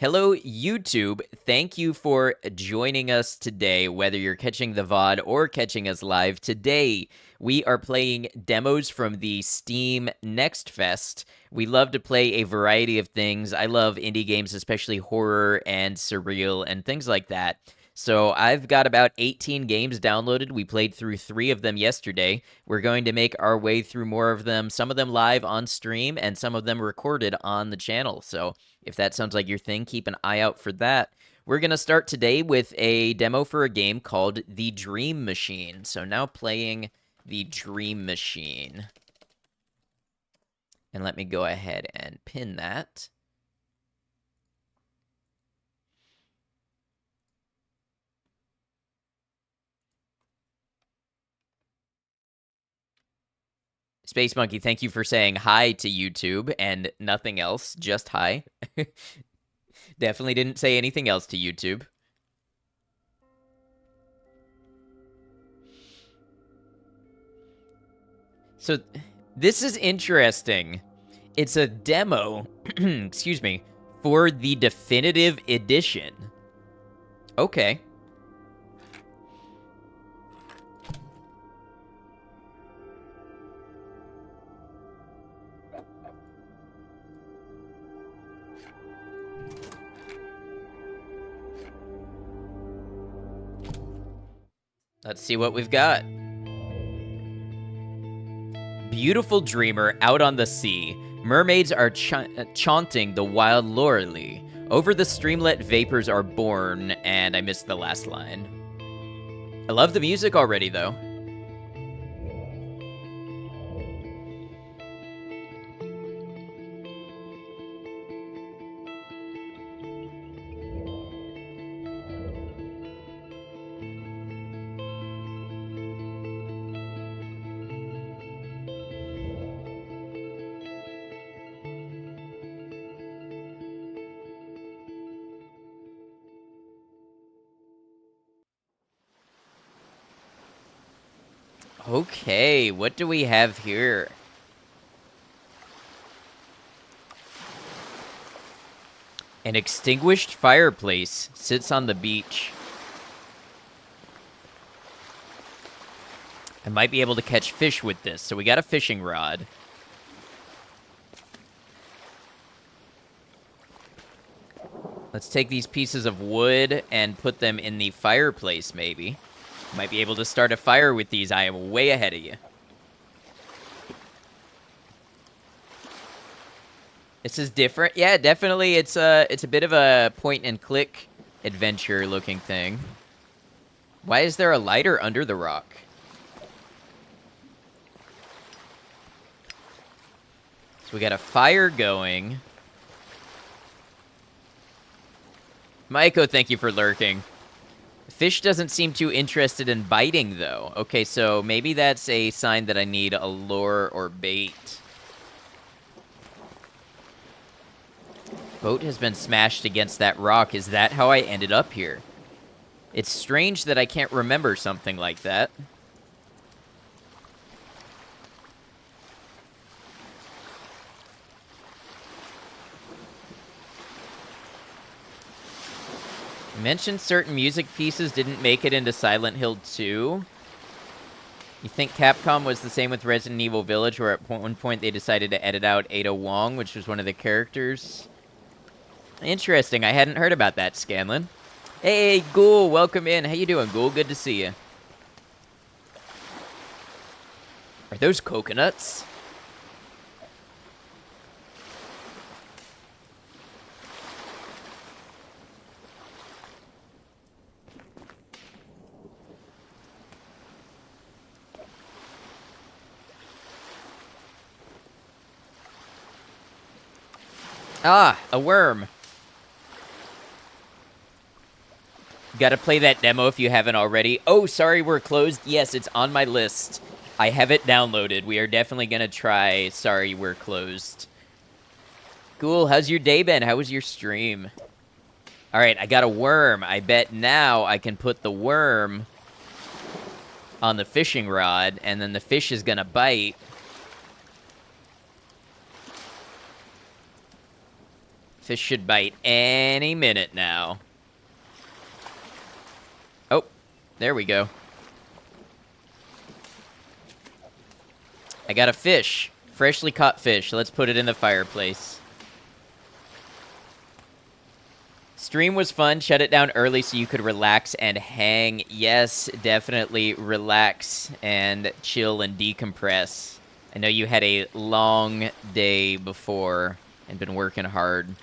Hello, YouTube. Thank you for joining us today, whether you're catching the VOD or catching us live. Today, we are playing demos from the Steam Next Fest. We love to play a variety of things. I love indie games, especially horror and surreal and things like that. So I've got about 18 games downloaded. We played through 3 of them yesterday. We're going to make our way through more of them, some of them live on stream and some of them recorded on the channel. So if that sounds like your thing, keep an eye out for that. We're going to start today with a demo for a game called The Dream Machine. So now playing The Dream Machine. And let me go ahead and pin that. Space Monkey, thank you for saying hi to YouTube and nothing else, just hi. Definitely didn't say anything else to YouTube. So, this is interesting. It's a demo, excuse me, for the definitive edition. Okay. Let's see what we've got. Beautiful dreamer out on the sea. Mermaids are chaunting the wild lorely. Over the streamlet vapors are born, and I missed the last line. I love the music already, though. Okay, what do we have here? An extinguished fireplace sits on the beach. I might be able to catch fish with this, so we got a fishing rod. Let's take these pieces of wood and put them in the fireplace, maybe. Might be able to start a fire with these. I am way ahead of you. This is different. Yeah, definitely. It's a bit of a point and click adventure looking thing. Why is there a lighter under the rock? So we got a fire going. Maiko, thank you for lurking. Fish doesn't seem too interested in biting, though. Okay, so maybe that's a sign that I need a lure or bait. Boat has been smashed against that rock. Is that how I ended up here? It's strange that I can't remember something like that. You mentioned certain music pieces didn't make it into Silent Hill 2. You think Capcom was the same with Resident Evil Village, where at one point they decided to edit out Ada Wong, which was one of the characters? Interesting. I hadn't heard about that, Scanlan. Hey, Ghoul, welcome in. How you doing, Ghoul? Good to see you. Are those coconuts? Ah, a worm. Gotta play that demo if you haven't already. Oh, sorry, we're closed. Yes, it's on my list. I have it downloaded. We are definitely gonna try Sorry, We're Closed. Cool, how's your day been? How was your stream? Alright, I got a worm. I bet now I can put the worm on the fishing rod, and then the fish is gonna bite. Fish should bite any minute now. Oh, there we go. I got a fish. Freshly caught fish. Let's put it in the fireplace. Stream was fun. Shut it down early so you could relax and hang. Yes, definitely relax and chill and decompress. I know you had a long day before and been working hard.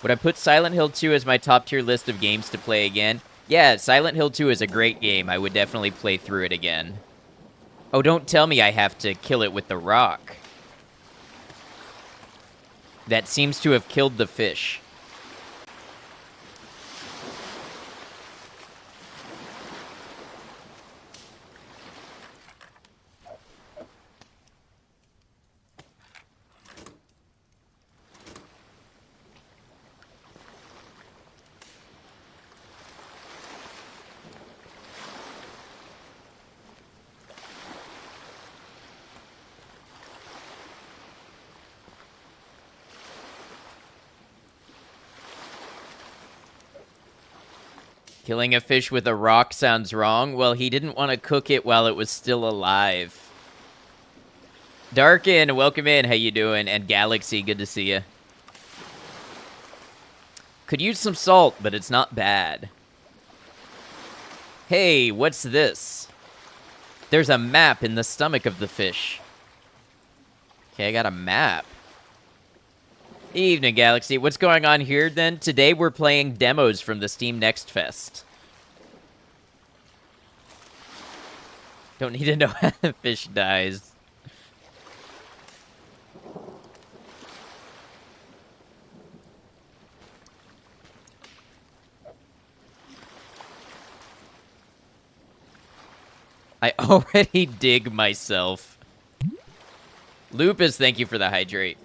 Would I put Silent Hill 2 as my top tier list of games to play again? Yeah, Silent Hill 2 is a great game. I would definitely play through it again. Oh, don't tell me I have to kill it with the rock. That seems to have killed the fish. Killing a fish with a rock sounds wrong. Well, he didn't want to cook it while it was still alive. Darkin, welcome in. How you doing? And Galaxy, good to see you. Could use some salt, but it's not bad. Hey, what's this? There's a map in the stomach of the fish. Okay, I got a map. Evening, Galaxy. What's going on here, then? Today we're playing demos from the Steam Next Fest. Don't need to know how the fish dies. I already dig myself. Lupus, thank you for the hydrate.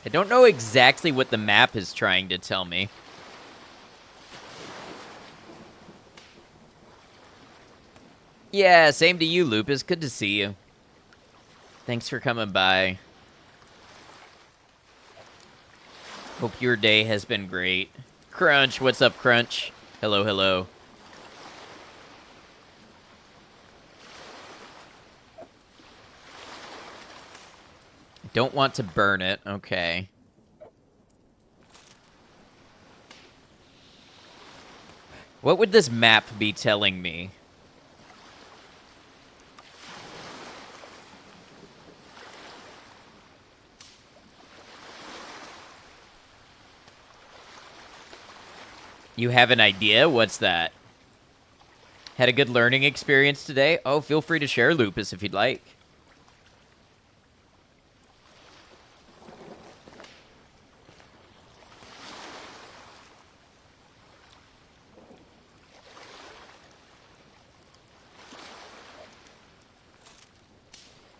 I don't know exactly what the map is trying to tell me. Yeah, same to you, Lupus. Good to see you. Thanks for coming by. Hope your day has been great. Crunch, what's up, Crunch? Hello, hello. Don't want to burn it. Okay. What would this map be telling me? You have an idea? What's that? Had a good learning experience today? Oh, feel free to share, Lupus, if you'd like.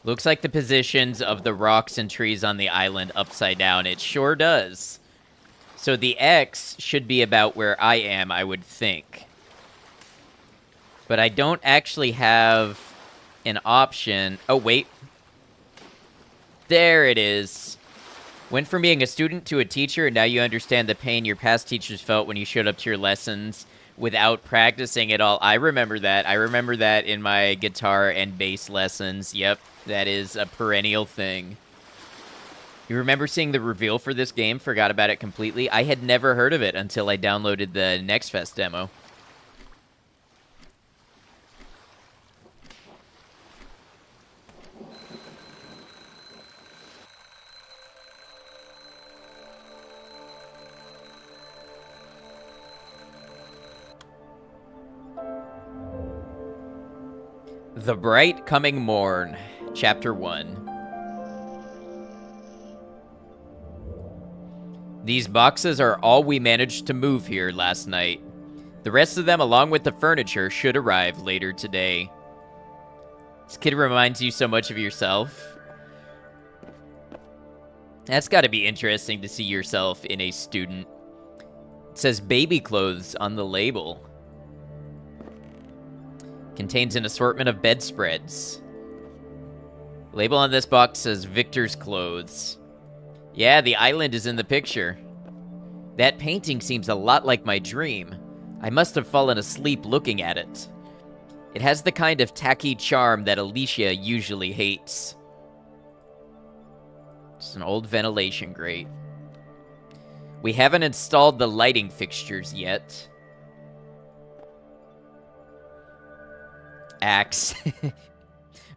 Looks like the positions of the rocks and trees on the island upside down. It sure does. So the X should be about where I am, I would think. But I don't actually have an option. Oh, wait. There it is. Went from being a student to a teacher, and now you understand the pain your past teachers felt when you showed up to your lessons without practicing at all. I remember that. I remember that in my guitar and bass lessons. Yep, that is a perennial thing. You remember seeing the reveal for this game? Forgot about it completely. I had never heard of it until I downloaded the Next Fest demo. The Bright Coming Morn, Chapter 1. These boxes are all we managed to move here last night. The rest of them, along with the furniture, should arrive later today. This kid reminds you so much of yourself. That's got to be interesting to see yourself in a student. It says baby clothes on the label. Contains an assortment of bedspreads. Label on this box says Victor's clothes. Yeah, the island is in the picture. That painting seems a lot like my dream. I must have fallen asleep looking at it. It has the kind of tacky charm that Alicia usually hates. It's an old ventilation grate. We haven't installed the lighting fixtures yet. Axe.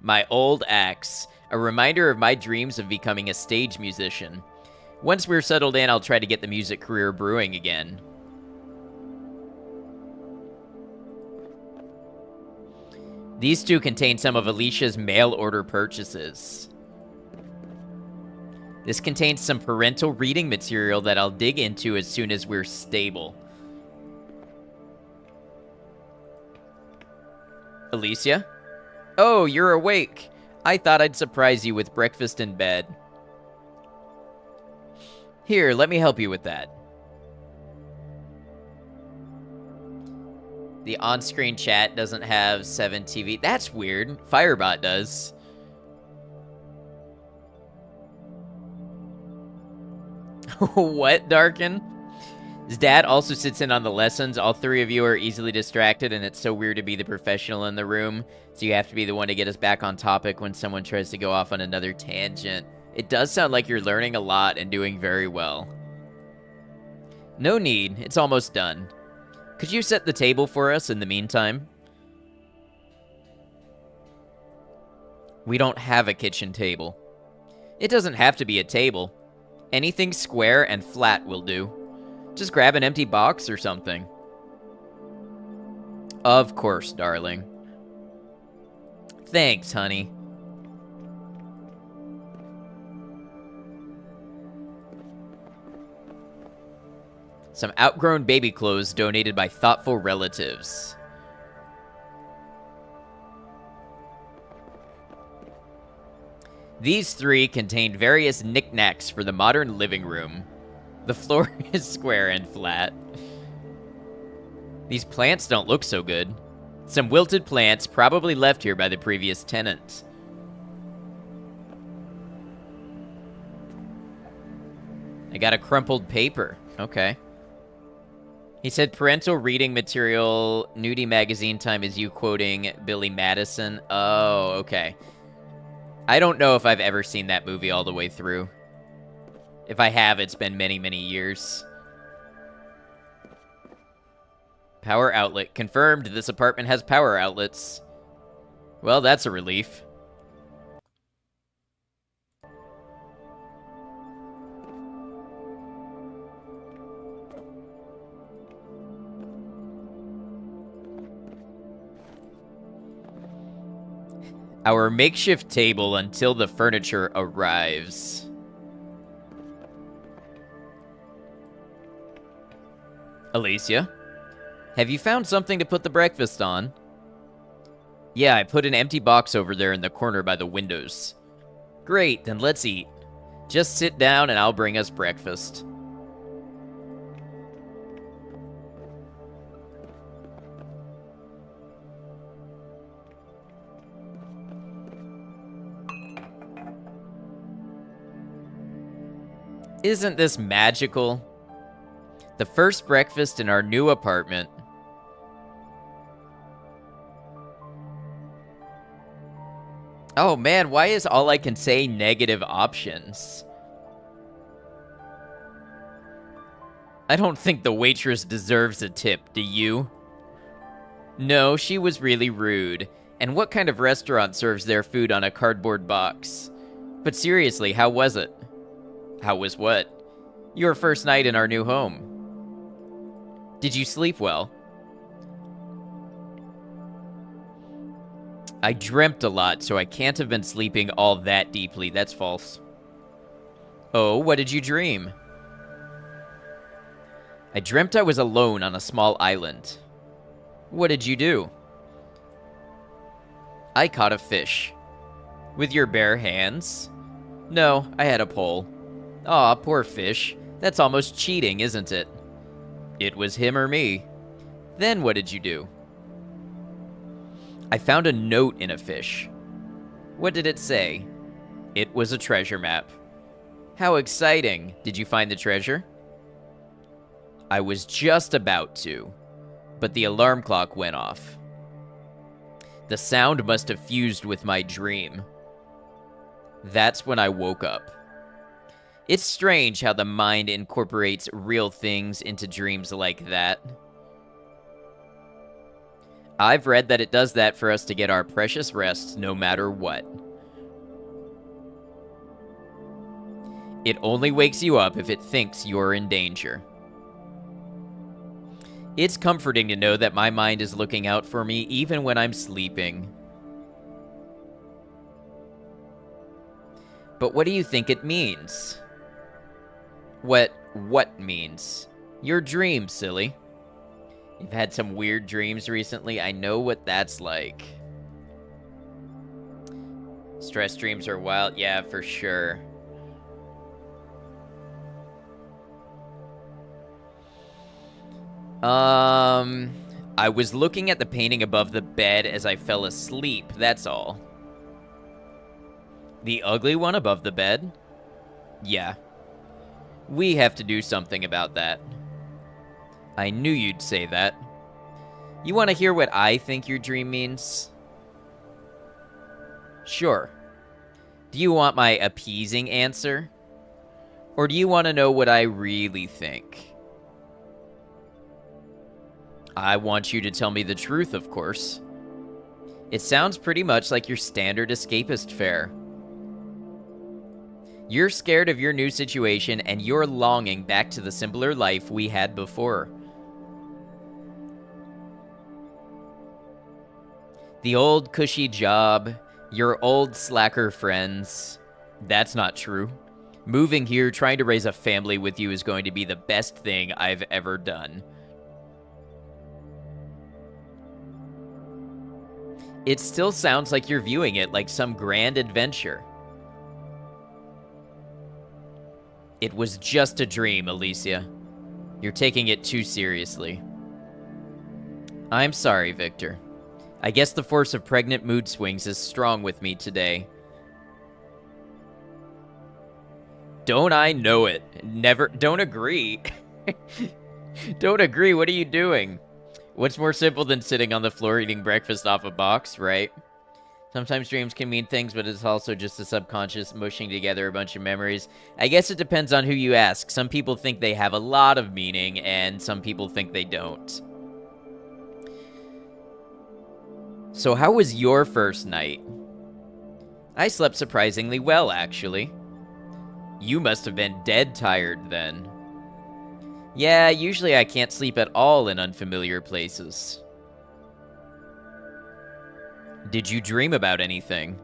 My old axe. A reminder of my dreams of becoming a stage musician. Once we're settled in, I'll try to get the music career brewing again. These two contain some of Alicia's mail order purchases. This contains some parental reading material that I'll dig into as soon as we're stable. Alicia? Oh, you're awake. I thought I'd surprise you with breakfast in bed. Here, let me help you with that. The on-screen chat doesn't have 7 TV. That's weird. Firebot does. What, Darkin? His dad also sits in on the lessons. All 3 of you are easily distracted, and it's so weird to be the professional in the room, so you have to be the one to get us back on topic when someone tries to go off on another tangent. It does sound like you're learning a lot and doing very well. No need. It's almost done. Could you set the table for us in the meantime? We don't have a kitchen table. It doesn't have to be a table. Anything square and flat will do. Just grab an empty box or something. Of course, darling. Thanks, honey. Some outgrown baby clothes donated by thoughtful relatives. These 3 contain various knickknacks for the modern living room. The floor is square and flat. These plants don't look so good. Some wilted plants probably left here by the previous tenant. I got a crumpled paper. Okay. He said parental reading material, nudie magazine time is you quoting Billy Madison. Oh, okay. I don't know if I've ever seen that movie all the way through. If I have, it's been many, many years. Power outlet. Confirmed, this apartment has power outlets. Well, that's a relief. Our makeshift table until the furniture arrives. Alicia? Have you found something to put the breakfast on? Yeah, I put an empty box over there in the corner by the windows. Great, then let's eat. Just sit down and I'll bring us breakfast. Isn't this magical? The first breakfast in our new apartment. Oh man, why is all I can say negative options? I don't think the waitress deserves a tip, do you? No, she was really rude. And what kind of restaurant serves their food on a cardboard box? But seriously, how was it? How was what? Your first night in our new home. Did you sleep well? I dreamt a lot, so I can't have been sleeping all that deeply. That's false. Oh, what did you dream? I dreamt I was alone on a small island. What did you do? I caught a fish. With your bare hands? No, I had a pole. Aw, poor fish. That's almost cheating, isn't it? It was him or me. Then what did you do? I found a note in a fish. What did it say? It was a treasure map. How exciting! Did you find the treasure? I was just about to, but the alarm clock went off. The sound must have fused with my dream. That's when I woke up. It's strange how the mind incorporates real things into dreams like that. I've read that it does that for us to get our precious rest no matter what. It only wakes you up if it thinks you're in danger. It's comforting to know that my mind is looking out for me even when I'm sleeping. But what do you think it means? What means? Your dream, silly. You've had some weird dreams recently. I know what that's like. Stress dreams are wild. Yeah, for sure. I was looking at the painting above the bed as I fell asleep, that's all. The ugly one above the bed? Yeah. We have to do something about that. I knew you'd say that. You want to hear what I think your dream means? Sure. Do you want my appeasing answer? Or do you want to know what I really think? I want you to tell me the truth, of course. It sounds pretty much like your standard escapist fare. You're scared of your new situation, and you're longing back to the simpler life we had before. The old cushy job, your old slacker friends. That's not true. Moving here, trying to raise a family with you is going to be the best thing I've ever done. It still sounds like you're viewing it like some grand adventure. It was just a dream, Alicia. You're taking it too seriously. I'm sorry, Victor. I guess the force of pregnant mood swings is strong with me today. Don't I know it? Don't agree. Don't agree, what are you doing? What's more simple than sitting on the floor eating breakfast off a box, right? Sometimes dreams can mean things, but it's also just the subconscious mushing together a bunch of memories. I guess it depends on who you ask. Some people think they have a lot of meaning, and some people think they don't. So how was your first night? I slept surprisingly well, actually. You must have been dead tired then. Yeah, usually I can't sleep at all in unfamiliar places. Did you dream about anything?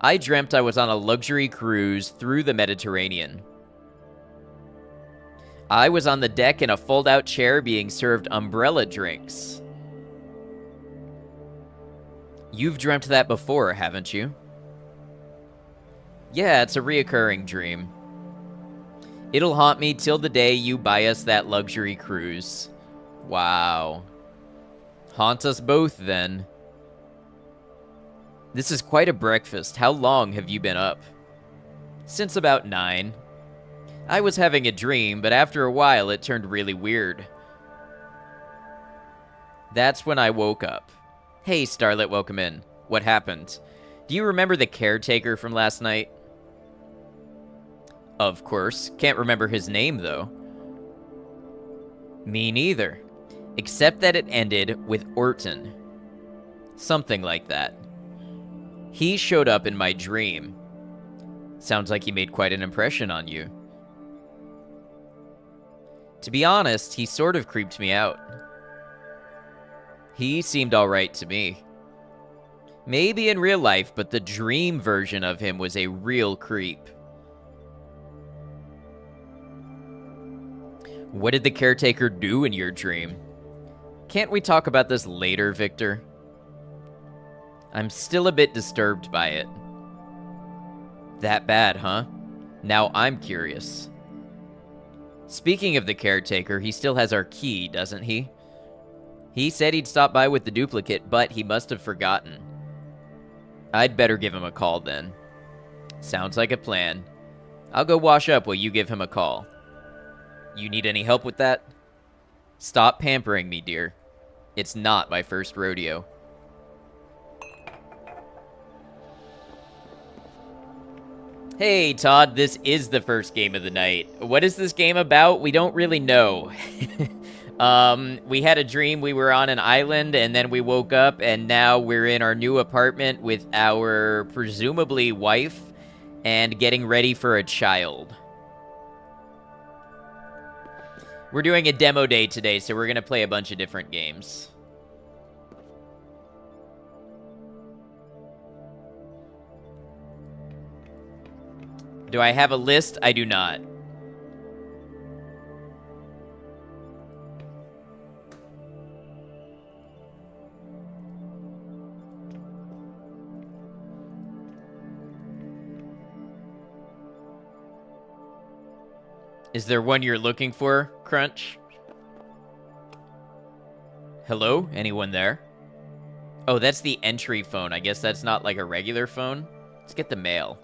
I dreamt I was on a luxury cruise through the Mediterranean. I was on the deck in a fold-out chair being served umbrella drinks. You've dreamt that before, haven't you? Yeah, it's a reoccurring dream. It'll haunt me till the day you buy us that luxury cruise. Wow. Haunt us both, then. This is quite a breakfast. How long have you been up? Since about 9. I was having a dream, but after a while it turned really weird. That's when I woke up. Hey, Starlet, welcome in. What happened? Do you remember the caretaker from last night? Of course. Can't remember his name, though. Me neither. Except that it ended with Orton. Something like that. He showed up in my dream. Sounds like he made quite an impression on you. To be honest, he sort of creeped me out. He seemed alright to me. Maybe in real life, but the dream version of him was a real creep. What did the caretaker do in your dream? Can't we talk about this later, Victor? I'm still a bit disturbed by it. That bad, huh? Now I'm curious. Speaking of the caretaker, he still has our key, doesn't he? He said he'd stop by with the duplicate, but he must have forgotten. I'd better give him a call then. Sounds like a plan. I'll go wash up while you give him a call. You need any help with that? Stop pampering me, dear. It's not my first rodeo. Hey, Todd, this is the first game of the night. What is this game about? We don't really know. We had a dream we were on an island, and then we woke up, and now we're in our new apartment with our presumably wife and getting ready for a child. We're doing a demo day today, so we're going to play a bunch of different games. Do I have a list? I do not. Is there one you're looking for, Crunch? Hello? Anyone there? Oh, that's the entry phone. I guess that's not like a regular phone. Let's get the mail.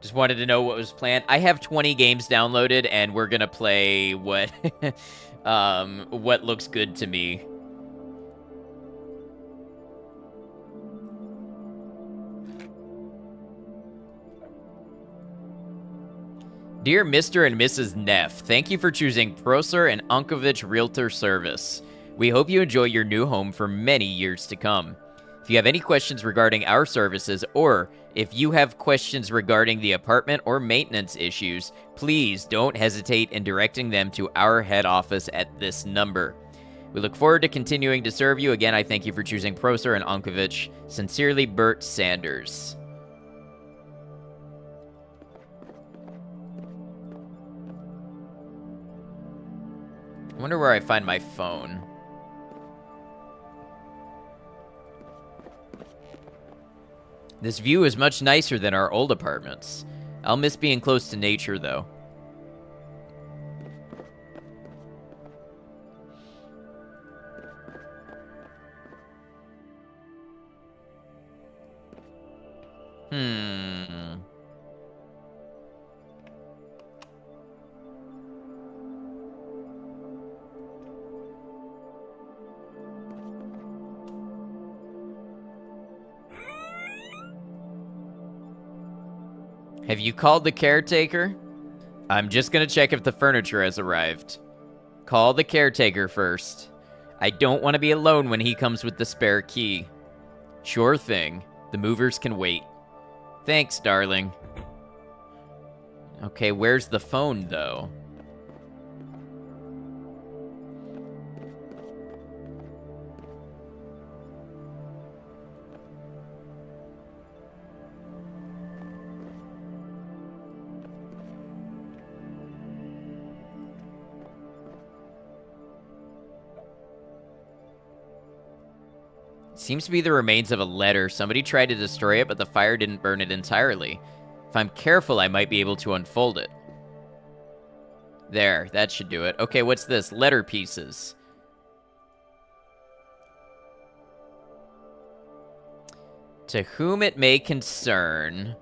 Just wanted to know what was planned. I have 20 games downloaded, and we're gonna play what what looks good to me. Dear Mr. and Mrs. Neff, thank you for choosing Prosser and Unkovich Realtor Service. We hope you enjoy your new home for many years to come. If you have any questions regarding our services, or if you have questions regarding the apartment or maintenance issues, please don't hesitate in directing them to our head office at this number. We look forward to continuing to serve you. Again, I thank you for choosing Prosser and Unkovich. Sincerely, Bert Sanders. I wonder where I find my phone. This view is much nicer than our old apartments. I'll miss being close to nature, though. Have you called the caretaker? I'm just gonna check if the furniture has arrived. Call the caretaker first. I don't want to be alone when he comes with the spare key. Sure thing. The movers can wait. Thanks, darling. Okay, where's the phone, though? Seems to be the remains of a letter. Somebody tried to destroy it, but the fire didn't burn it entirely. If I'm careful, I might be able to unfold it. There, that should do it. Okay, what's this? Letter pieces. To whom it may concern...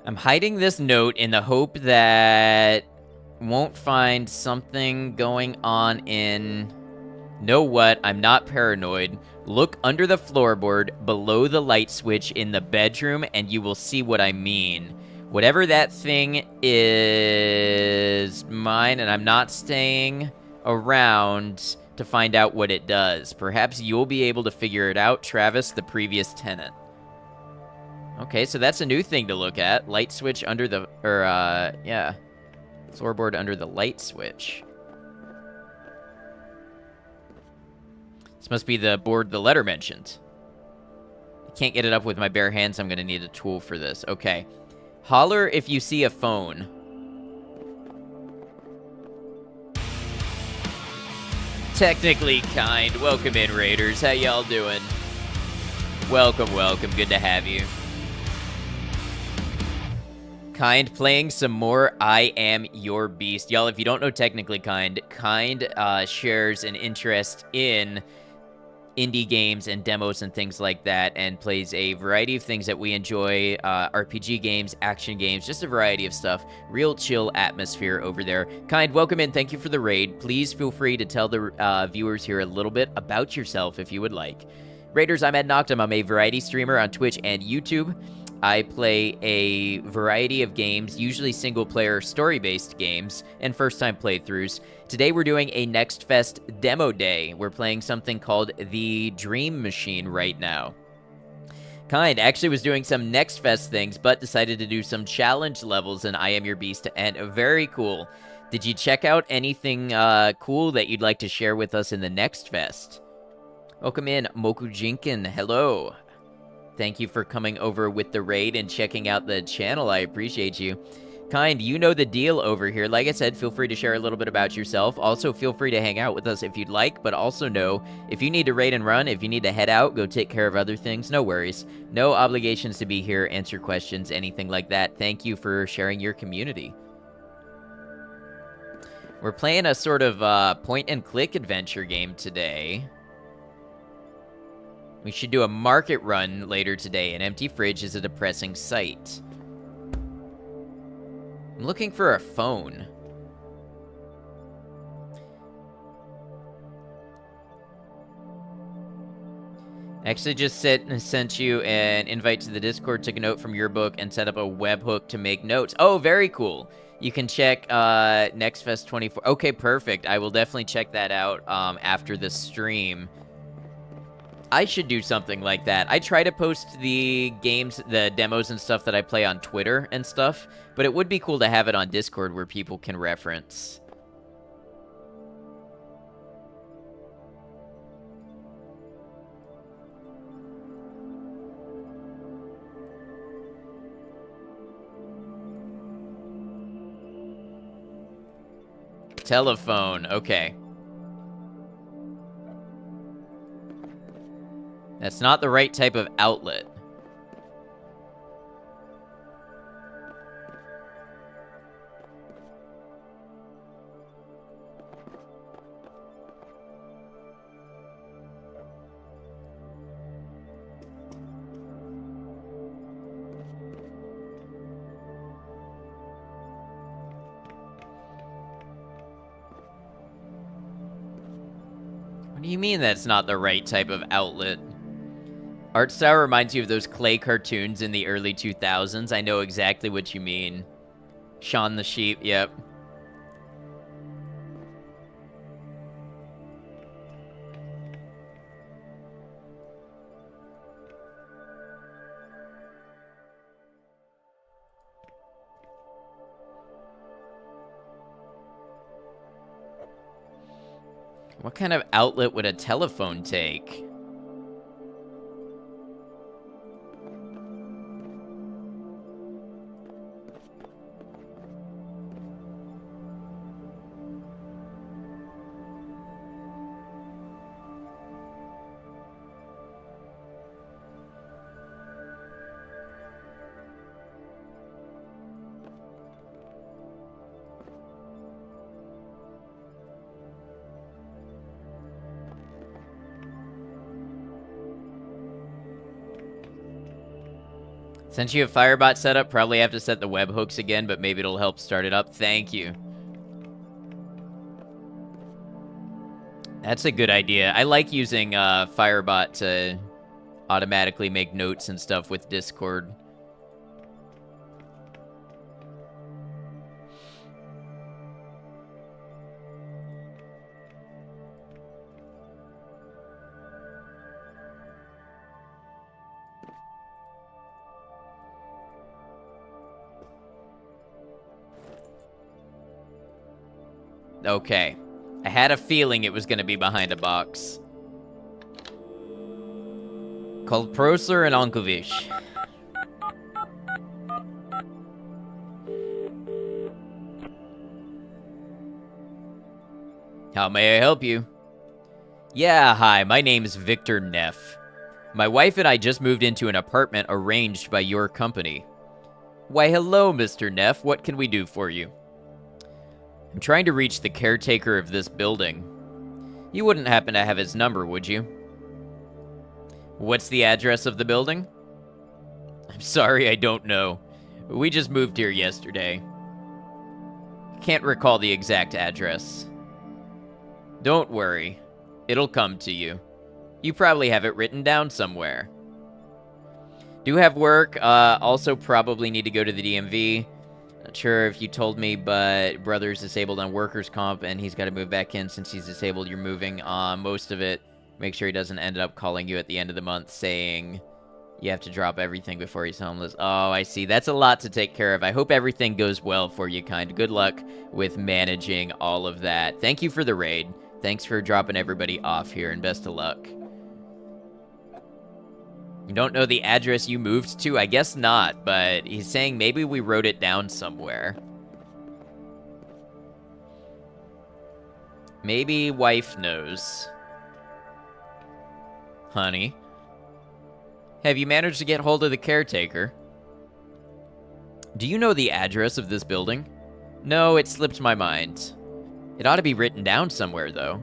I'm hiding this note in the hope that won't find something going on in Know what? I'm not paranoid. Look under the floorboard below the light switch in the bedroom and you will see what I mean. Whatever that thing is mine, and I'm not staying around to find out what it does. Perhaps you'll be able to figure it out, Travis, the previous tenant. Okay, so that's a new thing to look at. Light switch under the, yeah. Floorboard under the light switch. This must be the board the letter mentioned. I can't get it up with my bare hands. I'm going to need a tool for this. Okay. Holler if you see a phone. Technically kind. Welcome in, Raiders. How y'all doing? Welcome, welcome. Good to have you. Kind playing some more I Am Your Beast. Y'all, if you don't know Technically Kind, Kind shares an interest in indie games and demos and things like that, and plays a variety of things that we enjoy, RPG games, action games, just a variety of stuff. Real chill atmosphere over there. Kind, welcome in. Thank you for the raid. Please feel free to tell the viewers here a little bit about yourself if you would like. Raiders, I'm Ed Noctum. I'm a variety streamer on Twitch and YouTube. I play a variety of games, usually single-player, story-based games, and first-time playthroughs. Today we're doing a Next Fest demo day. We're playing something called The Dream Machine right now. Kind actually was doing some Next Fest things, but decided to do some challenge levels in I Am Your Beast, and very cool. Did you check out anything cool that you'd like to share with us in the Next Fest? Welcome in, Moku Jinkin. Hello. Thank you for coming over with the raid and checking out the channel. I appreciate you. Kind, you know the deal over here. Like I said, feel free to share a little bit about yourself. Also, feel free to hang out with us if you'd like, but also know, if you need to raid and run, if you need to head out, go take care of other things, no worries. No obligations to be here, answer questions, anything like that. Thank you for sharing your community. We're playing a sort of point-and-click adventure game today. We should do a market run later today. An empty fridge is a depressing sight. I'm looking for a phone. Actually just sent you an invite to the Discord, took a note from your book, and set up a webhook to make notes. Oh, very cool. You can check Next Fest 24. Okay, perfect. I will definitely check that out after the stream. I should do something like that. I try to post the games, the demos and stuff that I play on Twitter and stuff, but it would be cool to have it on Discord where people can reference. Telephone, okay. That's not the right type of outlet. What do you mean that's not the right type of outlet? Art style reminds you of those clay cartoons in the early 2000s. I know exactly what you mean. Shaun the Sheep, yep. What kind of outlet would a telephone take? Since you have Firebot set up, probably have to set the webhooks again, but maybe it'll help start it up. Thank you. That's a good idea. I like using Firebot to automatically make notes and stuff with Discord. Okay. I had a feeling it was going to be behind a box. Called Prosler and Onkovic. How may I help you? Yeah, hi, my name's Victor Neff. My wife and I just moved into an apartment arranged by your company. Why, hello, Mr. Neff. What can we do for you? I'm trying to reach the caretaker of this building. You wouldn't happen to have his number, would you? What's the address of the building? I'm sorry, I don't know. We just moved here yesterday. Can't recall the exact address. Don't worry. It'll come to you. You probably have it written down somewhere. Do have work. Also probably need to go to the DMV. Not sure if you told me, but brother's disabled on workers' comp, and he's got to move back in since he's disabled. You're moving on most of it. Make sure he doesn't end up calling you at the end of the month saying you have to drop everything before he's homeless. Oh, I see. That's a lot to take care of. I hope everything goes well for you, kind. Good luck with managing all of that. Thank you for the raid. Thanks for dropping everybody off here, and best of luck. You don't know the address you moved to? I guess not, but he's saying maybe we wrote it down somewhere. Maybe wife knows. Honey. Have you managed to get hold of the caretaker? Do you know the address of this building? No, it slipped my mind. It ought to be written down somewhere, though.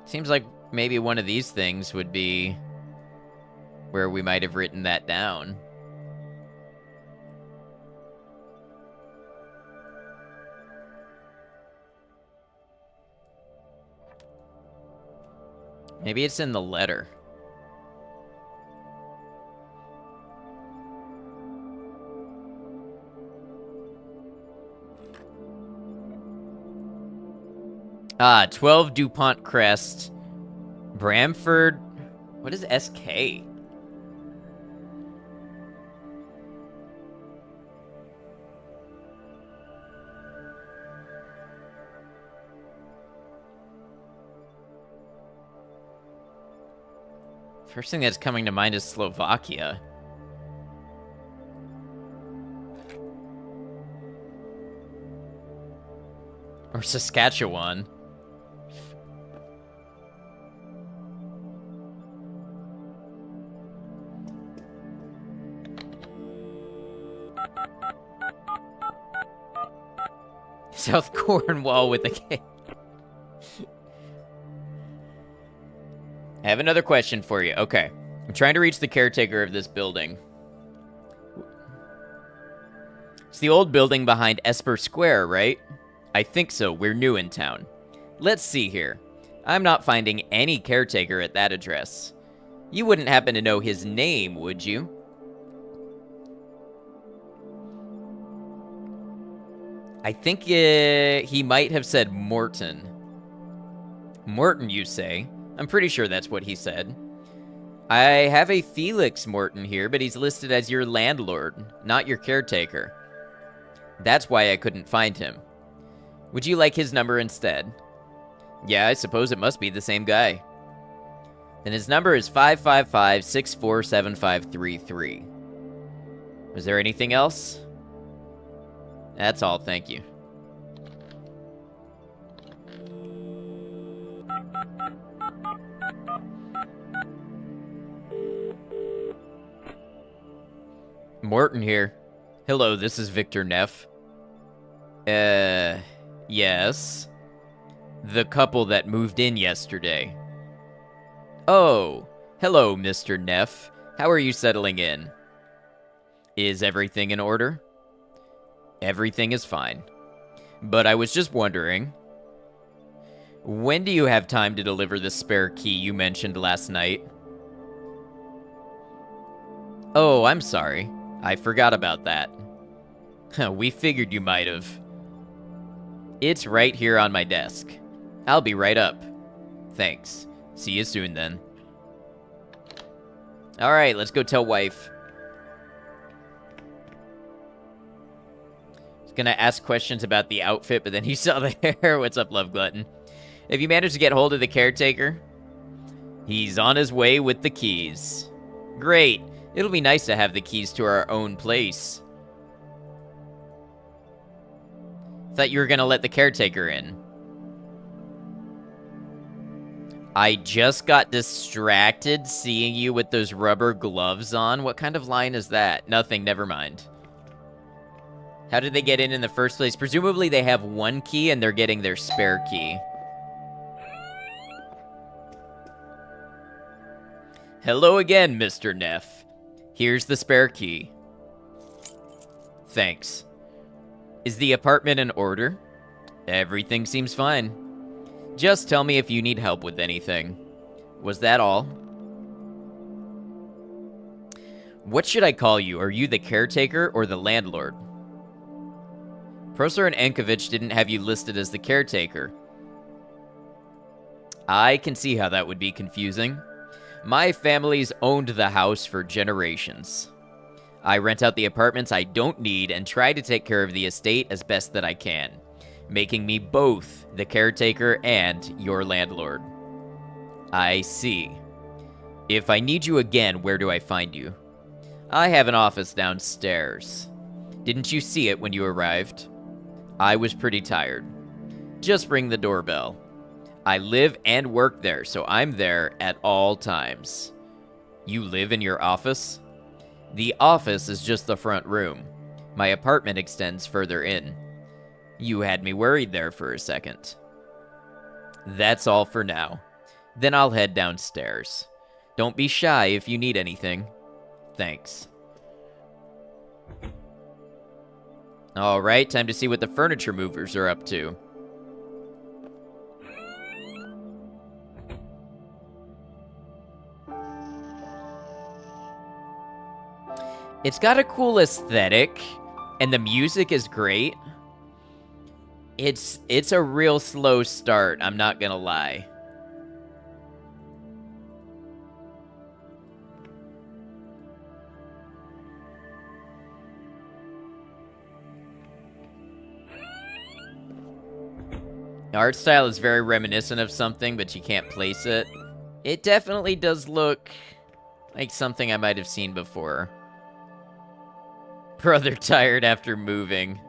Seems like maybe one of these things would be where we might have written that down. Maybe it's in the letter. Ah, 12 DuPont Crest. Bramford. What is SK? First thing that's coming to mind is Slovakia. Or Saskatchewan. South Cornwall with a K. I have another question for you. Okay. I'm trying to reach the caretaker of this building. It's the old building behind Esper Square, right? I think so. We're new in town. Let's see here. I'm not finding any caretaker at that address. You wouldn't happen to know his name, would you? I think he might have said Morton. Morton, you say? I'm pretty sure that's what he said. I have a Felix Morton here, but he's listed as your landlord, not your caretaker. That's why I couldn't find him. Would you like his number instead? Yeah, I suppose it must be the same guy. Then his number is 555-647533. Was there anything else? That's all, thank you. Morton here. Hello, this is Victor Neff. Yes. The couple that moved in yesterday. Oh, hello, Mr. Neff. How are you settling in? Is everything in order? Everything is fine. But I was just wondering, when do you have time to deliver the spare key you mentioned last night? Oh, I'm sorry. I forgot about that. We figured you might have. It's right here on my desk. I'll be right up. Thanks. See you soon, then. Alright, let's go tell wife. He's gonna ask questions about the outfit, but then he saw the hair. What's up, Love Glutton? Have you managed to get hold of the caretaker? He's on his way with the keys. Great. It'll be nice to have the keys to our own place. Thought you were gonna let the caretaker in. I just got distracted seeing you with those rubber gloves on. What kind of line is that? Nothing, never mind. How did they get in the first place? Presumably they have one key and they're getting their spare key. Hello again, Mr. Neff. Here's the spare key. Thanks. Is the apartment in order? Everything seems fine. Just tell me if you need help with anything. Was that all? What should I call you? Are you the caretaker or the landlord? Prosor and Enkovich didn't have you listed as the caretaker. I can see how that would be confusing. My family's owned the house for generations. I rent out the apartments I don't need and try to take care of the estate as best that I can, making me both the caretaker and your landlord. I see. If I need you again, where do I find you? I have an office downstairs. Didn't you see it when you arrived? I was pretty tired. Just ring the doorbell. I live and work there, so I'm there at all times. You live in your office? The office is just the front room. My apartment extends further in. You had me worried there for a second. That's all for now. Then I'll head downstairs. Don't be shy if you need anything. Thanks. Alright, time to see what the furniture movers are up to. It's got a cool aesthetic, and the music is great. It's a real slow start, I'm not gonna lie. The art style is very reminiscent of something, but you can't place it. It definitely does look like something I might have seen before. Brother tired after moving.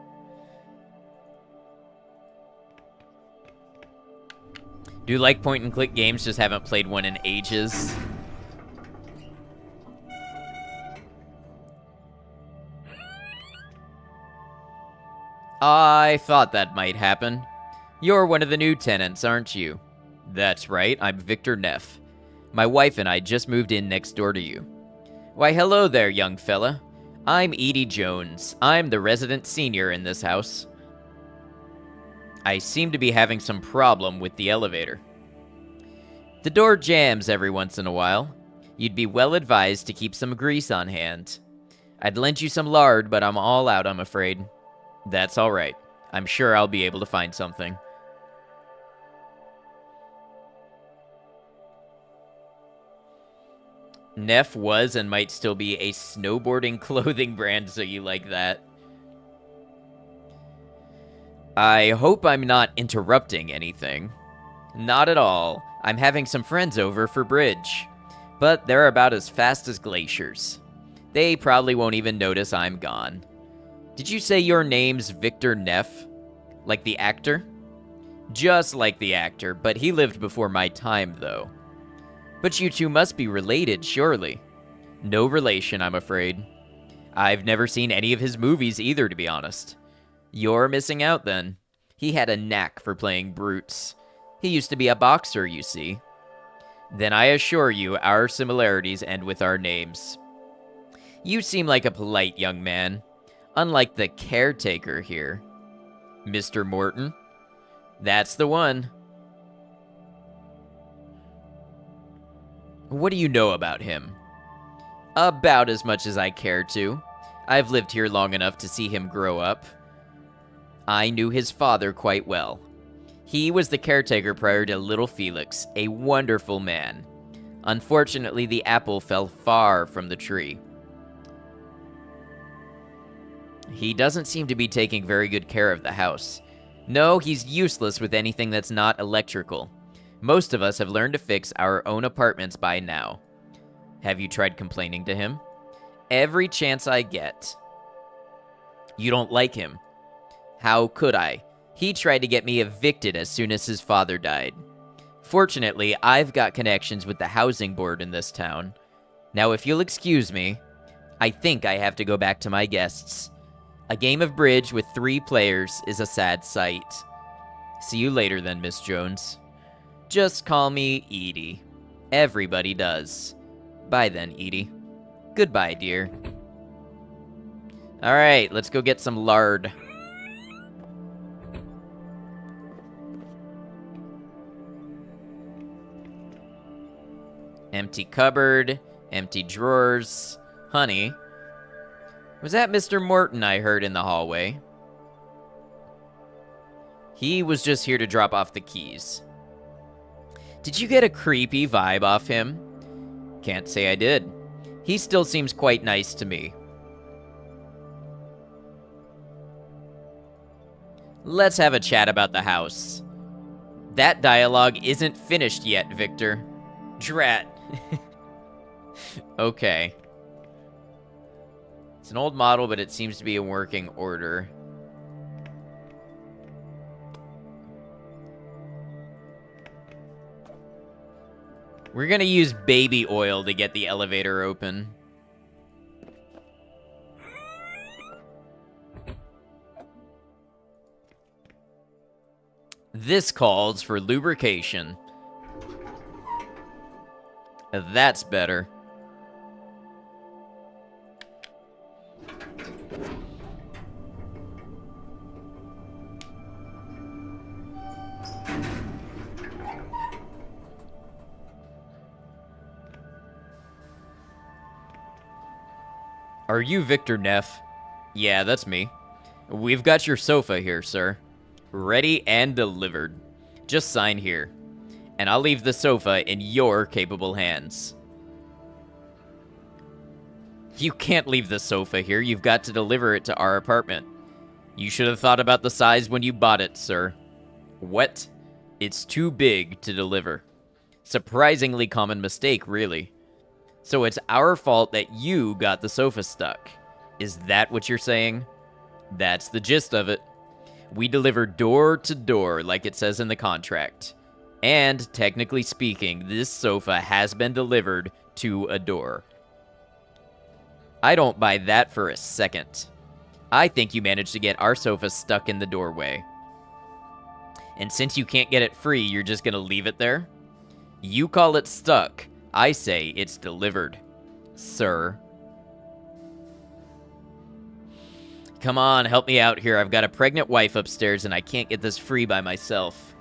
Do you like point-and-click games? Just haven't played one in ages. I thought that might happen. You're one of the new tenants, aren't you? That's right, I'm Victor Neff. My wife and I just moved in next door to you. Why, hello there, young fella. I'm Edie Jones. I'm the resident senior in this house. I seem to be having some problem with the elevator. The door jams every once in a while. You'd be well advised to keep some grease on hand. I'd lend you some lard, but I'm all out, I'm afraid. That's all right. I'm sure I'll be able to find something. Neff was and might still be a snowboarding clothing brand, so you like that. I hope I'm not interrupting anything. Not at all. I'm having some friends over for bridge. But they're about as fast as glaciers. They probably won't even notice I'm gone. Did you say your name's Victor Neff? Like the actor? Just like the actor, but he lived before my time, though. But you two must be related, surely. No relation, I'm afraid. I've never seen any of his movies either, to be honest. You're missing out, then. He had a knack for playing brutes. He used to be a boxer, you see. Then I assure you our similarities end with our names. You seem like a polite young man, unlike the caretaker here. Mr. Morton? That's the one. What do you know about him? About as much as I care to. I've lived here long enough to see him grow up. I knew his father quite well. He was the caretaker prior to little Felix, a wonderful man. Unfortunately, the apple fell far from the tree. He doesn't seem to be taking very good care of the house. No, he's useless with anything that's not electrical. Most of us have learned to fix our own apartments by now. Have you tried complaining to him? Every chance I get. You don't like him. How could I? He tried to get me evicted as soon as his father died. Fortunately, I've got connections with the housing board in this town. Now, if you'll excuse me, I think I have to go back to my guests. A game of bridge with 3 players is a sad sight. See you later then, Miss Jones. Just call me Edie. Everybody does. Bye then, Edie. Goodbye, dear. Alright, let's go get some lard. Empty cupboard, empty drawers. Honey. Was that Mr. Morton I heard in the hallway? He was just here to drop off the keys. Did you get a creepy vibe off him? Can't say I did. He still seems quite nice to me. Let's have a chat about the house. That dialogue isn't finished yet, Victor. Drat. Okay. It's an old model, but it seems to be in working order. We're gonna use baby oil to get the elevator open. This calls for lubrication. That's better. Are you Victor Neff? Yeah, that's me. We've got your sofa here, sir. Ready and delivered. Just sign here. And I'll leave the sofa in your capable hands. You can't leave the sofa here. You've got to deliver it to our apartment. You should have thought about the size when you bought it, sir. What? It's too big to deliver. Surprisingly common mistake, really. So it's our fault that you got the sofa stuck. Is that what you're saying? That's the gist of it. We deliver door to door, like it says in the contract. And, technically speaking, this sofa has been delivered to a door. I don't buy that for a second. I think you managed to get our sofa stuck in the doorway. And since you can't get it free, you're just gonna leave it there? You call it stuck. I say it's delivered, sir. Come on, help me out here. I've got a pregnant wife upstairs and I can't get this free by myself.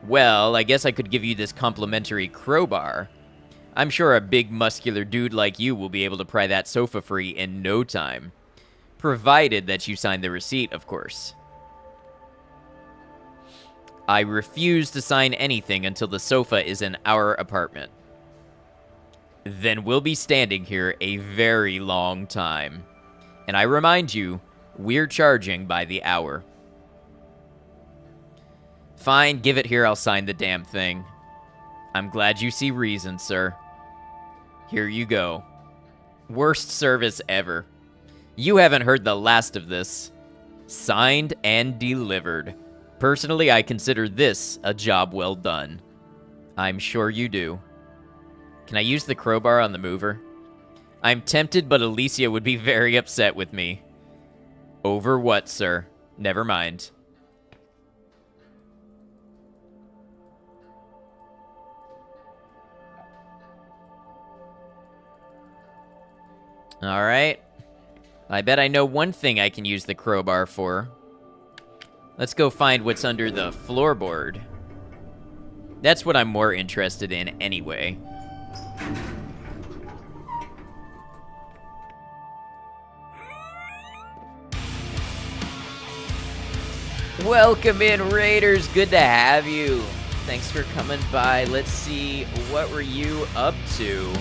Well, I guess I could give you this complimentary crowbar. I'm sure a big muscular dude like you will be able to pry that sofa free in no time. Provided that you sign the receipt, of course. I refuse to sign anything until the sofa is in our apartment. Then we'll be standing here a very long time. And I remind you, we're charging by the hour. Fine, give it here, I'll sign the damn thing. I'm glad you see reason, sir. Here you go. Worst service ever. You haven't heard the last of this. Signed and delivered. Personally, I consider this a job well done. I'm sure you do. Can I use the crowbar on the mover? I'm tempted, but Alicia would be very upset with me. Over what, sir? Never mind. All right. I bet I know one thing I can use the crowbar for. Let's go find what's under the floorboard. That's what I'm more interested in anyway. Welcome in, Raiders. Good to have you. Thanks for coming by. Let's see, what were you up to?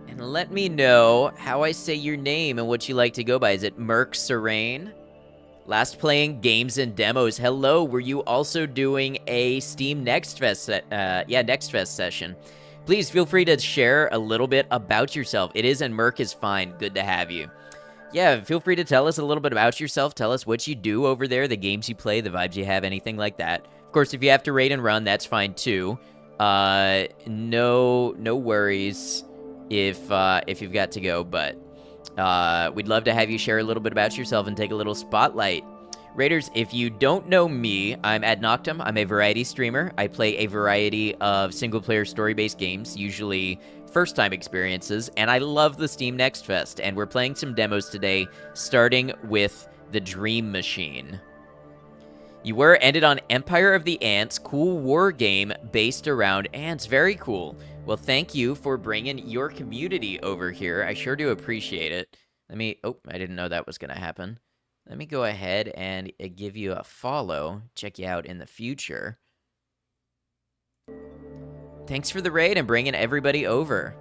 And let me know how I say your name and what you like to go by. Is it Merc Serene? Last playing games and demos. Hello, were you also doing a Steam Next Fest Next Fest session? Please feel free to share a little bit about yourself. It is, and Merc is fine. Good to have you. Yeah, feel free to tell us a little bit about yourself. Tell us what you do over there, the games you play, the vibes you have, anything like that. Of course, if you have to raid and run, that's fine too. No worries if you've got to go, but we'd love to have you share a little bit about yourself and take a little spotlight. Raiders, if you don't know me, I'm Ad Noctum. I'm a variety streamer. I play a variety of single-player story-based games, usually first-time experiences, and I love the Steam Next Fest, and we're playing some demos today, starting with The Dream Machine. You ended on Empire of the Ants, cool war game based around ants. Very cool. Well, thank you for bringing your community over here. I sure do appreciate it. Oh, I didn't know that was going to happen. Let me go ahead and give you a follow. Check you out in the future. Thanks for the raid and bringing everybody over.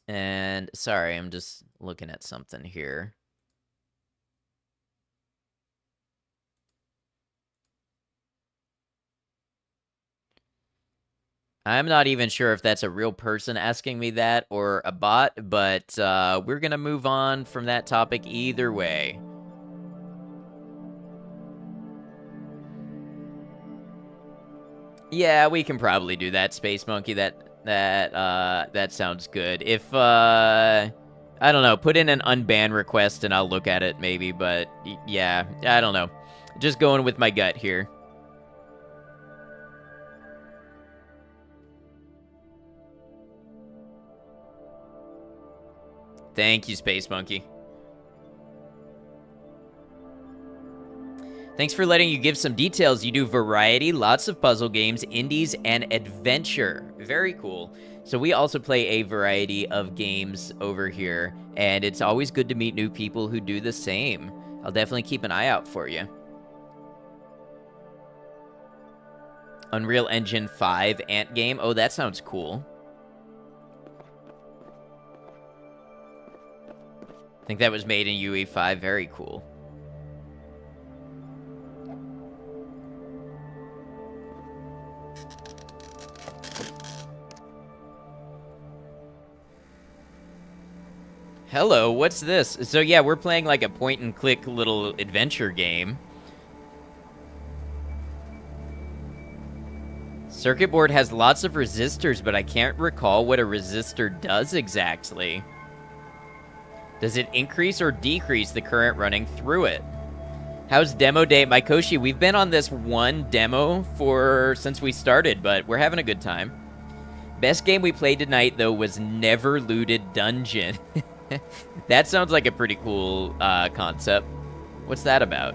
And sorry, I'm just looking at something here. I'm not even sure if that's a real person asking me that or a bot, but we're going to move on from that topic either way. Yeah, we can probably do that, Space Monkey. That sounds good. If I don't know, put in an unban request and I'll look at it maybe, but yeah, I don't know. Just going with my gut here. Thank you, Space Monkey. Thanks for letting you give some details. You do variety, lots of puzzle games, indies, and adventure. Very cool. So we also play a variety of games over here, and it's always good to meet new people who do the same. I'll definitely keep an eye out for you. Unreal Engine 5 ant game. Oh, that sounds cool. I think that was made in UE5. Very cool. Hello, what's this? So yeah, we're playing like a point-and-click little adventure game. Circuit board has lots of resistors, but I can't recall what a resistor does exactly. Does it increase or decrease the current running through it? How's demo day? Maikoshi, we've been on this one demo since we started, but we're having a good time. Best game we played tonight, though, was Never Looted Dungeon. That sounds like a pretty cool concept. What's that about?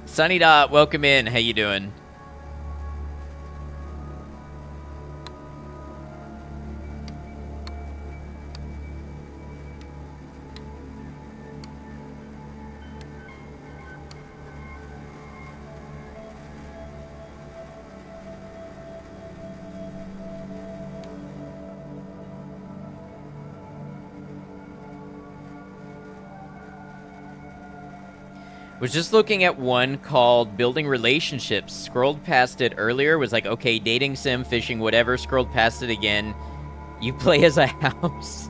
Sunny Dot, welcome in. How you doing? Was just looking at one called Building Relationships. Scrolled past it earlier. Was like, okay, dating sim, fishing, whatever. Scrolled past it again. You play as a house.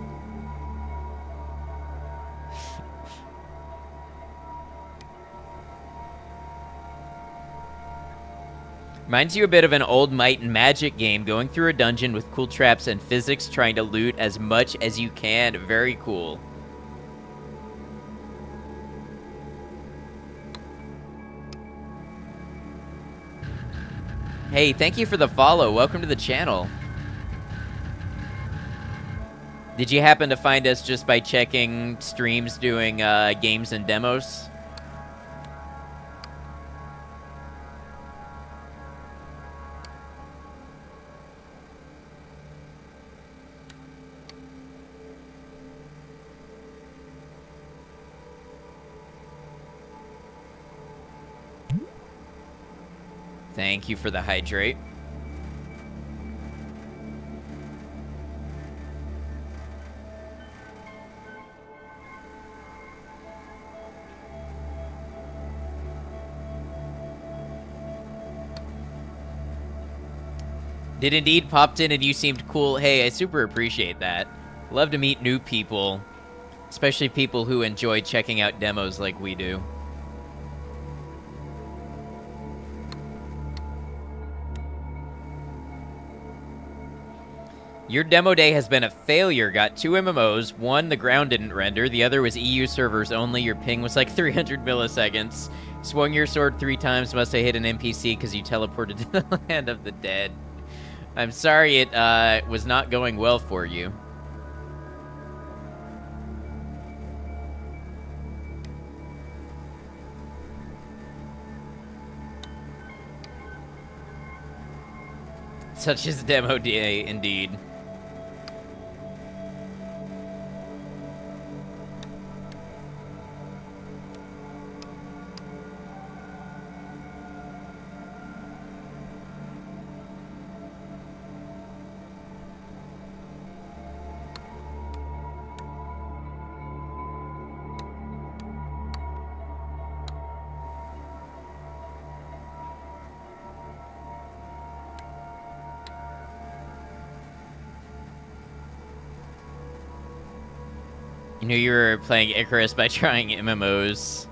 Reminds you a bit of an old Might and Magic game, going through a dungeon with cool traps and physics, trying to loot as much as you can. Very cool. Hey, thank you for the follow. Welcome to the channel. Did you happen to find us just by checking streams doing games and demos? Thank you for the hydrate. Did indeed popped in and you seemed cool. Hey, I super appreciate that. Love to meet new people, especially people who enjoy checking out demos like we do. Your demo day has been a failure. Got 2 MMOs. One, the ground didn't render. The other was EU servers only. Your ping was like 300 milliseconds. Swung your sword 3 times. Must have hit an NPC because you teleported to the land of the dead. I'm sorry it was not going well for you. Such is demo day, indeed. You knew you were playing Icarus by trying MMOs.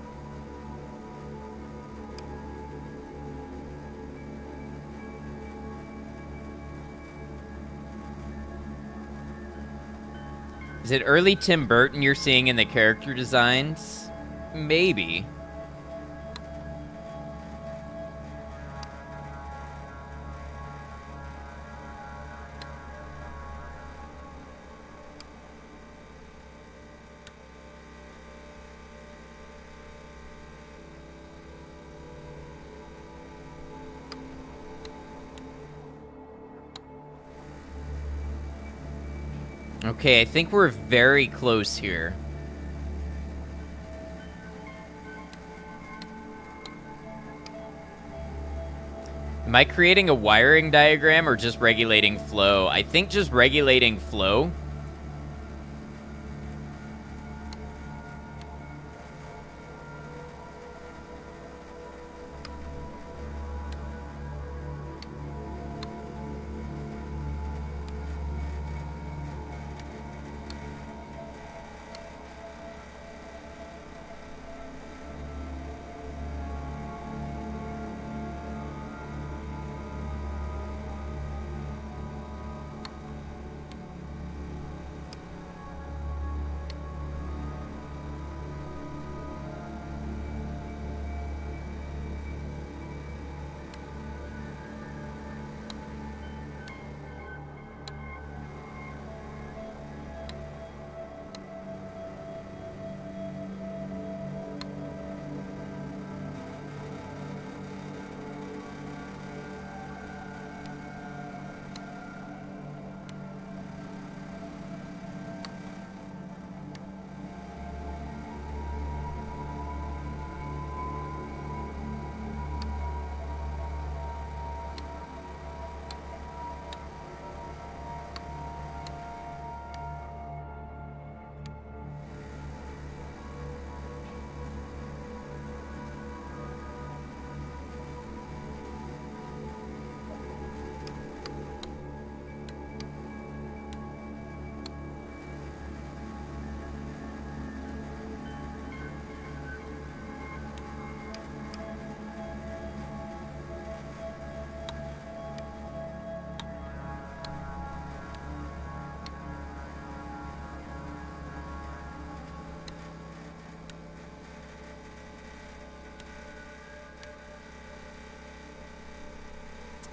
Is it early Tim Burton you're seeing in the character designs? Maybe. Okay, I think we're very close here. Am I creating a wiring diagram or just regulating flow? I think just regulating flow.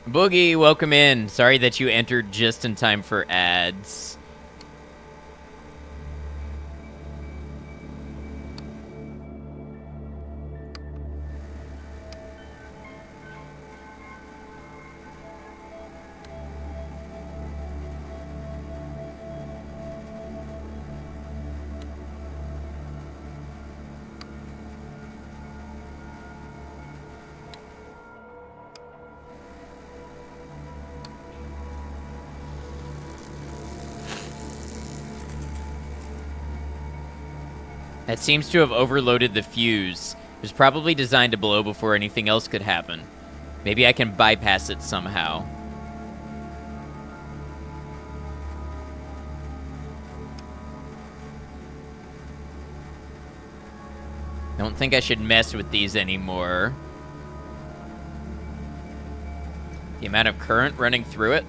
Boogie, welcome in. Sorry that you entered just in time for ads. That seems to have overloaded the fuse. It was probably designed to blow before anything else could happen. Maybe I can bypass it somehow. Don't think I should mess with these anymore. The amount of current running through it.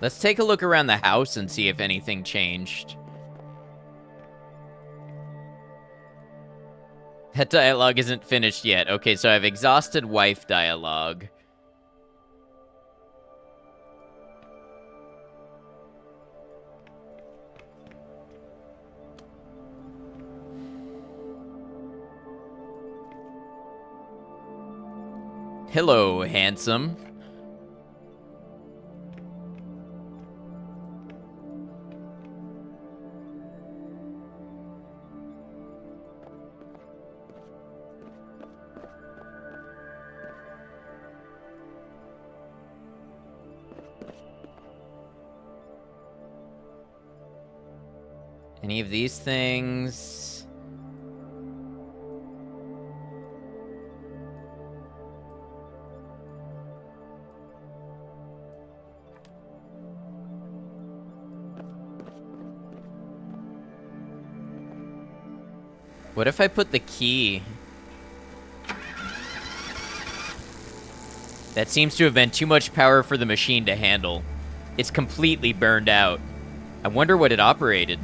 Let's take a look around the house and see if anything changed. That dialogue isn't finished yet. Okay, so I've exhausted wife dialogue. Hello, handsome. Any of these things? What if I put the key? That seems to have been too much power for the machine to handle. It's completely burned out. I wonder what it operated.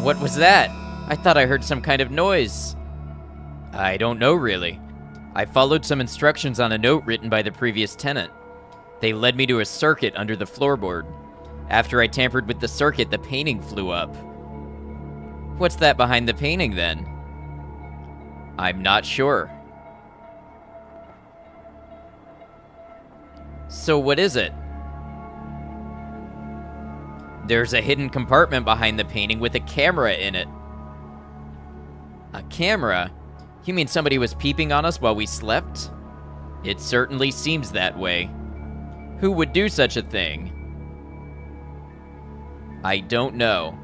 What was that? I thought I heard some kind of noise. I don't know, really. I followed some instructions on a note written by the previous tenant. They led me to a circuit under the floorboard. After I tampered with the circuit, the painting flew up. What's that behind the painting, then? I'm not sure. So what is it? There's a hidden compartment behind the painting with a camera in it. A camera? You mean somebody was peeping on us while we slept? It certainly seems that way. Who would do such a thing? I don't know.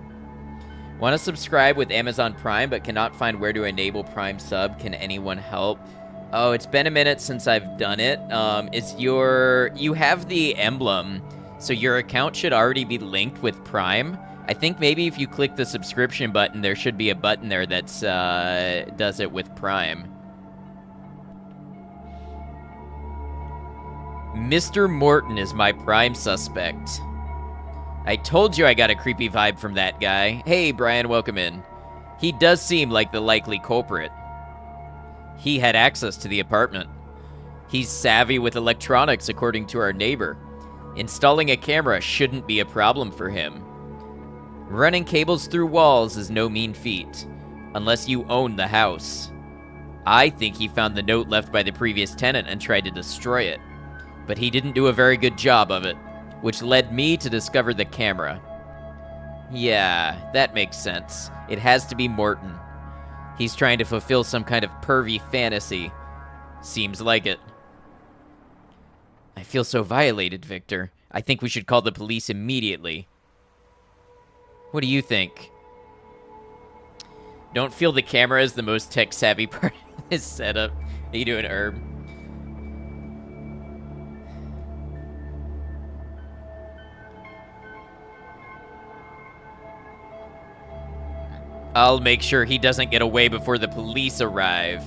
Want to subscribe with Amazon Prime but cannot find where to enable Prime sub? Can anyone help? Oh, it's been a minute since I've done it. You have the emblem, so your account should already be linked with Prime. I think maybe if you click the subscription button, there should be a button there that's does it with Prime. Mr. Morton is my prime suspect. I told you I got a creepy vibe from that guy. Hey, Brian, welcome in. He does seem like the likely culprit. He had access to the apartment. He's savvy with electronics, according to our neighbor. Installing a camera shouldn't be a problem for him. Running cables through walls is no mean feat, unless you own the house. I think he found the note left by the previous tenant and tried to destroy it, but he didn't do a very good job of it, which led me to discover the camera. Yeah, that makes sense. It has to be Morton. He's trying to fulfill some kind of pervy fantasy. Seems like it. I feel so violated, Victor. I think we should call the police immediately. What do you think? Don't feel the camera is the most tech-savvy part of this setup. How you doing, Herb? I'll make sure he doesn't get away before the police arrive.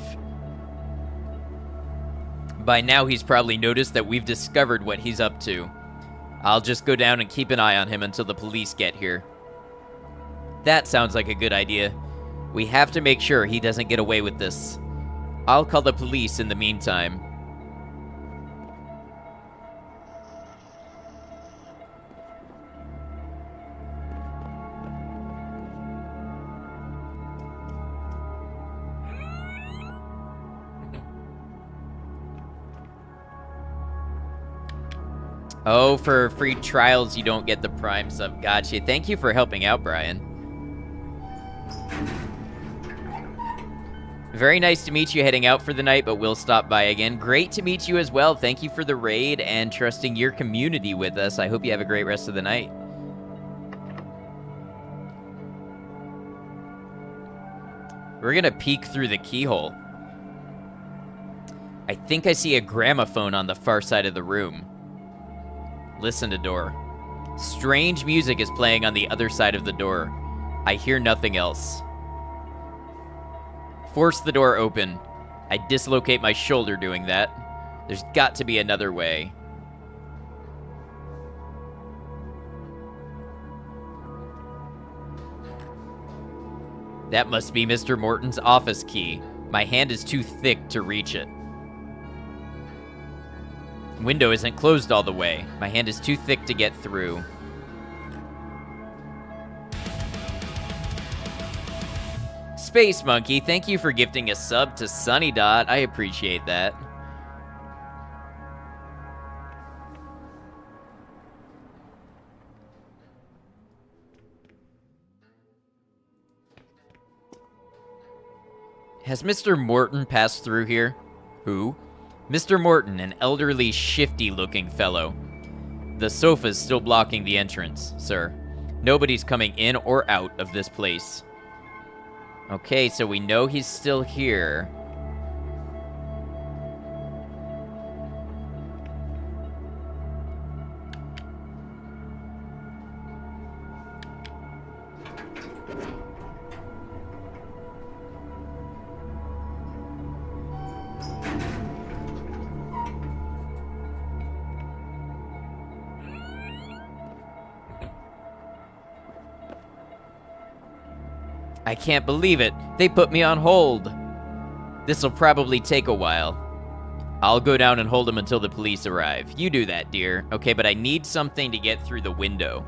By now, he's probably noticed that we've discovered what he's up to. I'll just go down and keep an eye on him until the police get here. That sounds like a good idea. We have to make sure he doesn't get away with this. I'll call the police in the meantime. Oh, for free trials, you don't get the Prime sub. Gotcha. Thank you for helping out, Brian. Very nice to meet you heading out for the night, but we'll stop by again. Great to meet you as well. Thank you for the raid and trusting your community with us. I hope you have a great rest of the night. We're gonna peek through the keyhole. I think I see a gramophone on the far side of the room. Listen to door. Strange music is playing on the other side of the door. I hear nothing else. Force the door open. I dislocate my shoulder doing that. There's got to be another way. That must be Mr. Morton's office key. My hand is too thick to reach it. Window isn't closed all the way. My hand is too thick to get through. Space Monkey, thank you for gifting a sub to Sunny Dot. I appreciate that. Has Mr. Morton passed through here? Who? Mr. Morton, an elderly, shifty-looking fellow. The sofa's still blocking the entrance, sir. Nobody's coming in or out of this place. Okay, so we know he's still here. I can't believe it. They put me on hold. This'll probably take a while. I'll go down and hold him until the police arrive. You do that, dear. Okay, but I need something to get through the window.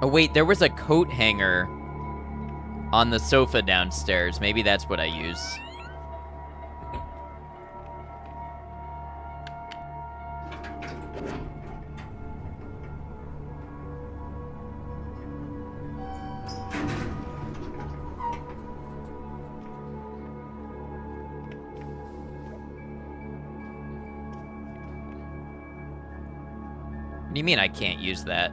Oh, wait, there was a coat hanger on the sofa downstairs. Maybe that's what I use. What do you mean I can't use that?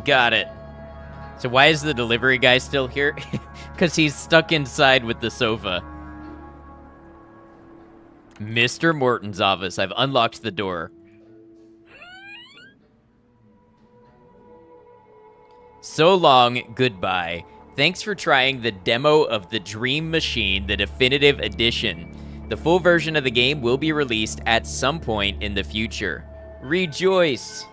Got it. So why is the delivery guy still here? Because he's stuck inside with the sofa. Mr. Morton's office. I've unlocked the door. So long, goodbye. Thanks for trying the demo of the Dream Machine, the definitive edition. The full version of the game will be released at some point in the future. Rejoice!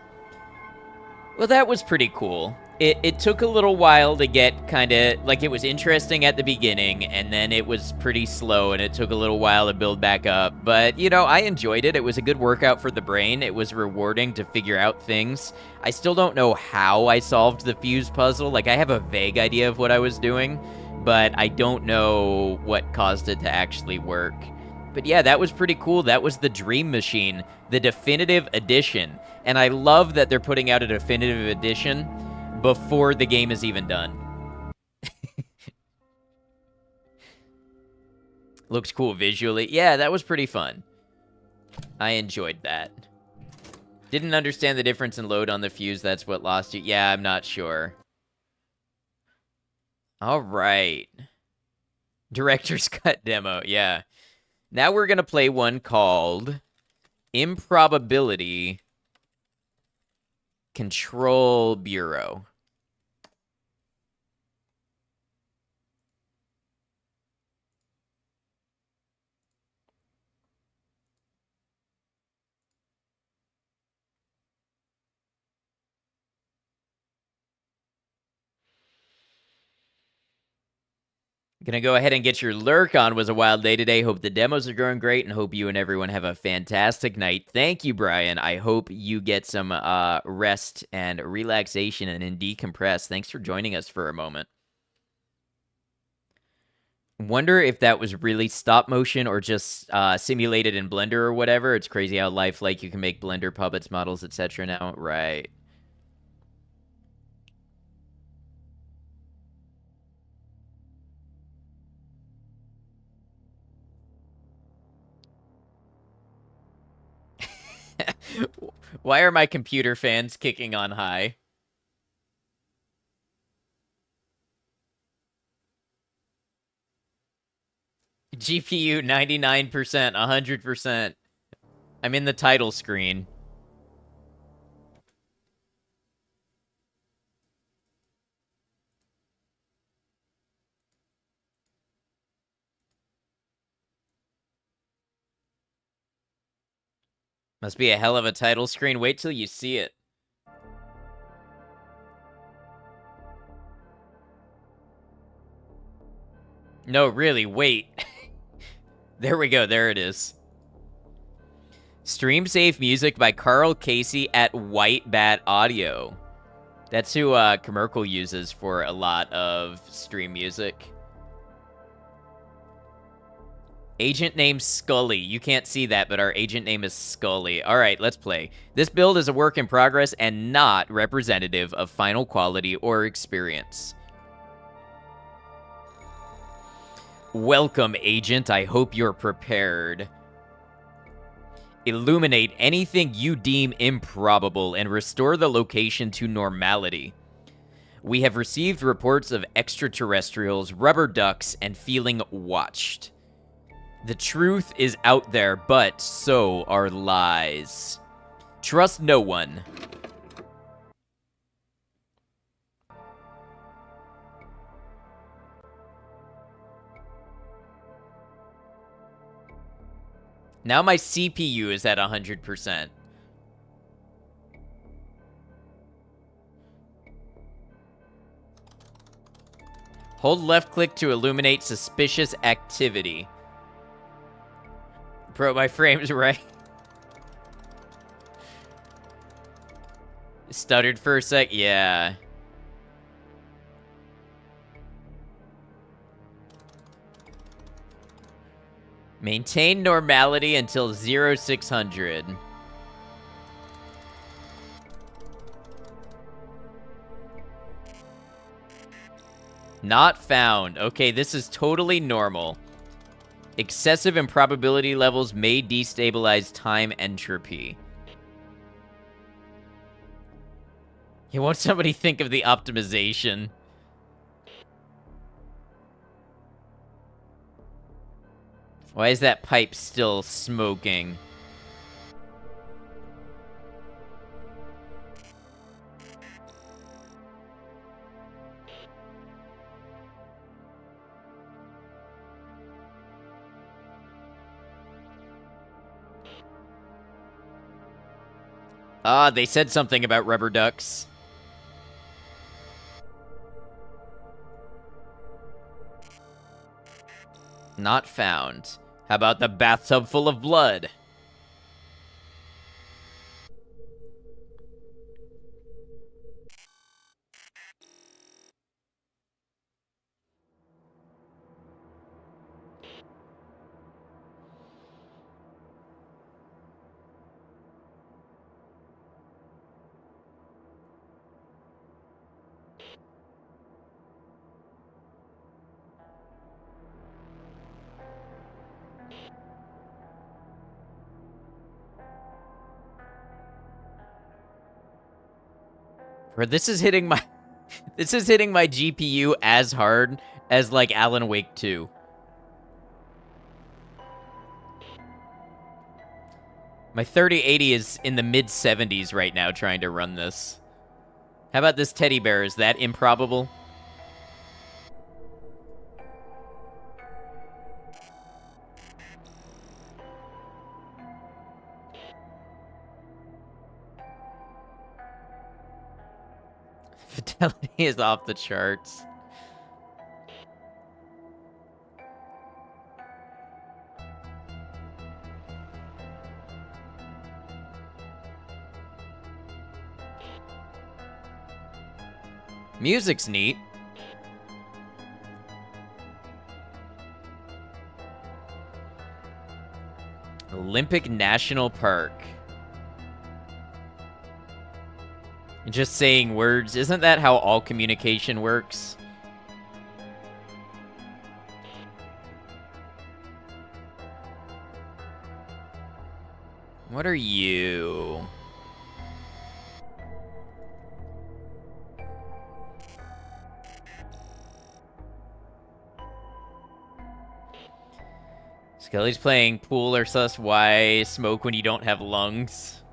Well, that was pretty cool. It took a little while to get kind of like it was interesting at the beginning, and then it was pretty slow, and it took a little while to build back up. But, you know, I enjoyed it. It was a good workout for the brain. It was rewarding to figure out things. I still don't know how I solved the fuse puzzle. Like, I have a vague idea of what I was doing, but I don't know what caused it to actually work. But yeah, that was pretty cool. That was the Dream Machine, the definitive edition. And I love that they're putting out a definitive edition before the game is even done. Looks cool visually. Yeah, that was pretty fun. I enjoyed that. Didn't understand the difference in load on the fuse. That's what lost you. Yeah, I'm not sure. All right. Director's Cut demo. Yeah. Now we're going to play one called Improbability Control Bureau. Gonna go ahead and get your lurk on. Was a wild day today. Hope the demos are going great and hope you and everyone have a fantastic night. Thank you, Brian. I hope you get some rest and relaxation and decompress. Thanks for joining us for a moment. Wonder if that was really stop motion or just simulated in Blender or whatever. It's crazy how lifelike you can make Blender puppets, models, etc. now. Right. Why are my computer fans kicking on high? GPU 99%, 100%. I'm in the title screen. Must be a hell of a title screen. Wait till you see it. No, really, wait. There we go. There it is. Stream Safe music by Carl Casey at White Bat Audio. That's who Commercial uses for a lot of stream music. Agent name Scully. You can't see that, but our agent name is Scully. All right, let's play. This build is a work in progress and not representative of final quality or experience. Welcome, agent. I hope you're prepared. Illuminate anything you deem improbable and restore the location to normality. We have received reports of extraterrestrials, rubber ducks, and feeling watched. The truth is out there, but so are lies. Trust no one. Now my CPU is at 100%. Hold left click to illuminate suspicious activity. Bro, my frame's right. Stuttered for a sec? Yeah. Maintain normality until 0600. Not found. Okay, this is totally normal. Excessive improbability levels may destabilize time entropy. You want somebody think of the optimization. Why is that pipe still smoking? Ah, they said something about rubber ducks. Not found. How about the bathtub full of blood? Bro, this is hitting my GPU as hard as like Alan Wake 2. My 3080 is in the mid 70s right now trying to run this. How about this teddy bear? Is that improbable? Fidelity is off the charts. Music's neat. Olympic National Park. Just saying words, isn't that how all communication works? What are you? Skelly's playing pool or sus. Why smoke when you don't have lungs?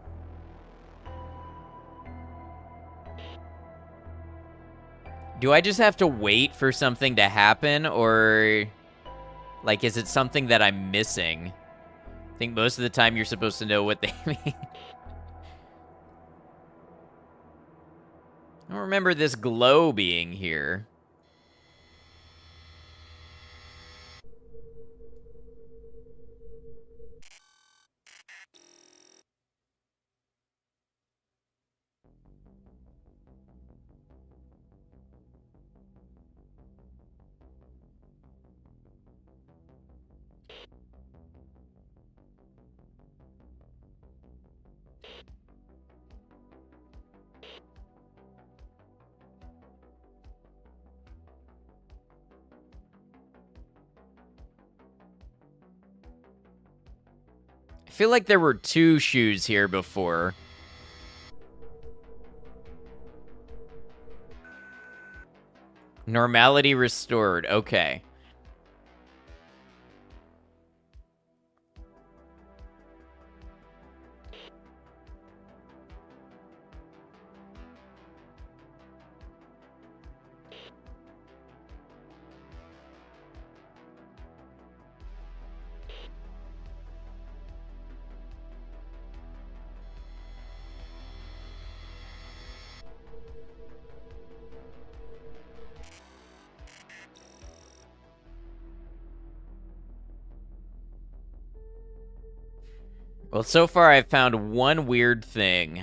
Do I just have to wait for something to happen, or like is it something that I'm missing? I think most of the time you're supposed to know what they mean. I don't remember this glow being here. I feel like there were two shoes here before. Normality restored. Okay. Well, so far I've found one weird thing.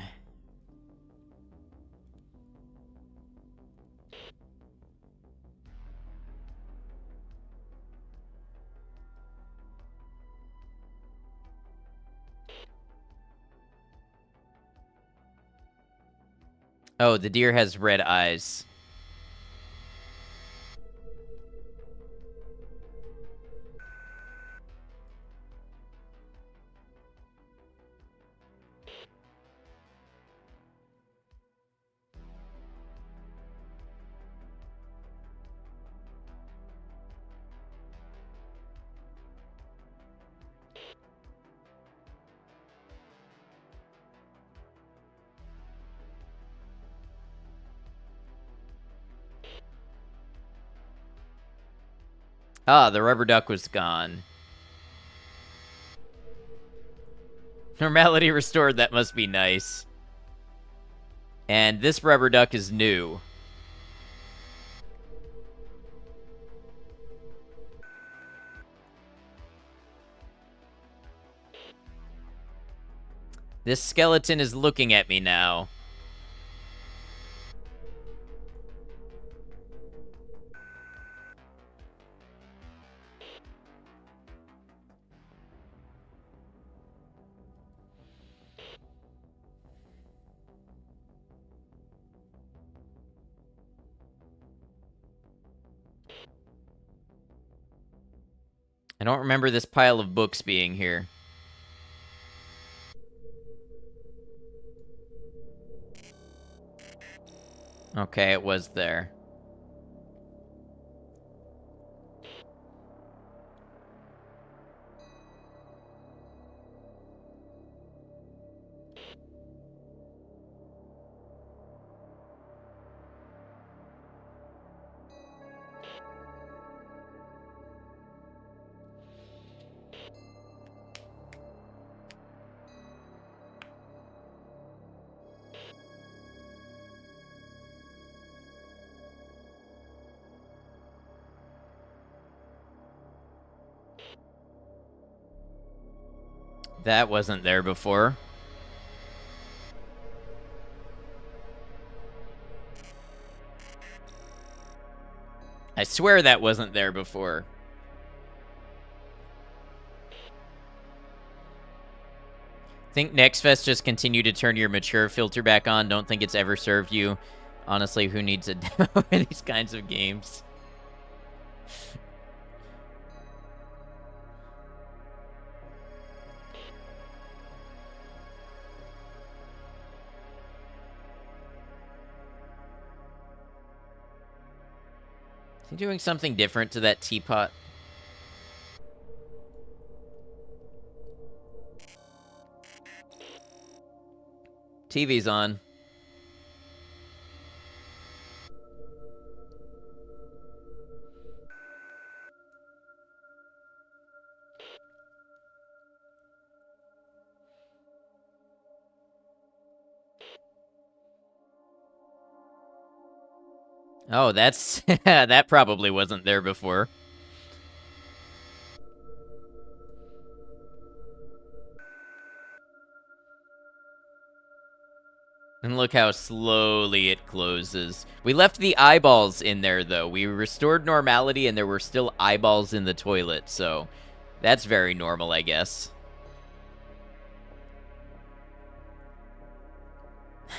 Oh, the deer has red eyes. Ah, the rubber duck was gone. Normality restored, that must be nice. And this rubber duck is new. This skeleton is looking at me now. I don't remember this pile of books being here. Okay, it was there. That wasn't there before. I swear that wasn't there before. Think Next Fest just continue to turn your mature filter back on. Don't think it's ever served you. Honestly, who needs a demo for these kinds of games? Is he doing something different to that teapot? TV's on. Oh, that's... that probably wasn't there before. And look how slowly it closes. We left the eyeballs in there, though. We restored normality, and there were still eyeballs in the toilet, so that's very normal, I guess.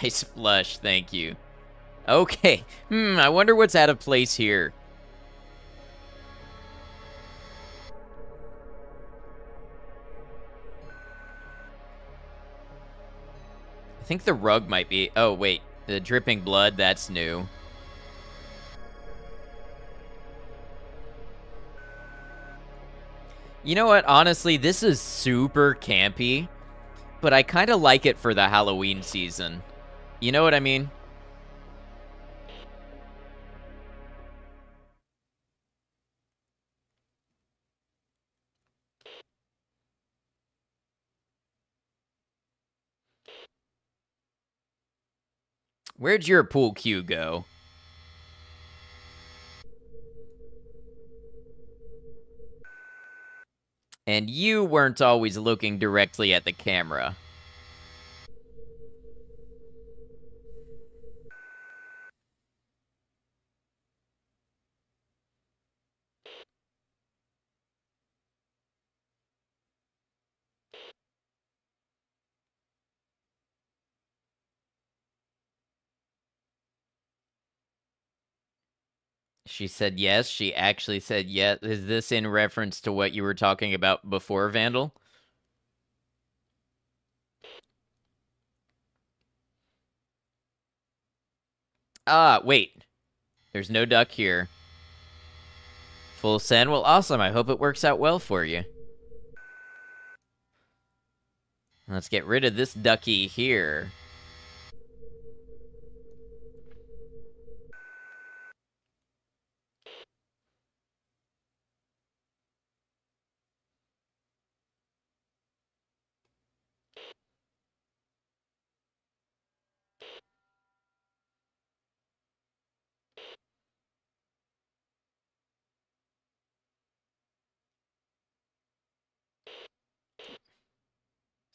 Nice flush, thank you. Okay, I wonder what's out of place here. I think the rug might be... Oh, wait. The dripping blood, that's new. You know what? Honestly, this is super campy, but I kind of like it for the Halloween season. You know what I mean? Where'd your pool cue go? And you weren't always looking directly at the camera. She said yes. She actually said yes. Is this in reference to what you were talking about before, Vandal? Ah, wait. There's no duck here. Full send? Well, awesome. I hope it works out well for you. Let's get rid of this ducky here.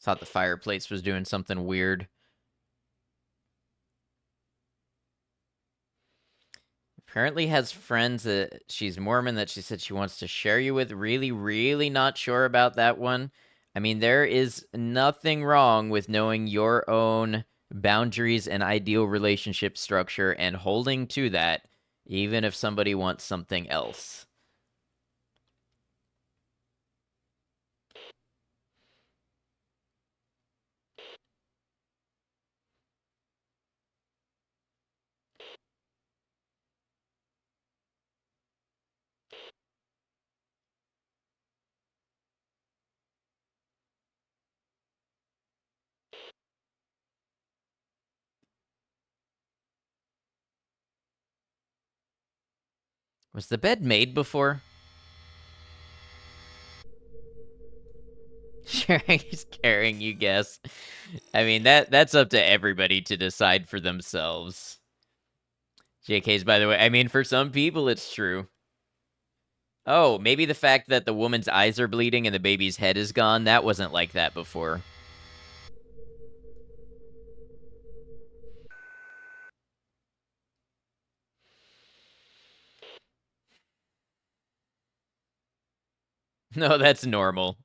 Thought the fireplace was doing something weird. Apparently has friends that she's Mormon that she said she wants to share you with. Really, really not sure about that one. I mean, there is nothing wrong with knowing your own boundaries and ideal relationship structure and holding to that, even if somebody wants something else. Was the bed made before? Sharing is caring, you guess. I mean, that's up to everybody to decide for themselves. JK's, by the way. I mean, for some people, it's true. Oh, maybe the fact that the woman's eyes are bleeding and the baby's head is gone, that wasn't like that before. No, that's normal.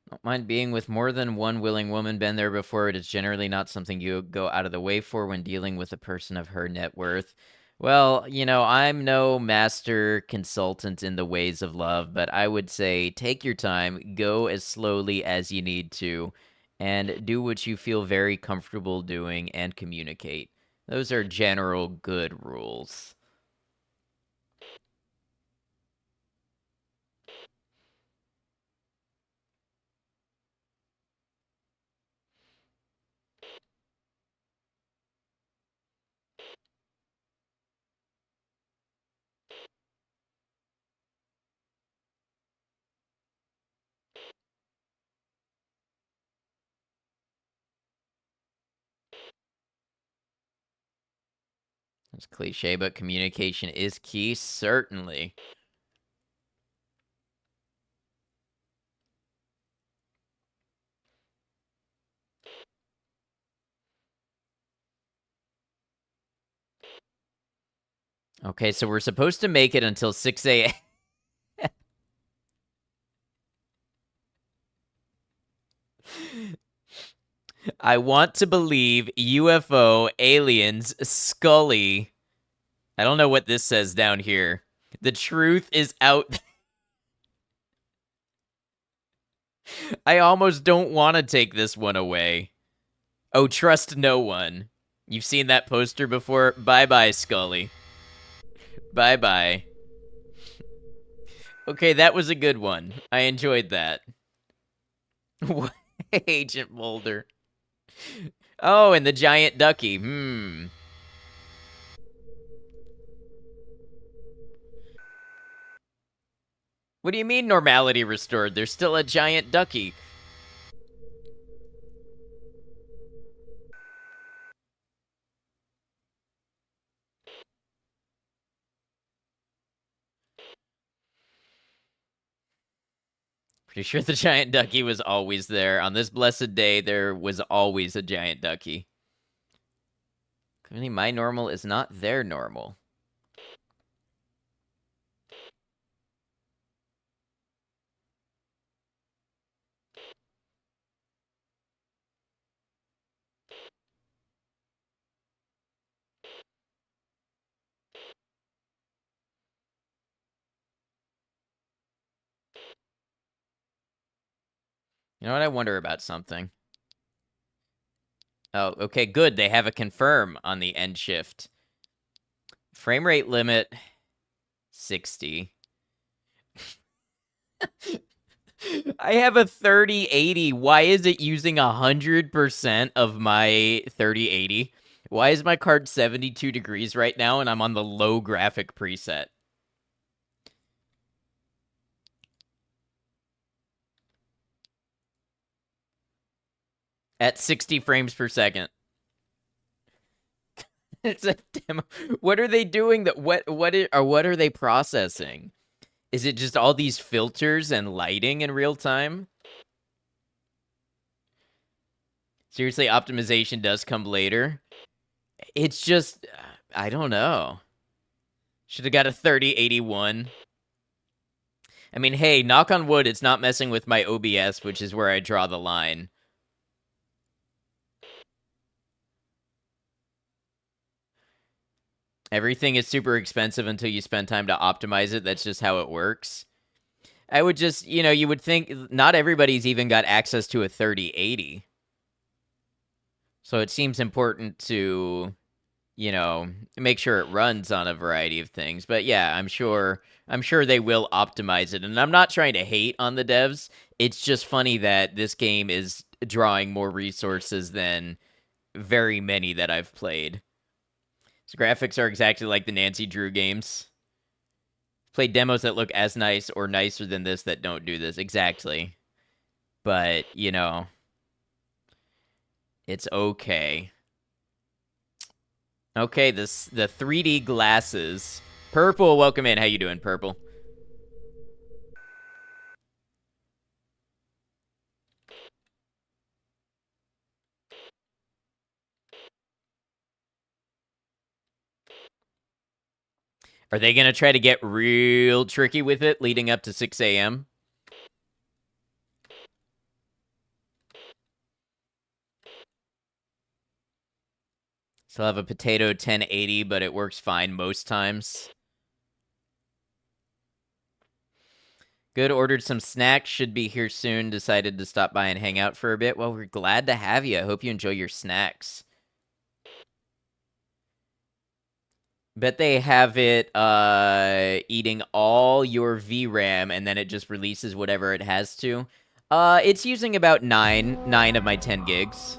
Don't mind being with more than one willing woman. Been there before. It is generally not something you go out of the way for when dealing with a person of her net worth. Well, I'm no master consultant in the ways of love, but I would say take your time, go as slowly as you need to, and do what you feel very comfortable doing and communicate. Those are general good rules. It's cliche, but communication is key, certainly. Okay, so we're supposed to make it until 6 a.m. I want to believe UFO, aliens, Scully. I don't know what this says down here. The truth is out. I almost don't want to take this one away. Oh, trust no one. You've seen that poster before? Bye bye, Scully. Bye bye. Okay, that was a good one. I enjoyed that. Agent Mulder. Oh, and the giant ducky. What do you mean normality restored? There's still a giant ducky. Pretty sure the giant ducky was always there. On this blessed day, there was always a giant ducky. Clearly, my normal is not their normal. You know what? I wonder about something. Oh, okay, good. They have a confirm on the end shift. Frame rate limit 60. I have a 3080. Why is it using 100% of my 3080? Why is my card 72 degrees right now and I'm on the low graphic preset? At 60 frames per second. It's a demo. What are they doing? That what are they processing? Is it just all these filters and lighting in real time? Seriously, optimization does come later. It's just, I don't know. Should have got a 3081. I mean, hey, knock on wood, it's not messing with my OBS, which is where I draw the line. Everything is super expensive until you spend time to optimize it. That's just how it works. I would just, you would think not everybody's even got access to a 3080. So it seems important to, make sure it runs on a variety of things. But yeah, I'm sure they will optimize it. And I'm not trying to hate on the devs. It's just funny that this game is drawing more resources than very many that I've played. So graphics are exactly like the Nancy Drew games. Play demos that look as nice or nicer than this that don't do this. Exactly. But, it's okay. Okay, the 3D glasses. Purple, welcome in. How you doing, Purple? Are they going to try to get real tricky with it leading up to 6 a.m.? Still have a potato 1080, but it works fine most times. Good, ordered some snacks. Should be here soon. Decided to stop by and hang out for a bit. Well, we're glad to have you. I hope you enjoy your snacks. Bet they have it eating all your VRAM and then it just releases whatever it has to. It's using about 9 of my 10 gigs.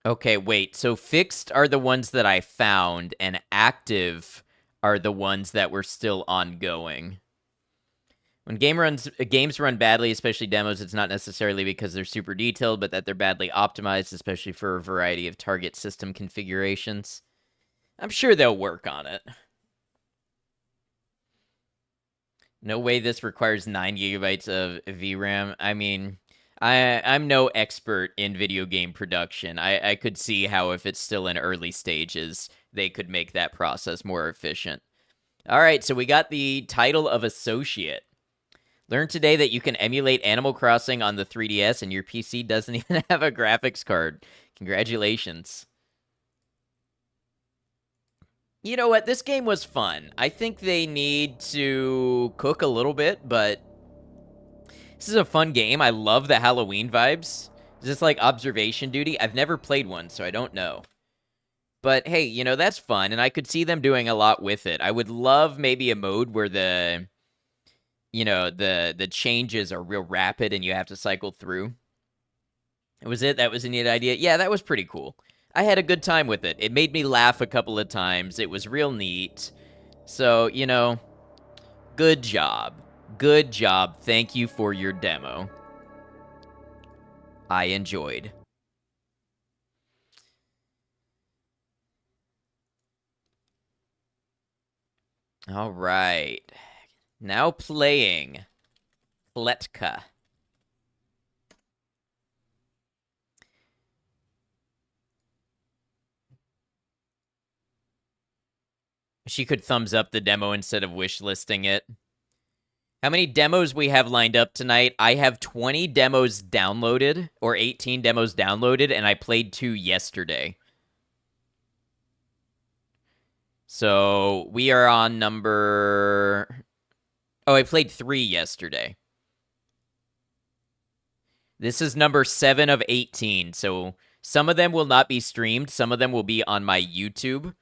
Okay, wait. So fixed are the ones that I found, and active are the ones that were still ongoing. When games run badly, especially demos, it's not necessarily because they're super detailed, but that they're badly optimized, especially for a variety of target system configurations. I'm sure they'll work on it. No way this requires 9 gigabytes of VRAM. I mean, I'm no expert in video game production. I could see how if it's still in early stages, they could make that process more efficient. All right, so we got the title of Associate. Learned today that you can emulate Animal Crossing on the 3DS and your PC doesn't even have a graphics card. Congratulations. You know what? This game was fun. I think they need to cook a little bit, but this is a fun game. I love the Halloween vibes. Is this like observation duty? I've never played one, so I don't know. But hey, that's fun, and I could see them doing a lot with it. I would love maybe a mode where the changes are real rapid and you have to cycle through. That was a neat idea. Yeah, that was pretty cool. I had a good time with it. It made me laugh a couple of times. It was real neat. So, good job. Good job. Thank you for your demo. I enjoyed. All right. Now playing Kletka. She could thumbs up the demo instead of wish listing it. How many demos we have lined up tonight? I have 20 demos downloaded, or 18 demos downloaded, and I played 2 yesterday. So we are on number... Oh, I played 3 yesterday. This is number 7 of 18, so some of them will not be streamed. Some of them will be on my YouTube,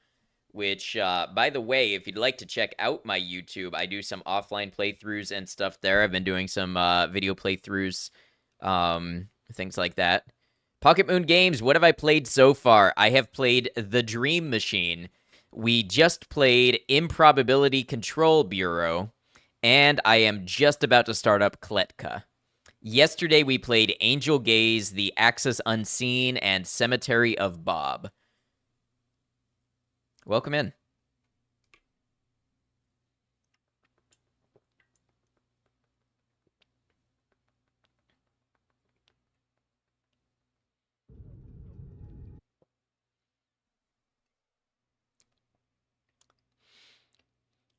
which, by the way, if you'd like to check out my YouTube, I do some offline playthroughs and stuff there. I've been doing some video playthroughs, things like that. Pocket Moon Games, what have I played so far? I have played The Dream Machine. We just played Improbability Control Bureau, and I am just about to start up Kletka. Yesterday we played Angel Gaze, The Axis Unseen, and Cemetery of Bob. Welcome in.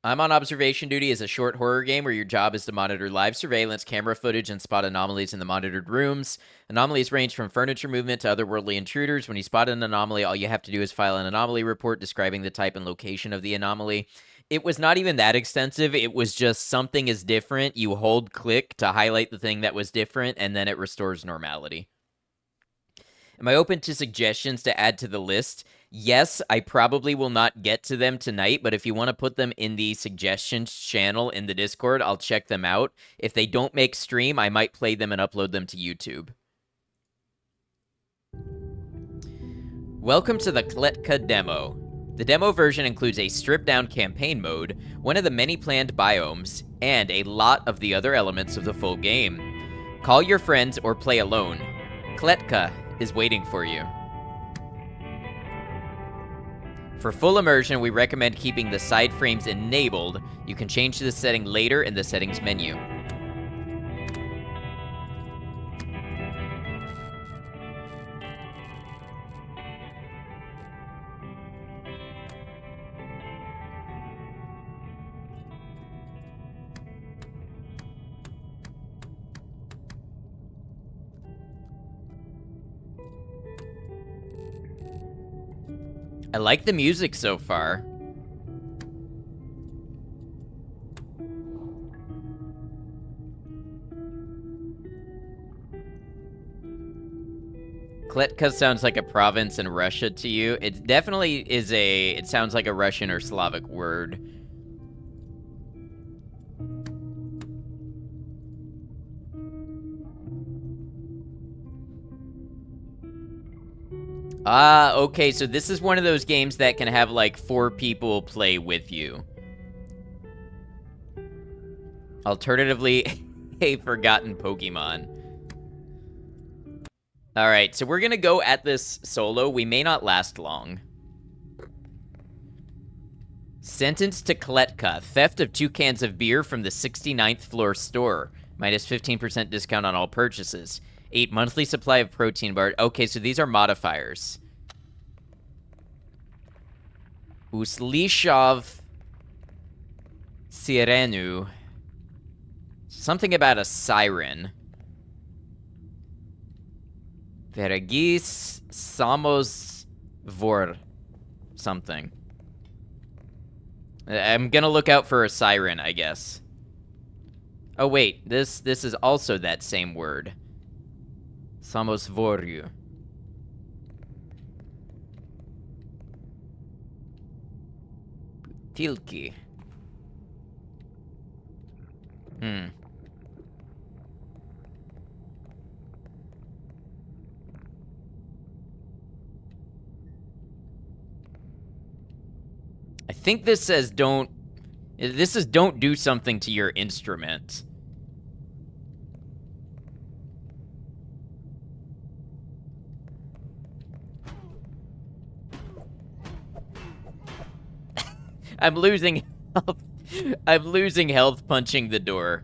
I'm on observation duty as a short horror game where your job is to monitor live surveillance, camera footage, and spot anomalies in the monitored rooms. Anomalies range from furniture movement to otherworldly intruders. When you spot an anomaly, all you have to do is file an anomaly report describing the type and location of the anomaly. It was not even that extensive. It was just something is different. You hold click to highlight the thing that was different, and then it restores normality. Am I open to suggestions to add to the list? Yes, I probably will not get to them tonight, but if you want to put them in the suggestions channel in the Discord, I'll check them out. If they don't make stream, I might play them and upload them to YouTube. Welcome to the Kletka demo. The demo version includes a stripped-down campaign mode, one of the many planned biomes, and a lot of the other elements of the full game. Call your friends or play alone. Kletka is waiting for you. For full immersion, we recommend keeping the side frames enabled. You can change the setting later in the settings menu. I like the music so far. Kletka sounds like a province in Russia to you. It definitely is it sounds like a Russian or Slavic word. Ah, okay, so this is one of those games that can have, like, 4 people play with you. Alternatively, a forgotten Pokemon. Alright, so we're gonna go at this solo. We may not last long. Sentenced to Kletka. Theft of 2 cans of beer from the 69th floor store. Minus 15% discount on all purchases. 8 monthly supply of protein bar. Okay, so these are modifiers. Uslishov Sirenu. Something about a siren. Vergis Samozvor. Something. I'm gonna look out for a siren, I guess. Oh wait, this is also that same word. Samozvoryu. Tilki. I think this says don't... This says don't do something to your instrument. I'm losing health. I'm losing health punching the door.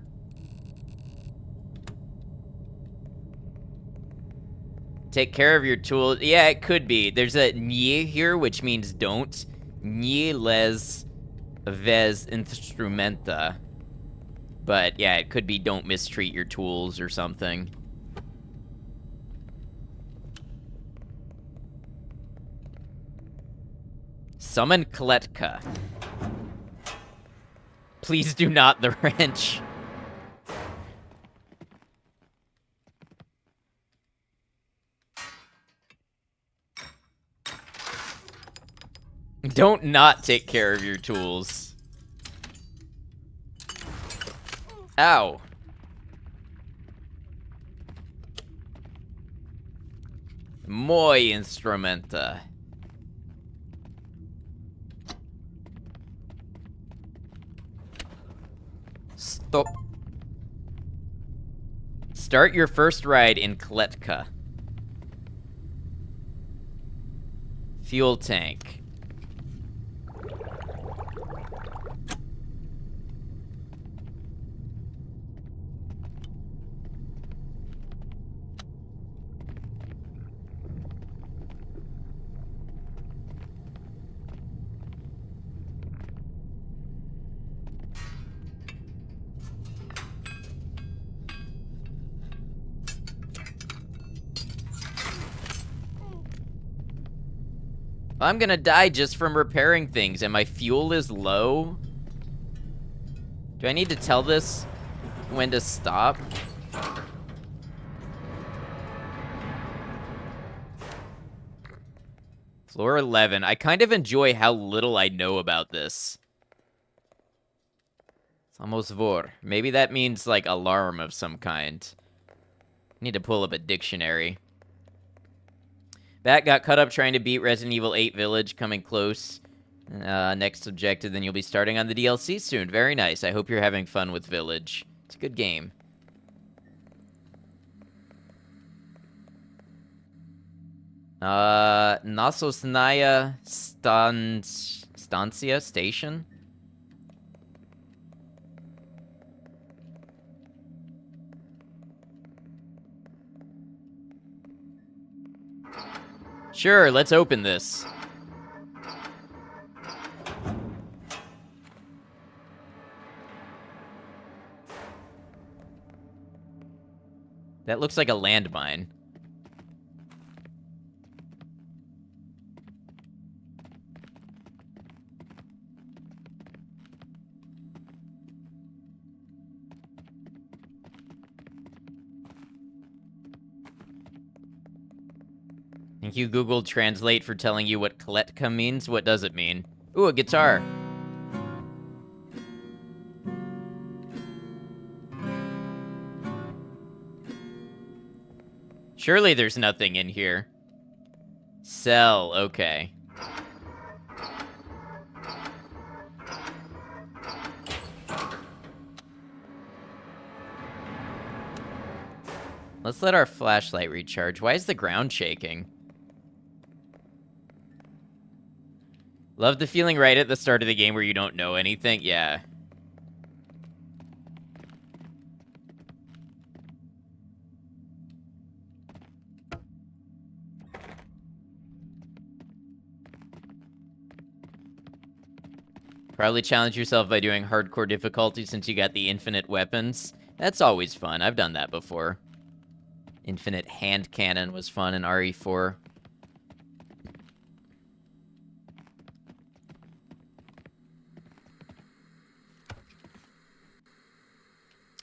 Take care of your tools. Yeah, it could be. There's a nye here, which means don't. Nye les ves instrumenta. But yeah, it could be don't mistreat your tools or something. Summon Kletka. Please do not the wrench. Don't not take care of your tools. Ow. Muy instrumenta. Stop. Start your first ride in Kletka. Fuel tank. I'm gonna die just from repairing things, and my fuel is low. Do I need to tell this when to stop? Floor 11. I kind of enjoy how little I know about this. Samozvor. Maybe that means, like, alarm of some kind. Need to pull up a dictionary. Bat got cut up trying to beat Resident Evil 8 Village. Coming close. Next objective, then you'll be starting on the DLC soon. Very nice. I hope you're having fun with Village. It's a good game. Nasosnaya Stancia Station? Sure, let's open this. That looks like a landmine. Thank you, Google Translate, for telling you what Kletka means. What does it mean? Ooh, a guitar. Surely there's nothing in here. Cell, okay. Let's let our flashlight recharge. Why is the ground shaking? Love the feeling right at the start of the game where you don't know anything. Yeah. Probably challenge yourself by doing hardcore difficulty since you got the infinite weapons. That's always fun. I've done that before. Infinite hand cannon was fun in RE4.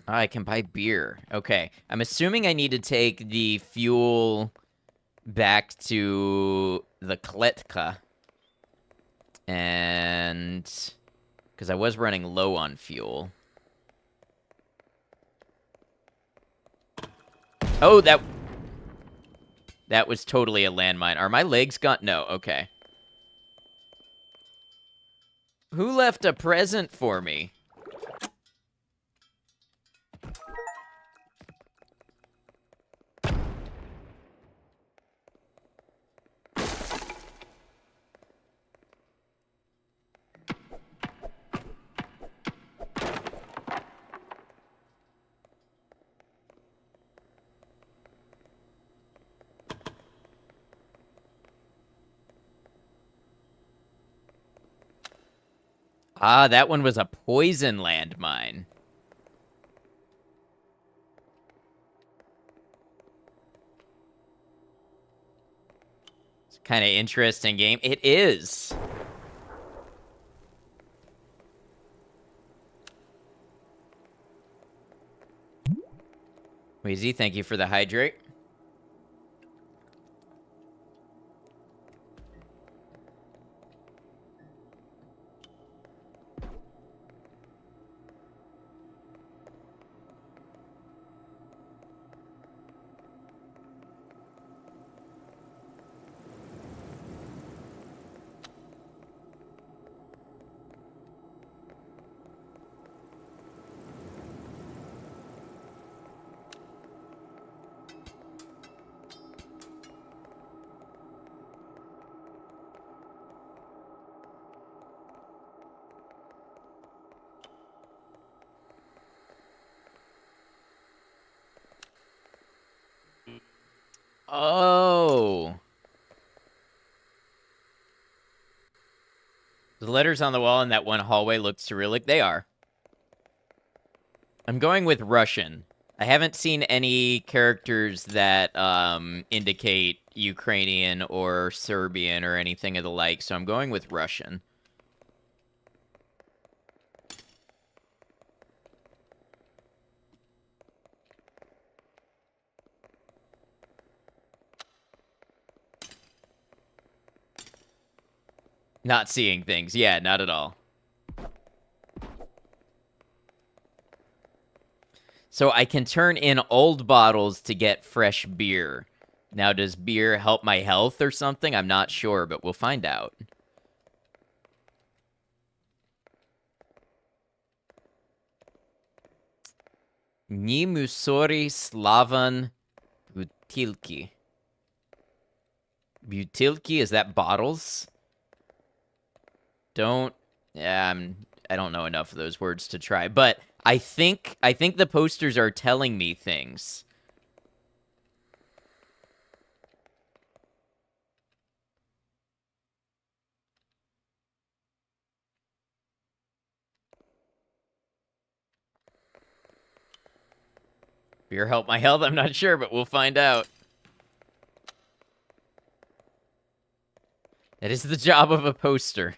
I can buy beer. Okay. I'm assuming I need to take the fuel back to the Kletka. And... because I was running low on fuel. Oh, that was totally a landmine. Are my legs gone? No, okay. Who left a present for me? Ah, that one was a poison landmine. It's kind of interesting game. It is. Wheezy, thank you for the hydrate. Oh. The letters on the wall in that one hallway look Cyrillic. They are. I'm going with Russian. I haven't seen any characters that indicate Ukrainian or Serbian or anything of the like, so I'm going with Russian. Not seeing things. Yeah, not at all. So I can turn in old bottles to get fresh beer. Now, does beer help my health or something? I'm not sure, but we'll find out. Ni musori slavan butilki. Butilki, is that bottles? Yeah, I don't know enough of those words to try, but I think the posters are telling me things. Beer help my health? I'm not sure, but we'll find out. That is the job of a poster.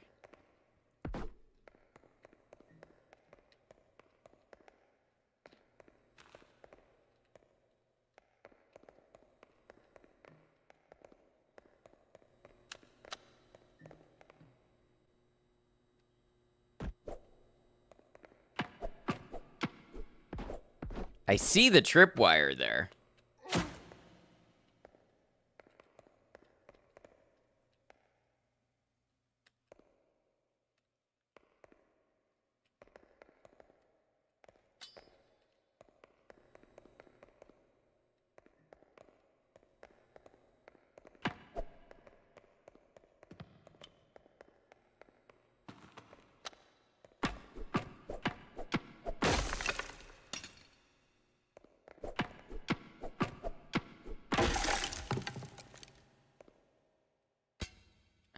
I see the tripwire there.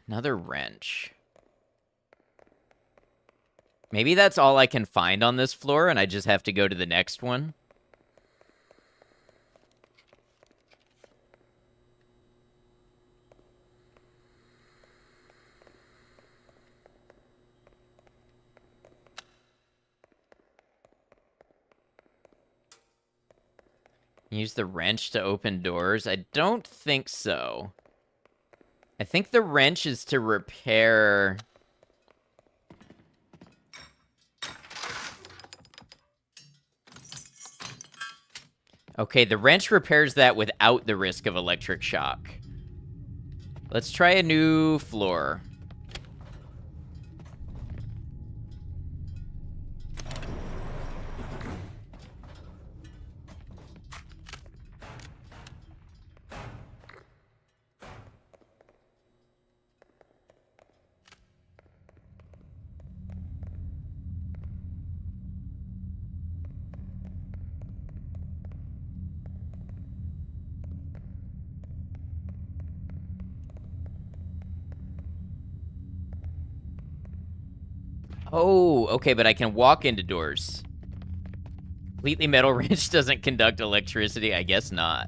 Another wrench. Maybe that's all I can find on this floor, and I just have to go to the next one. Use the wrench to open doors? I don't think so. I think the wrench is to repair... Okay, the wrench repairs that without the risk of electric shock. Let's try a new floor. Oh, okay, but I can walk into doors. Completely metal wrench doesn't conduct electricity? I guess not.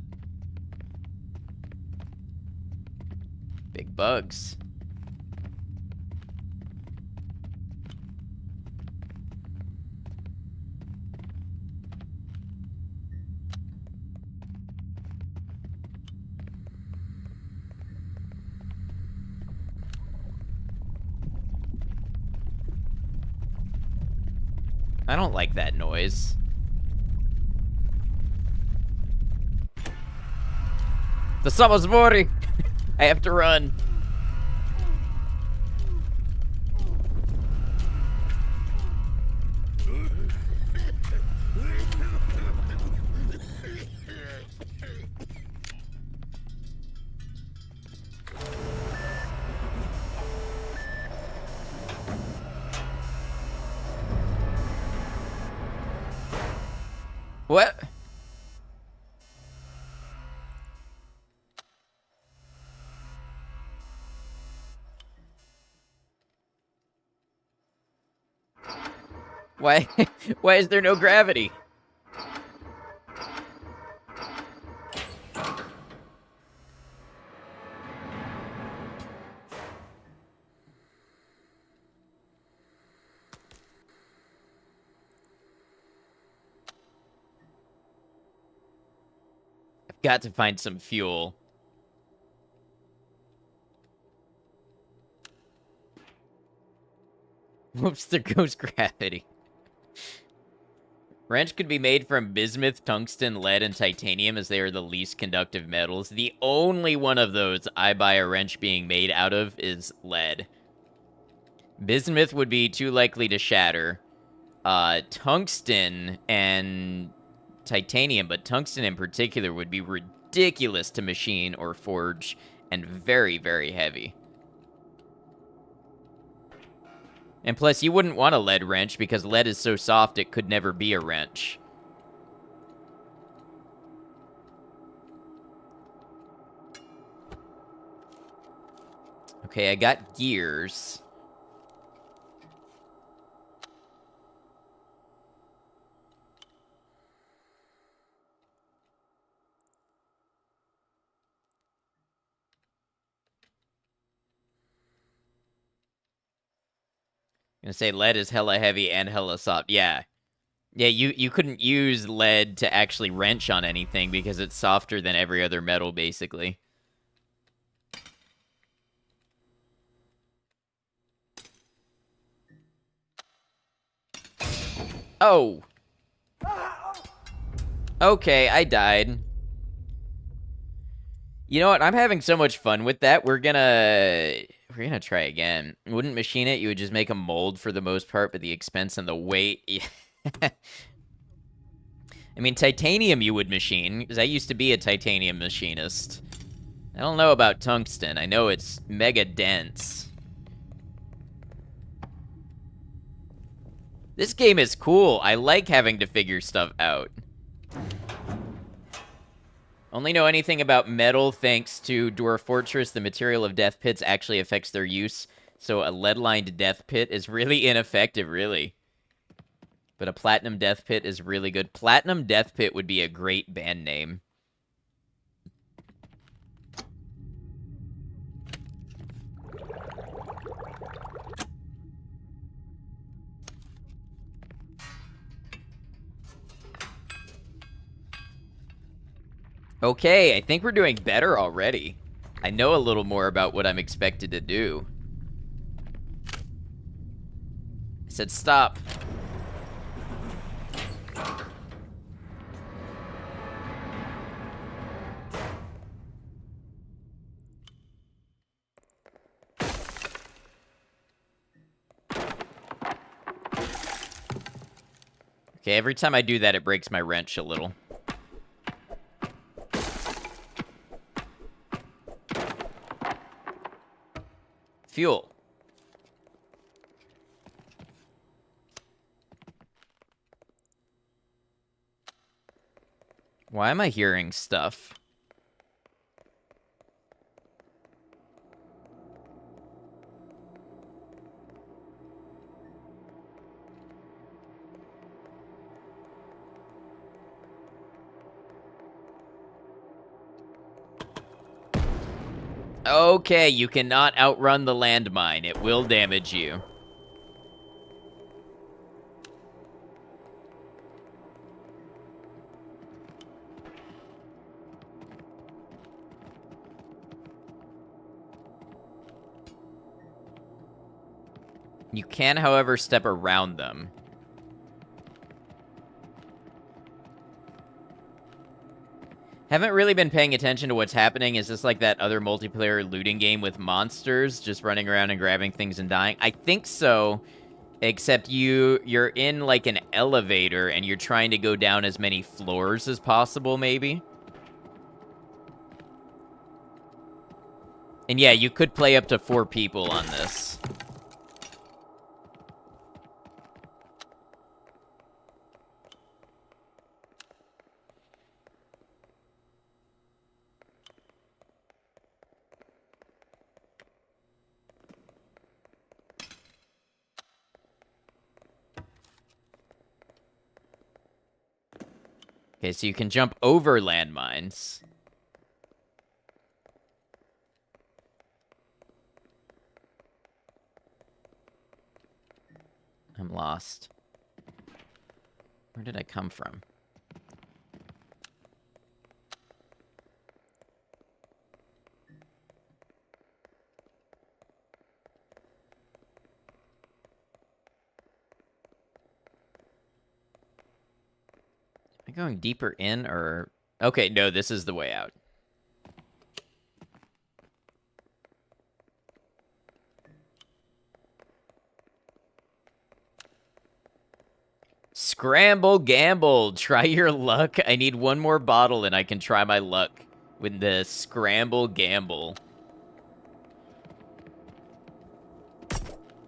Big bugs. I don't like that noise. The summer's morning. I have to run. What? Why? Why is there no gravity? I've got to find some fuel. Whoops, there goes gravity. Wrench could be made from bismuth, tungsten, lead, and titanium, as they are the least conductive metals. The only one of those I buy a wrench being made out of is lead. Bismuth would be too likely to shatter. Tungsten and titanium, but tungsten in particular would be ridiculous to machine or forge, and very, very heavy. And plus, you wouldn't want a lead wrench because lead is so soft it could never be a wrench. Okay, I got gears. I'm gonna say lead is hella heavy and hella soft. Yeah. Yeah, you couldn't use lead to actually wrench on anything because it's softer than every other metal, basically. Oh! Okay, I died. You know what? I'm having so much fun with that. We're gonna try again. Wouldn't machine it, you would just make a mold for the most part, but the expense and the weight... I mean, titanium you would machine, because I used to be a titanium machinist. I don't know about tungsten. I know it's mega dense. This game is cool. I like having to figure stuff out. Only know anything about metal thanks to Dwarf Fortress. The material of death pits actually affects their use, so a lead-lined death pit is really ineffective, really. But a platinum death pit is really good. Platinum Death Pit would be a great band name. Okay, I think we're doing better already. I know a little more about what I'm expected to do. I said stop. Okay, every time I do that, it breaks my wrench a little. Fuel. Why am I hearing stuff? Okay, you cannot outrun the landmine. It will damage you. You can, however, step around them. Haven't really been paying attention to what's happening. Is this like that other multiplayer looting game with monsters just running around and grabbing things and dying? I think so, except you're in like an elevator and you're trying to go down as many floors as possible, maybe? And yeah, you could play up to 4 people on this. Okay, so you can jump over landmines. I'm lost. Where did I come from? Am I going deeper in or... Okay, no, this is the way out. Scramble gamble. Try your luck. I need one more bottle and I can try my luck with the scramble gamble.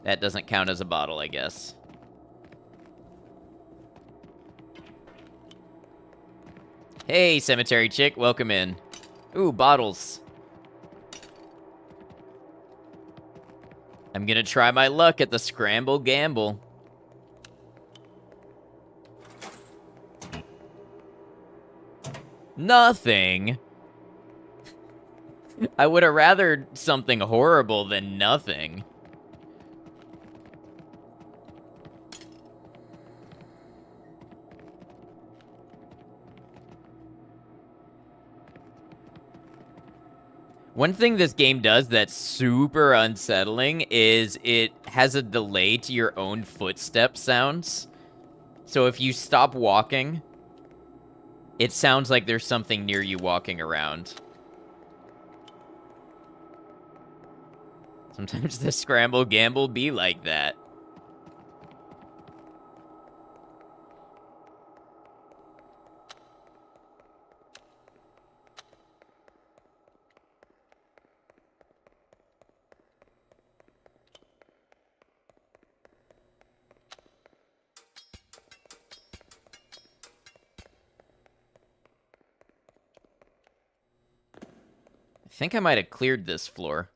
That doesn't count as a bottle, I guess. Hey, cemetery chick, welcome in. Ooh, bottles. I'm gonna try my luck at the scramble gamble. Nothing. I would have rather something horrible than nothing. One thing this game does that's super unsettling is it has a delay to your own footstep sounds. So if you stop walking, it sounds like there's something near you walking around. Sometimes the scramble gamble be like that. I think I might have cleared this floor.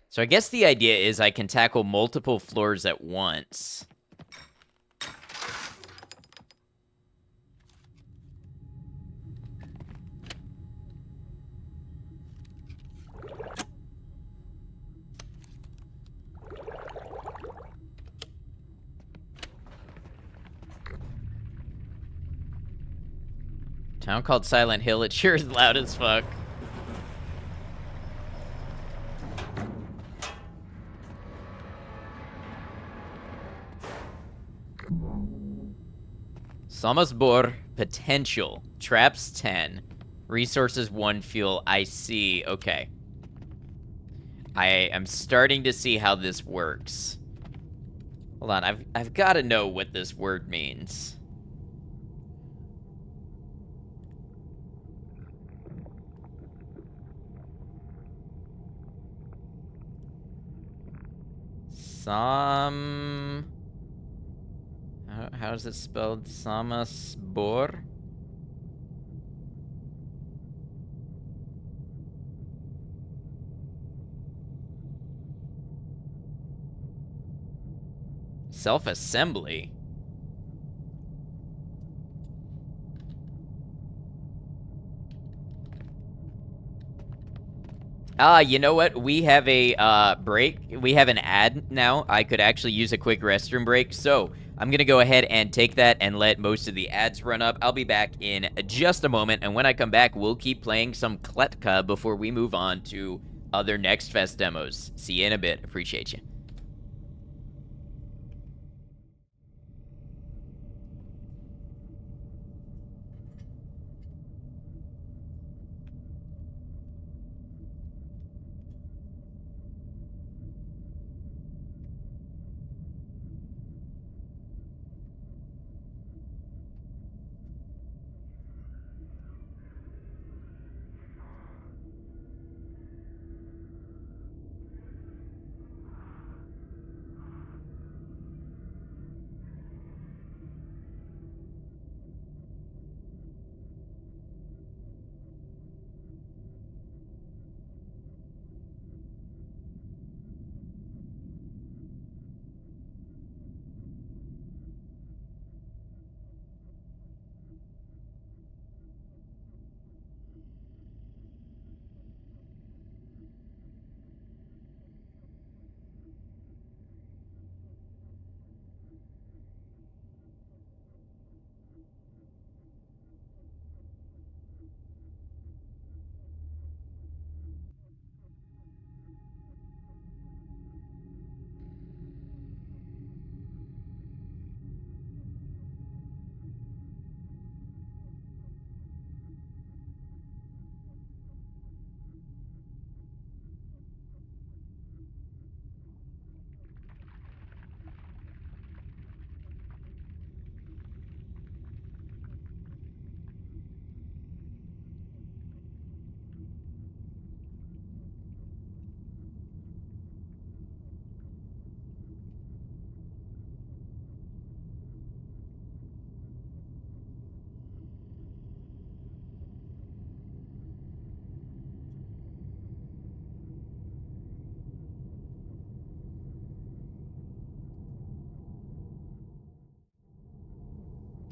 So I guess the idea is I can tackle multiple floors at once. Town called Silent Hill, it sure is loud as fuck. Samasbor, potential. Traps 10. Resources 1, fuel. I see. Okay. I am starting to see how this works. Hold on, I've got to know what this word means. How is it spelled? Samasbor? Self-assembly? You know what? We have a break. We have an ad now. I could actually use a quick restroom break. So I'm going to go ahead and take that and let most of the ads run up. I'll be back in just a moment. And when I come back, we'll keep playing some Kletka before we move on to other Next Fest demos. See you in a bit. Appreciate you.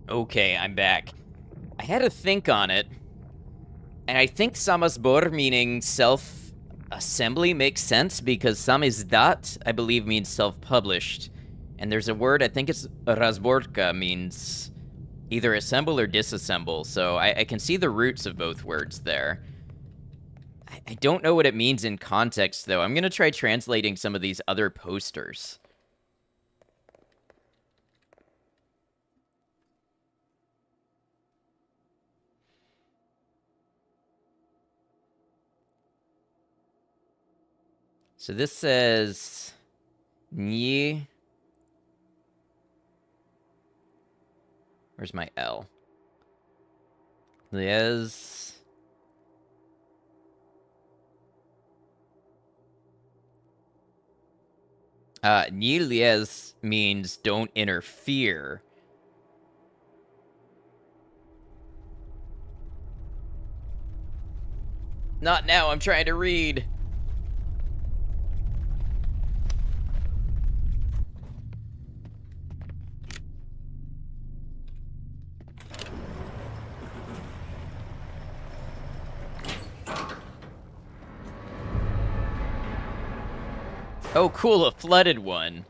Okay, I'm back. I had to think on it, and I think samazbor meaning self-assembly makes sense because samizdat, I believe, means self-published. And there's a word, I think it's razborka, means either assemble or disassemble, so I can see the roots of both words there. I don't know what it means in context, though. I'm going to try translating some of these other posters. So this says... Ni... Where's my L? Les... Ni lies means don't interfere. Not now, I'm trying to read. Oh, cool, a flooded one.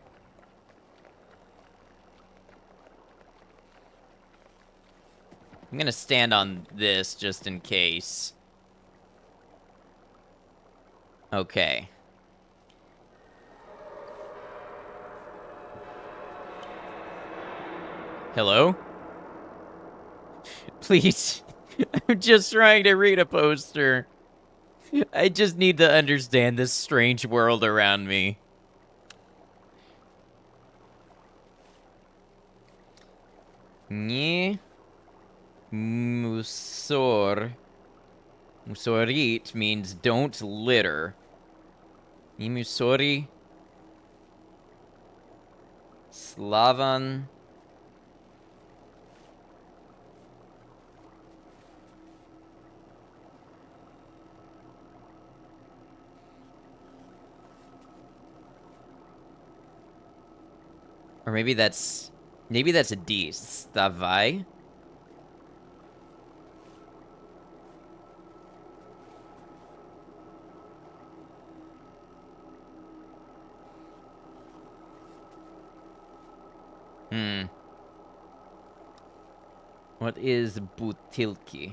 I'm gonna stand on this just in case. Okay. Hello? Please. I'm just trying to read a poster. I just need to understand this strange world around me. Ni musor. Musorit means don't litter. Ni musori. Slavan. Or maybe that's a D. Stavai? What is butilki?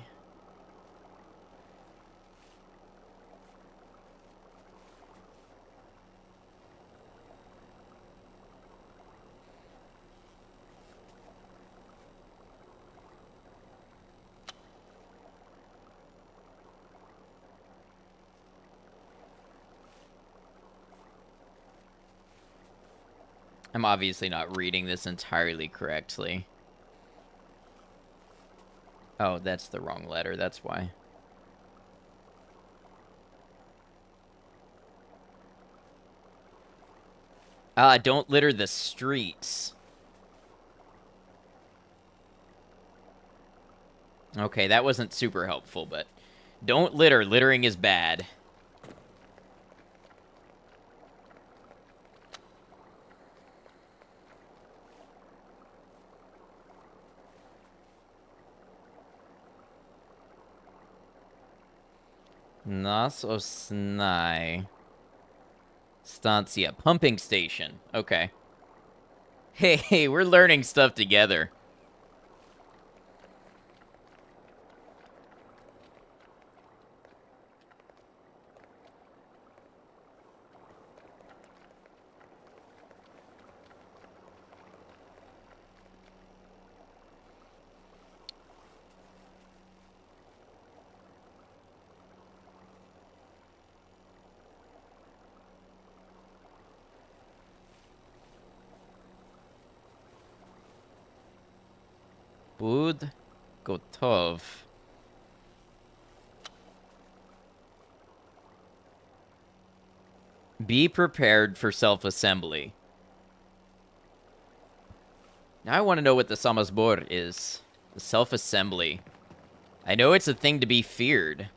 I'm obviously not reading this entirely correctly. Oh, that's the wrong letter, that's why. Don't litter the streets. Okay, that wasn't super helpful, but... Don't litter. Littering is bad. Nas Osnai. Stancia. Pumping station. Okay. Hey, we're learning stuff together. Bud Gotov. Be prepared for self-assembly. Now I want to know what the Samazbor is. The self-assembly. I know it's a thing to be feared.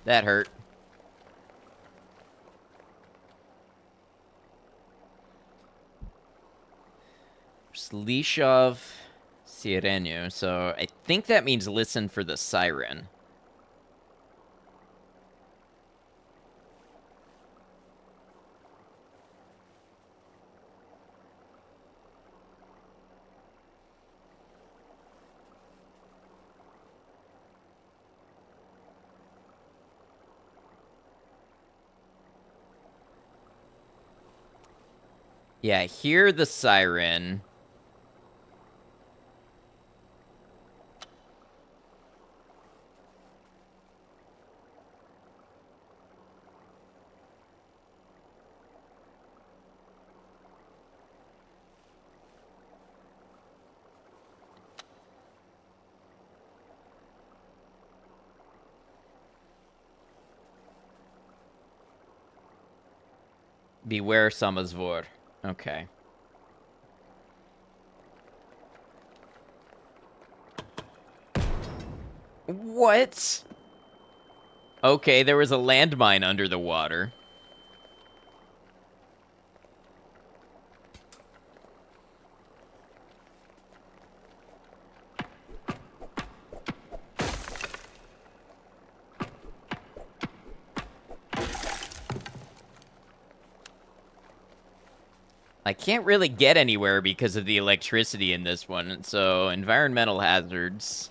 That hurt. Slishov Sirenu. So I think that means listen for the siren. Yeah, hear the siren. Beware Samazvor. Okay. What? Okay, there was a landmine under the water. I can't really get anywhere because of the electricity in this one, so environmental hazards.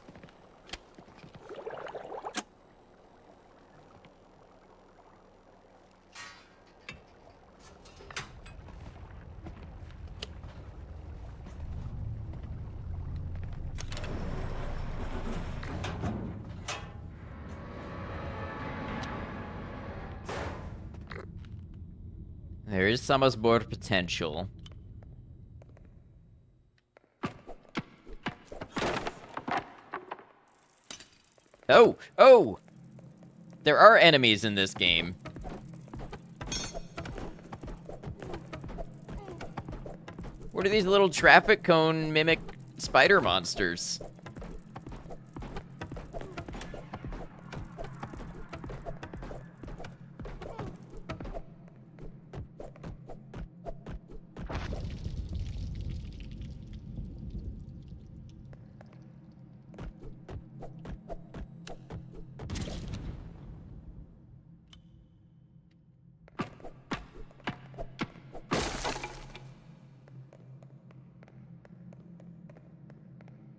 There is some more potential. Oh! Oh! There are enemies in this game. What are these little traffic cone mimic spider monsters?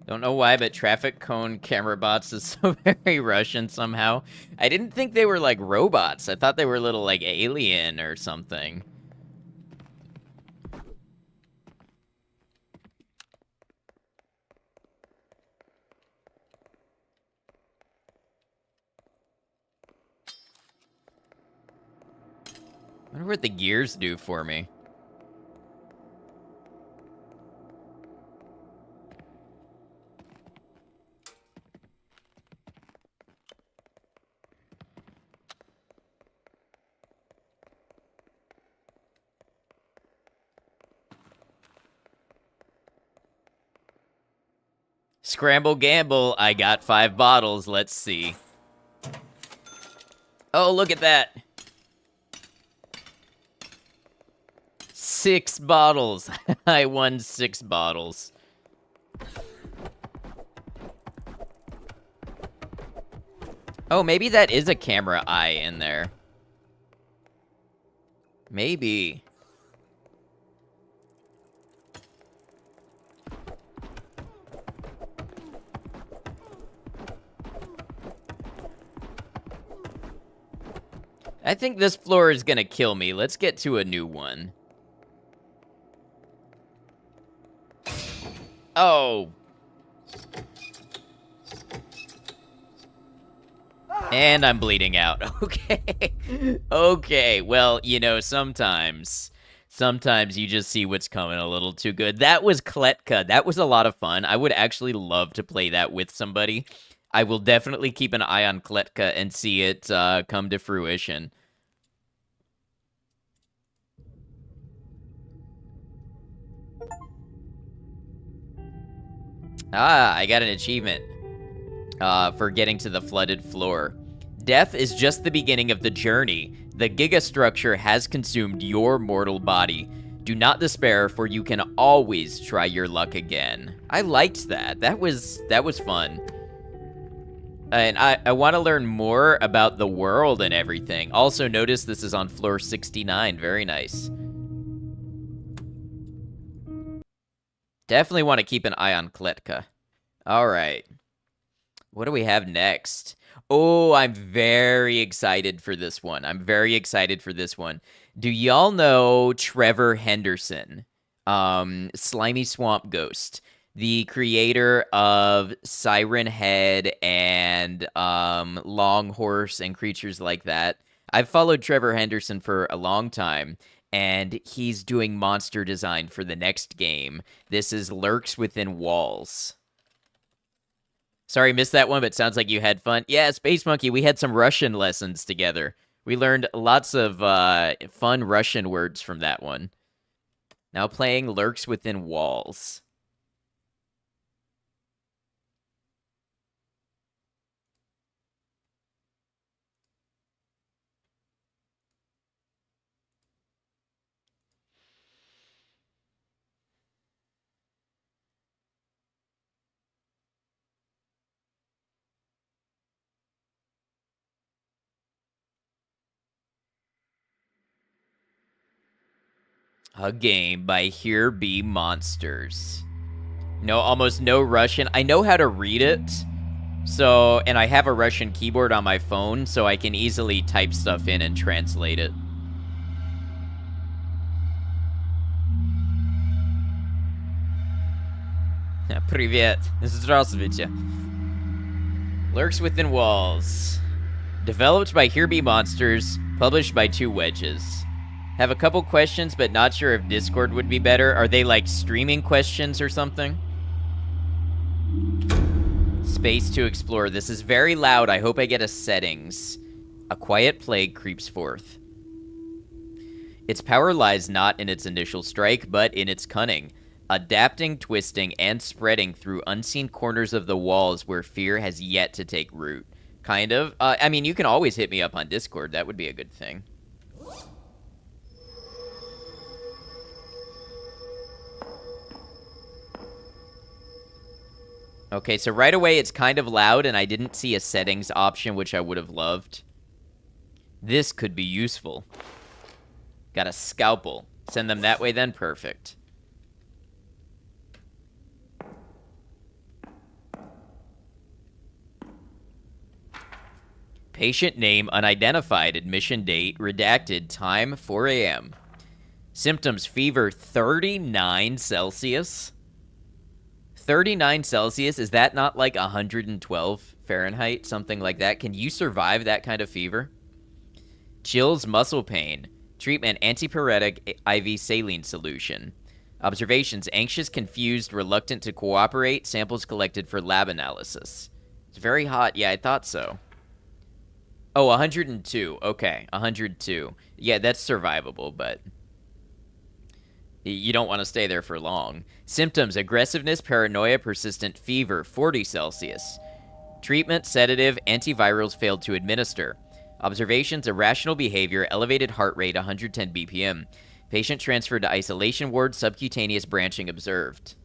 Don't know why, but traffic cone camera bots is so very Russian somehow. I didn't think they were like robots. I thought they were little like alien or something. I wonder what the gears do for me. Scramble gamble, I got 5 bottles, let's see. Oh, look at that. 6 bottles. I won 6 bottles. Oh, maybe that is a camera eye in there. Maybe. I think this floor is gonna kill me. Let's get to a new one. Oh. And I'm bleeding out. Okay. Okay. Well, you know, sometimes you just see what's coming a little too good. That was Kletka. That was a lot of fun. I would actually love to play that with somebody. I will definitely keep an eye on Kletka and see it come to fruition. Ah, I got an achievement for getting to the flooded floor. Death is just the beginning of the journey. The gigastructure has consumed your mortal body. Do not despair, for you can always try your luck again. I liked that. That was fun. And I want to learn more about the world and everything. Also, notice this is on floor 69. Very nice. Definitely want to keep an eye on Kletka. All right. What do we have next? Oh, I'm very excited for this one. Do y'all know Trevor Henderson? Slimy Swamp Ghost, the creator of Siren Head and Long Horse and creatures like that. I've followed Trevor Henderson for a long time, and he's doing monster design for the next game. This is Lurks Within Walls. Sorry, missed that one, but sounds like you had fun. Yeah, Space Monkey, we had some Russian lessons together. We learned lots of fun Russian words from that one. Now playing Lurks Within Walls. A game by Here Be Monsters. No, almost no Russian. I know how to read it. So, and I have a Russian keyboard on my phone, so I can easily type stuff in and translate it. Привет. Здравствуйте. Lurks Within Walls. Developed by Here Be Monsters, published by Two Wedges. Have a couple questions, but not sure if Discord would be better. Are they like streaming questions or something? Space to explore. This is very loud. I hope I get a settings. A quiet plague creeps forth. Its power lies not in its initial strike, but in its cunning. Adapting, twisting, and spreading through unseen corners of the walls where fear has yet to take root. Kind of. I mean, you can always hit me up on Discord. That would be a good thing. Okay, so right away it's kind of loud, and I didn't see a settings option, which I would have loved. This could be useful. Got a scalpel. Send them that way then? Perfect. Patient name unidentified. Admission date redacted. Time 4 a.m. Symptoms: fever 39 Celsius. 39 Celsius, is that not like 112 Fahrenheit? Something like that? Can you survive that kind of fever? Chills, muscle pain. Treatment: antipyretic IV saline solution. Observations: anxious, confused, reluctant to cooperate. Samples collected for lab analysis. It's very hot. Yeah, I thought so. Oh, 102. Okay, 102. Yeah, that's survivable, but you don't want to stay there for long. Symptoms: aggressiveness, paranoia, persistent fever, 40 Celsius. Treatment: sedative, antivirals failed to administer. Observations: irrational behavior, elevated heart rate, 110 BPM. Patient transferred to isolation ward, subcutaneous branching observed.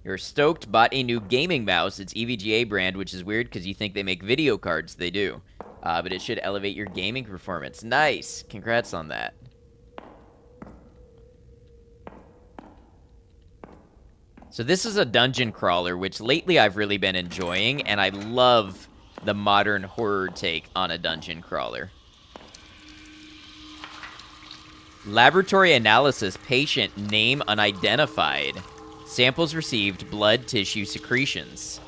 You're stoked, bought a new gaming mouse. It's EVGA brand, which is weird because you think they make video cards. They do. But it should elevate your gaming performance. Nice. Congrats on that. So this is a dungeon crawler, which lately I've really been enjoying, and I love the modern horror take on a dungeon crawler. Laboratory analysis: patient name unidentified. Samples received: blood, tissue, secretions.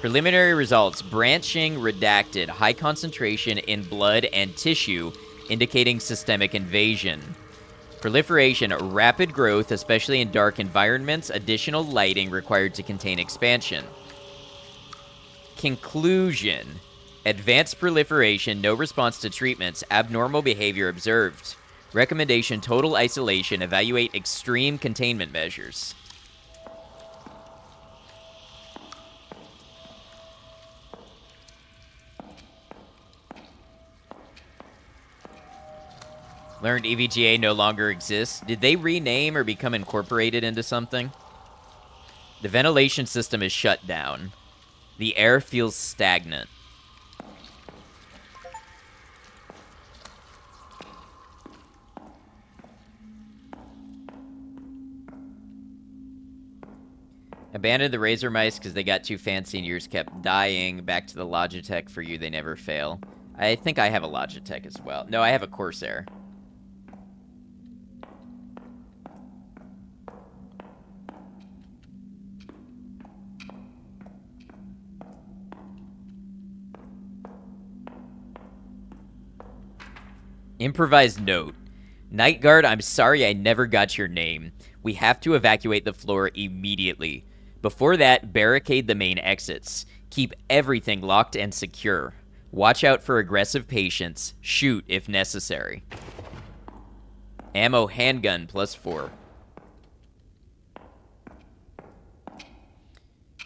Preliminary results: branching redacted, high concentration in blood and tissue, indicating systemic invasion. Proliferation: rapid growth, especially in dark environments. Additional lighting required to contain expansion. Conclusion: advanced proliferation, no response to treatments, abnormal behavior observed. Recommendation: total isolation, evaluate extreme containment measures. Learned EVGA no longer exists. Did they rename or become incorporated into something? The ventilation system is shut down. The air feels stagnant. Abandoned the Razor Mice because they got too fancy and yours kept dying. Back to the Logitech for you, they never fail. I think I have a Logitech as well. No, I have a Corsair. Improvised note. Night Guard, I'm sorry I never got your name. We have to evacuate the floor immediately. Before that, barricade the main exits. Keep everything locked and secure. Watch out for aggressive patients. Shoot if necessary. Ammo handgun +4.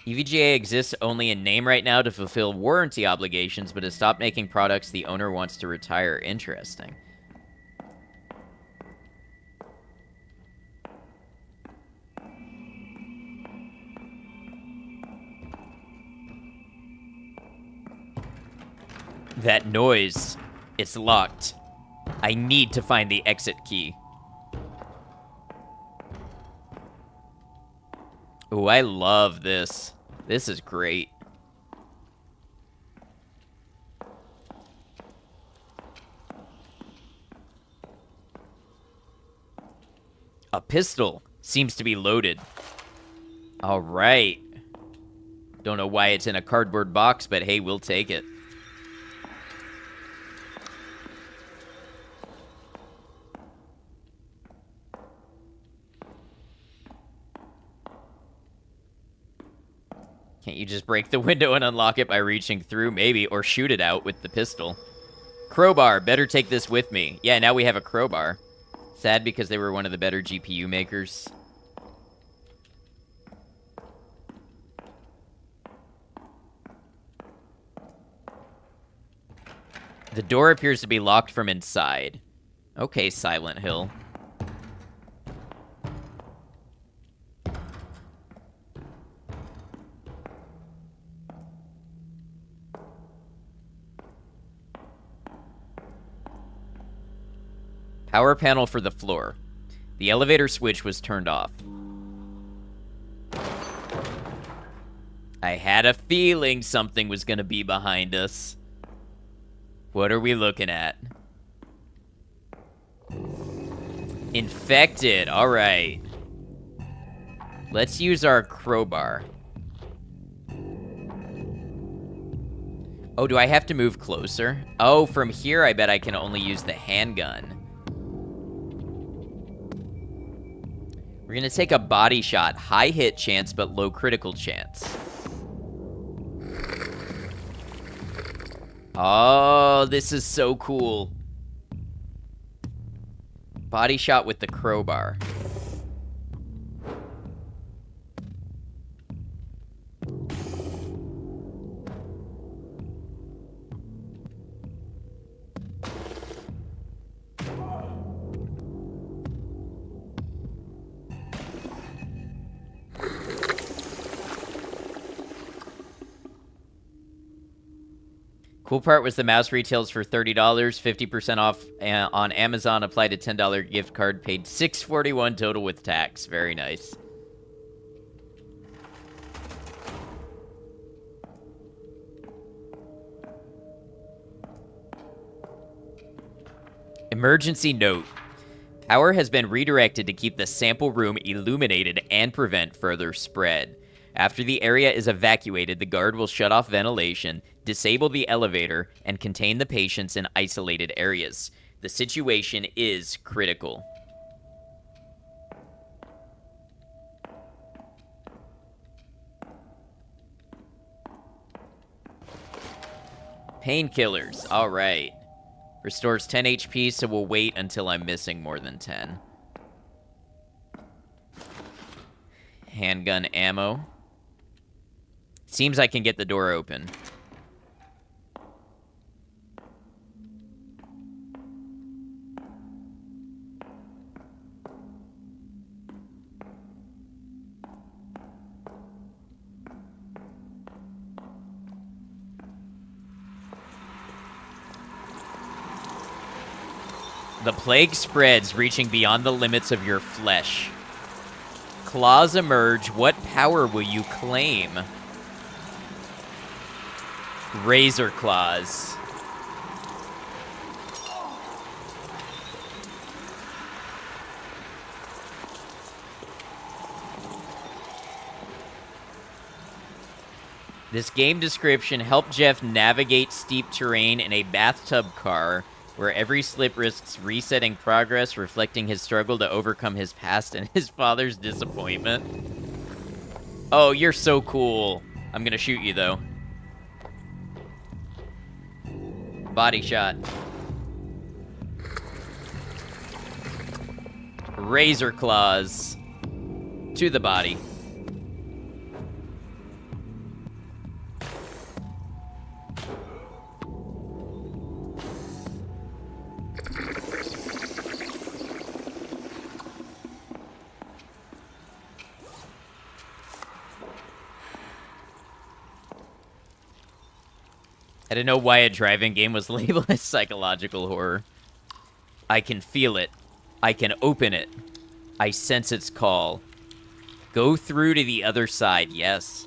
EVGA exists only in name right now to fulfill warranty obligations, but has stopped making products the owner wants to retire. Interesting. That noise. It's locked. I need to find the exit key. Ooh, I love this. This is great. A pistol seems to be loaded. All right. Don't know why it's in a cardboard box, but hey, we'll take it. Can't you just break the window and unlock it by reaching through? Maybe, or shoot it out with the pistol. Crowbar, better take this with me. Yeah, now we have a crowbar. Sad because they were one of the better GPU makers. The door appears to be locked from inside. Okay, Silent Hill. Power panel for the floor. The elevator switch was turned off. I had a feeling something was gonna be behind us. What are we looking at? Infected, alright. Let's use our crowbar. Oh, do I have to move closer? Oh, from here I bet I can only use the handgun. We're gonna take a body shot. High hit chance, but low critical chance. Oh, this is so cool. Body shot with the crowbar. Cool part was the mouse retails for $30, 50% off on Amazon, applied a $10 gift card, paid $6.41 total with tax. Very nice. Emergency note. Power has been redirected to keep the sample room illuminated and prevent further spread. After the area is evacuated, the guard will shut off ventilation, disable the elevator, and contain the patients in isolated areas. The situation is critical. Painkillers. All right. Restores 10 HP, so we'll wait until I'm missing more than 10. Handgun ammo. Seems I can get the door open. The plague spreads, reaching beyond the limits of your flesh. Claws emerge. What power will you claim? Razor claws. This game description helped Jeff navigate steep terrain in a bathtub car where every slip risks resetting progress, reflecting his struggle to overcome his past and his father's disappointment. Oh, you're so cool. I'm gonna shoot you, though. Body shot. Razor claws. To the body. I didn't know why a driving game was labeled as psychological horror. I can feel it. I can open it. I sense its call. Go through to the other side, yes.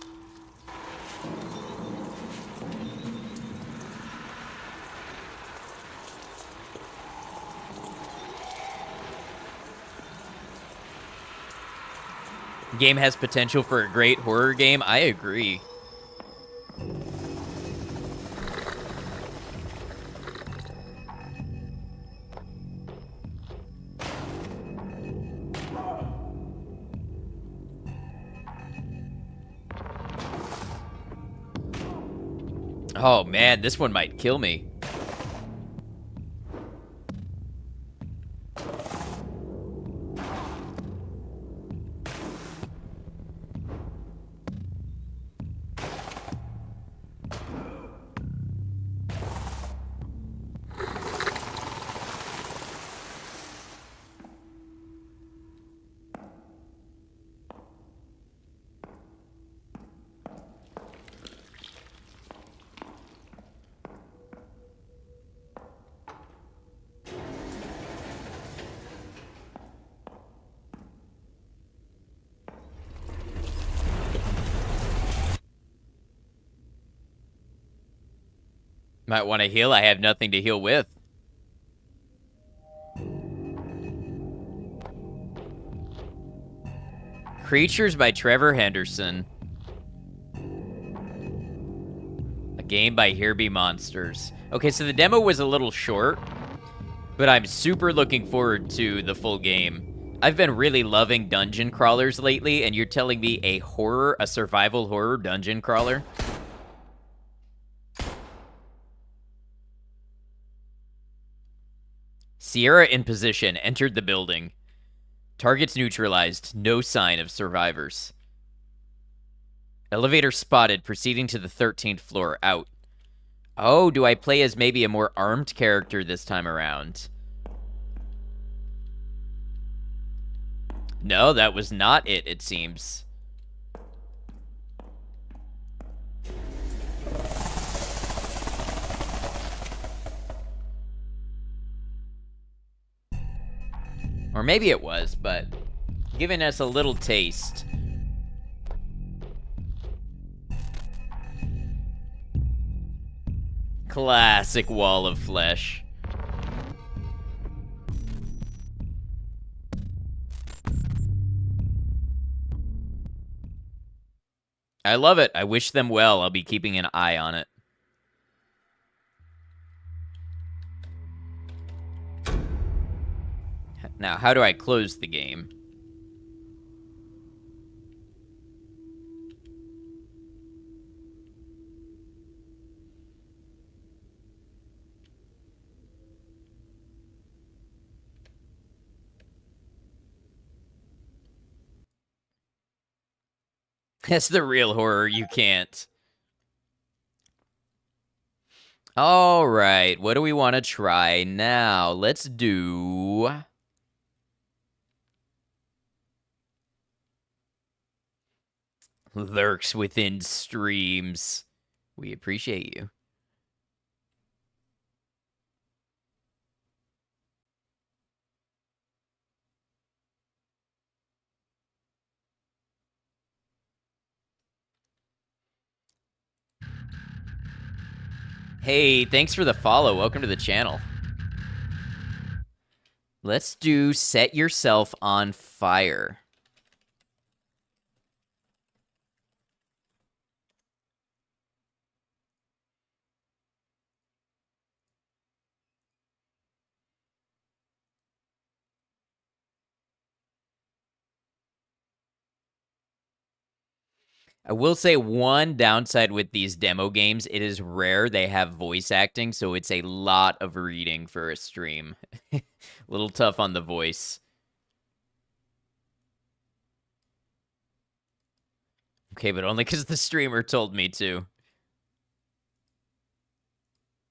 Game has potential for a great horror game. I agree. Oh man, this one might kill me. Might want to heal. I have nothing to heal with. Creatures by Trevor Henderson. A game by Here Be Monsters. Okay, so the demo was a little short, but I'm super looking forward to the full game. I've been really loving dungeon crawlers lately, and you're telling me a survival horror dungeon crawler? Sierra in position, entered the building. Targets neutralized, no sign of survivors. Elevator spotted, proceeding to the 13th floor, out. Oh, do I play as maybe a more armed character this time around? No, that was not it, it seems. Or maybe it was, but giving us a little taste. Classic wall of flesh. I love it. I wish them well. I'll be keeping an eye on it. Now, how do I close the game? That's the real horror. You can't. All right. What do we want to try now? Let's do... Lurks within streams. We appreciate you. Hey, thanks for the follow. Welcome to the channel. Let's do Set Yourself on Fire. I will say one downside with these demo games, it is rare they have voice acting, so it's a lot of reading for a stream. A little tough on the voice. Okay, but only because the streamer told me to.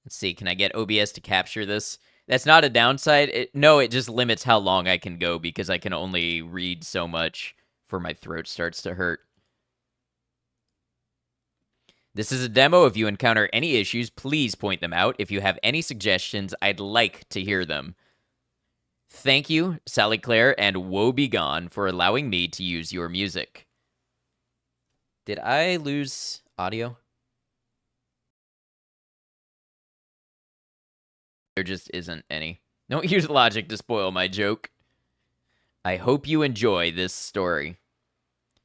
Let's see, can I get OBS to capture this? That's not a downside. No, it just limits how long I can go because I can only read so much before my throat starts to hurt. This is a demo. If you encounter any issues, please point them out. If you have any suggestions, I'd like to hear them. Thank you, Sally Claire and Woe Begone, for allowing me to use your music. Did I lose audio? There just isn't any. Don't use logic to spoil my joke. I hope you enjoy this story.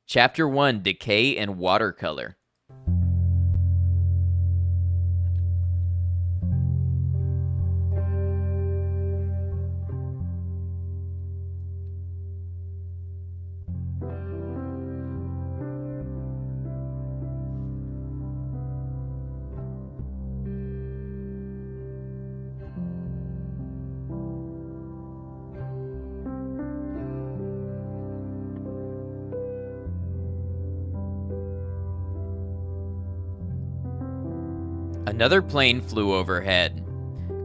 Chapter 1, Decay and Watercolor. Another plane flew overhead,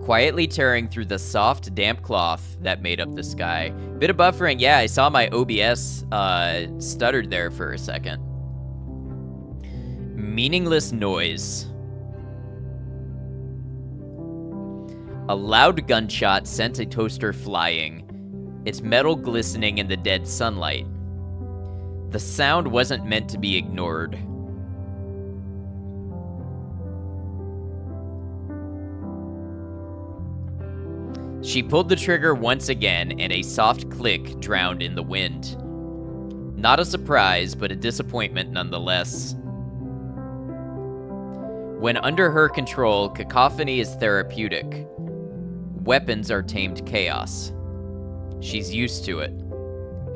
quietly tearing through the soft, damp cloth that made up the sky. Bit of buffering. Yeah, I saw my OBS stuttered there for a second. Meaningless noise. A loud gunshot sent a toaster flying, its metal glistening in the dead sunlight. The sound wasn't meant to be ignored. She pulled the trigger once again, and a soft click drowned in the wind. Not a surprise, but a disappointment nonetheless. When under her control, cacophony is therapeutic. Weapons are tamed chaos. She's used to it.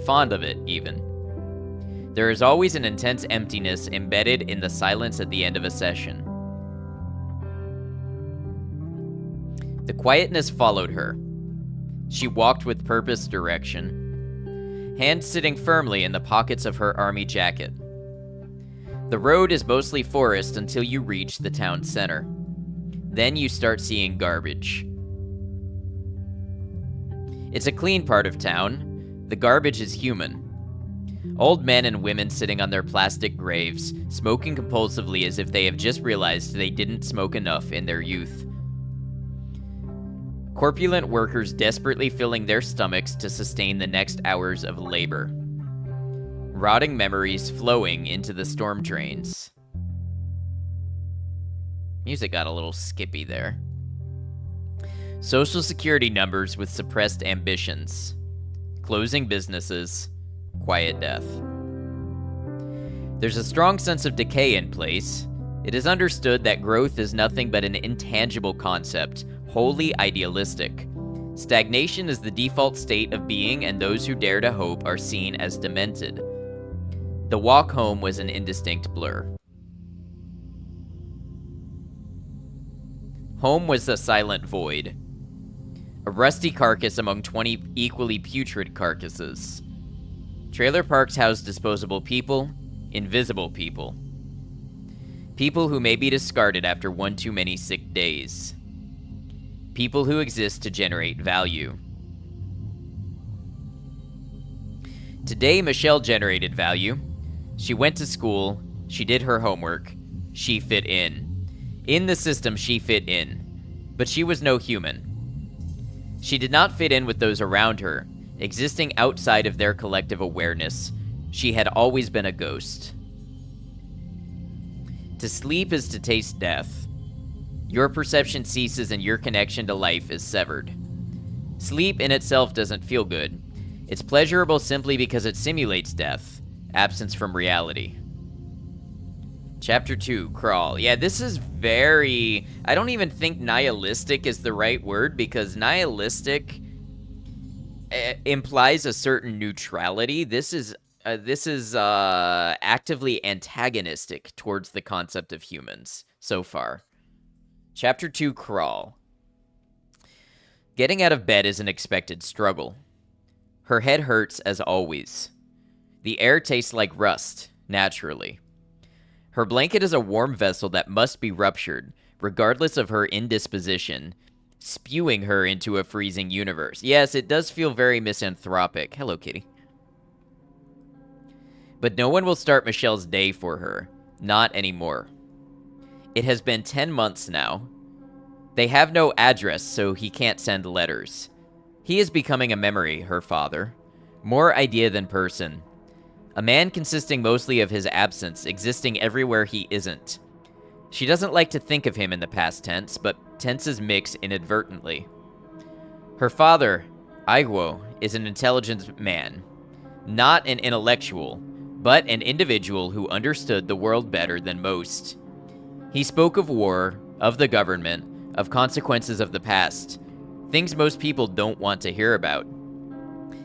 Fond of it, even. There is always an intense emptiness embedded in the silence at the end of a session. The quietness followed her. She walked with purpose, direction, hands sitting firmly in the pockets of her army jacket. The road is mostly forest until you reach the town center. Then you start seeing garbage. It's a clean part of town. The garbage is human. Old men and women sitting on their plastic graves, smoking compulsively as if they have just realized they didn't smoke enough in their youth. Corpulent workers desperately filling their stomachs to sustain the next hours of labor. Rotting memories flowing into the storm drains. Music got a little skippy there. Social security numbers with suppressed ambitions. Closing businesses. Quiet death. There's a strong sense of decay in place. It is understood that growth is nothing but an intangible concept, wholly idealistic. Stagnation is the default state of being, and those who dare to hope are seen as demented. The walk home was an indistinct blur. Home was a silent void. A rusty carcass among 20 equally putrid carcasses. Trailer parks house disposable people, invisible people. People who may be discarded after one too many sick days. People who exist to generate value. Today, Michelle generated value. She went to school, she did her homework, she fit in. In the system, she fit in. But she was no human. She did not fit in with those around her, existing outside of their collective awareness. She had always been a ghost. To sleep is to taste death. Your perception ceases and your connection to life is severed. Sleep in itself doesn't feel good. It's pleasurable simply because it simulates death, absence from reality. Chapter 2, Crawl. Yeah, this is very... I don't even think nihilistic is the right word, because nihilistic implies a certain neutrality. This is actively antagonistic towards the concept of humans so far. Chapter 2, Crawl. Getting out of bed is an expected struggle. Her head hurts as always. The air tastes like rust, naturally. Her blanket is a warm vessel that must be ruptured, regardless of her indisposition, spewing her into a freezing universe. Yes, it does feel very misanthropic. Hello, kitty. But no one will start Michelle's day for her. Not anymore. It has been 10 months now. They have no address, so he can't send letters. He is becoming a memory, her father. More idea than person. A man consisting mostly of his absence, existing everywhere he isn't. She doesn't like to think of him in the past tense, but tenses mix inadvertently. Her father, Aiguo, is an intelligent man. Not an intellectual, but an individual who understood the world better than most. He spoke of war, of the government, of consequences of the past, things most people don't want to hear about.